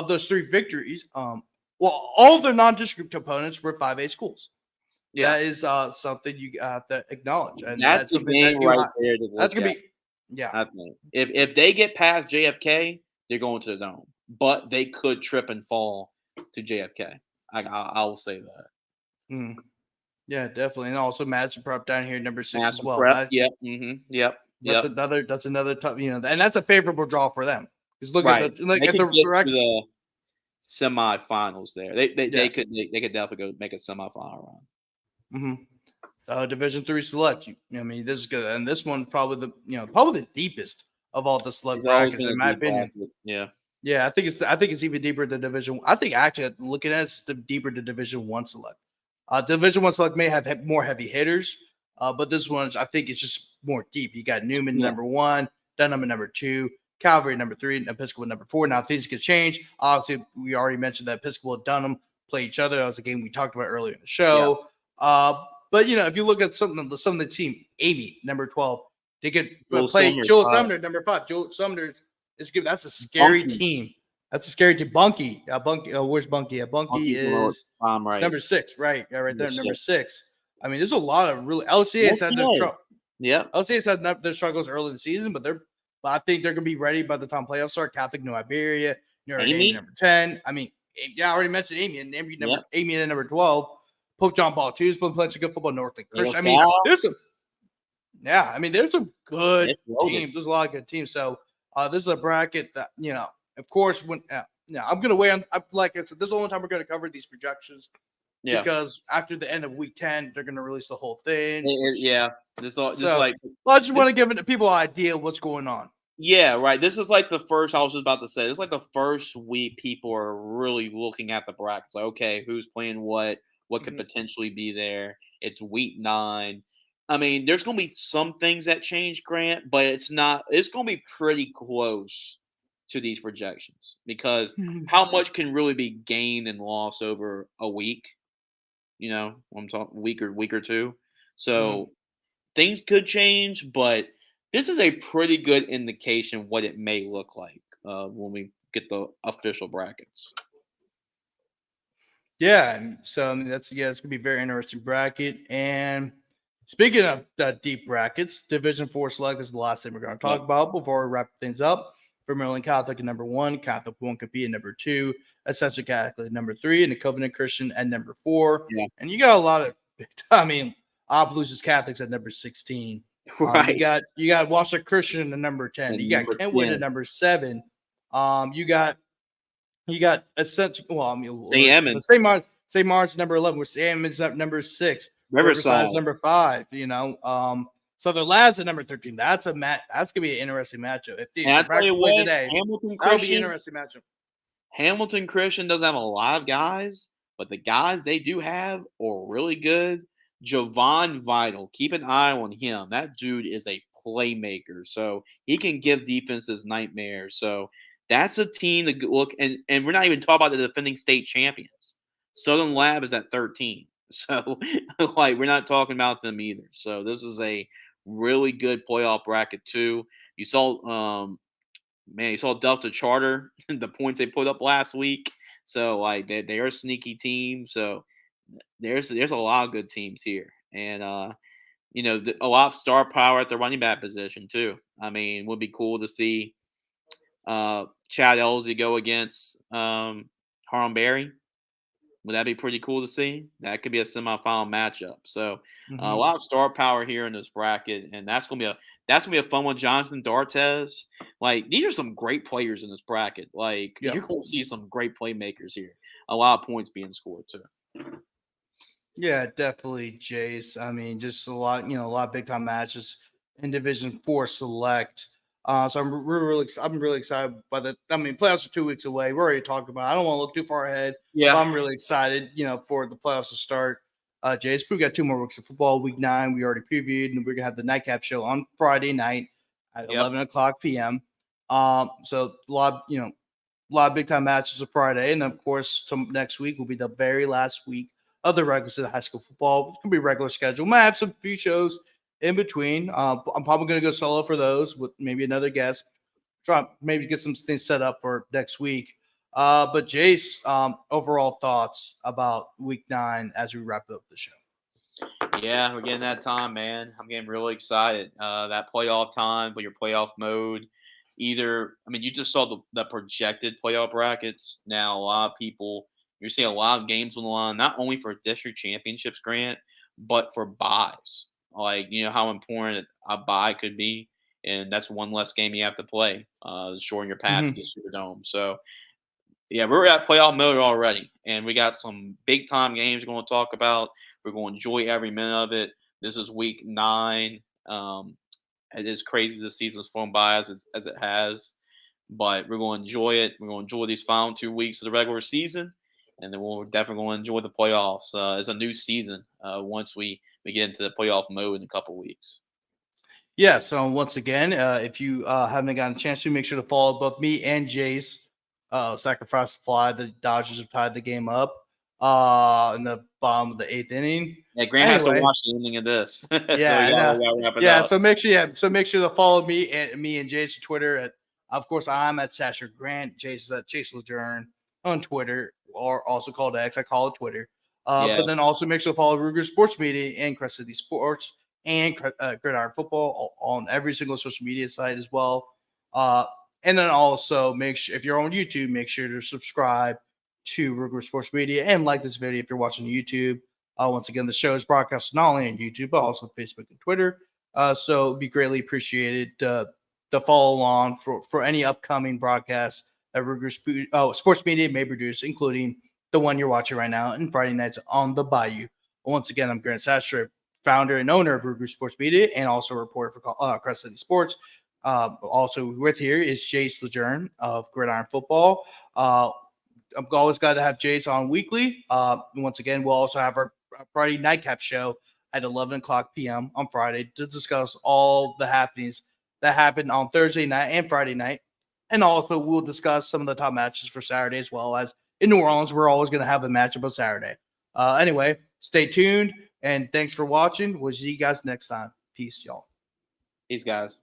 Speaker 1: those 3 victories, all of their non-district opponents were 5A schools. Yeah. That is something you have to acknowledge. And
Speaker 2: that's the game right there.
Speaker 1: That's going to be,
Speaker 2: If they get past JFK, they're going to the dome. But they could trip and fall to JFK. I will say that.
Speaker 1: Yeah, definitely. And also Madison Prep down here, number 6
Speaker 2: Madison
Speaker 1: as well.
Speaker 2: Prep, yep.
Speaker 1: That's another tough, and that's a favorable draw for them. Because look
Speaker 2: at
Speaker 1: the get to
Speaker 2: the semifinals there. They could definitely go make a semifinal
Speaker 1: run. Division 3 select. I mean, this is good, and this one probably the deepest of all the select brackets in my opinion. Yeah, I think it's even deeper than Division. I think actually looking at it's deeper than Division 1 select. Division 1 select may have more heavy hitters, but this one I think it's just more deep. You got Newman number 1, Dunham number 2, Calvary number 3, and Episcopal number 4. Now things could change. Obviously, we already mentioned that Episcopal and Dunham play each other. That was a game we talked about earlier in the show. But if you look at some of the team, Amy number 12, they could play Joel Sumner number 5. Joel Sumner is good. That's a scary team. That's a scary team. Bunky. Where's Bunky? Bunky is number 6. Right. Yeah, right there. Number 6. I mean, there's a lot of really LCA's had their trouble. Yeah. LCA's had their struggles early in the season, but I think they're gonna be ready by the time playoffs start. Catholic New Iberia, Amy number 10. I mean, I already mentioned Amy and Amy at number 12. Pope John Paul II is playing some good football. North Lake Christian. I mean, there's some good teams. There's a lot of good teams. So this is a bracket that of course, when I'm going to weigh on, like I said, this is the only time we're going to cover these projections. Yeah. Because after the end of week 10, they're going to release the whole thing.
Speaker 2: I just want
Speaker 1: to give people an idea of what's going on.
Speaker 2: Yeah, right. This is like the first, I was just about to say, this is like the first week people are really looking at the brackets. Like, okay, who's playing what could potentially be there. It's week 9. I mean, there's going to be some things that change, Grant, but it's going to be pretty close to these projections because how much can really be gained and lost over a week? I'm talking week or two. So things could change, but this is a pretty good indication what it may look like when we get the official brackets.
Speaker 1: Yeah, so it's gonna be a very interesting bracket. And speaking of deep brackets, Division 4 select is the last thing we're going to talk about before we wrap things up. For Maryland Catholic at number 1, Catholic won't compete at number 2, Ascension Catholic at number 3, and the Covenant Christian at number 4. Yeah. And you got a lot of, Opelousas Catholics at number 16.
Speaker 2: Right.
Speaker 1: You got Washington Christian at number 10. And you got Kentwood at number 7. You got Ascension. St. Martin's number 11. Where St. Edmunds at number 6. Riverside's number 5. Southern Labs at number 13. That's gonna be an interesting matchup.
Speaker 2: I tell you what,
Speaker 1: Hamilton Christian, that'll be an interesting matchup.
Speaker 2: Hamilton Christian doesn't have a lot of guys, but the guys they do have are really good. Javon Vital, keep an eye on him. That dude is a playmaker, so he can give defenses nightmares. So that's a team to look. And we're not even talking about the defending state champions. Southern Lab is at 13, so like we're not talking about them either. So this is a really good playoff bracket too. You saw, man, you saw Delta Charter, the points they put up last week. So like they are a sneaky team. So there's a lot of good teams here, and a lot of star power at the running back position too. I mean, would be cool to see Chad Elsie go against Harlem Berry. Would that be pretty cool to see? That could be a semifinal matchup. So a
Speaker 1: Mm-hmm.
Speaker 2: lot of star power here in this bracket, and that's gonna be a fun one. Jonathan Dartez, like these are some great players in this bracket. Like
Speaker 1: Yep.
Speaker 2: you're going to see some great playmakers here. A lot of points being scored too.
Speaker 1: Yeah, definitely, Jace. I mean, just a lot, a lot of big time matches in Division Four Select. So I'm really excited by the. I mean, playoffs are 2 weeks away. We're already talking about it. I don't want to look too far ahead, but
Speaker 2: Yeah.
Speaker 1: I'm really excited, for the playoffs to start. Jace, we got 2 more weeks of football. Week 9, we already previewed, and we're gonna have the nightcap show on Friday night at
Speaker 2: Yep.
Speaker 1: 11 o'clock p.m. So a lot of big time matches of Friday, and of course, next week will be the very last week of the regular season of high school football. It's gonna be regular schedule. Might have some few shows in between. I'm probably gonna go solo for those with maybe another guest. Try maybe get some things set up for next week. But Jace, overall thoughts about Week 9 as we wrap up the show.
Speaker 2: Yeah, we're getting that time, man. I'm getting really excited. That playoff time, with your playoff mode. I mean, you just saw the projected playoff brackets. Now, a lot of people, you're seeing a lot of games on the line, not only for district championships, Grant, but for buys. Like, you know how important a buy could be, and that's one less game you have to play, shorten your path to
Speaker 1: Mhm.
Speaker 2: the Superdome. So, yeah, we're at playoff mode already, and we got some big time games we're going to talk about. We're going to enjoy every minute of it. This is week 9. It is crazy the season's flown by as it has, but we're going to enjoy it. We're going to enjoy these final 2 weeks of the regular season, and then we're definitely going to enjoy the playoffs. It's a new season once we get into the playoff mode in a couple weeks.
Speaker 1: Yeah, so once again, if you haven't gotten a chance to, make sure to follow both me and Jace. Sacrifice the fly. The Dodgers have tied the game up in the bottom of the 8th inning.
Speaker 2: Yeah, Grant has to
Speaker 1: Anyway,
Speaker 2: watch the ending of this, so
Speaker 1: yeah,
Speaker 2: we
Speaker 1: I know.
Speaker 2: gotta wrap it
Speaker 1: Yeah,
Speaker 2: up.
Speaker 1: so make sure to follow me and Jace on Twitter. Of course, I'm at Chachere Grant. Jace is at Chase LeJeune on Twitter, or also called X. I call it Twitter.
Speaker 2: Yeah,
Speaker 1: But then also make sure to follow Ruger Sports Media and Crest City Sports and Gridiron Football on every single social media site as well. Uh, and then also make sure, if you're on YouTube, make sure to subscribe to Ruger Sports Media and like this video if you're watching YouTube. Once again, the show is broadcast not only on YouTube, but also Facebook and Twitter. So it'd be greatly appreciated to follow along for any upcoming broadcasts that Ruger Sports Media may produce, including the one you're watching right now and Friday nights on the Bayou. Once again, I'm Grant Sastre, founder and owner of Ruger Sports Media, and also a reporter for Crest City Sports. Also with here is Jace LeJeune of Gridiron Football. I've always got to have Jace on weekly. Once again, we'll also have our Friday nightcap show at 11 o'clock p.m. on Friday to discuss all the happenings that happened on Thursday night and Friday night. And also, we'll discuss some of the top matches for Saturday, as well as in New Orleans, we're always going to have a matchup on Saturday. Anyway, stay tuned and thanks for watching. We'll see you guys next time. Peace, y'all.
Speaker 2: these guys.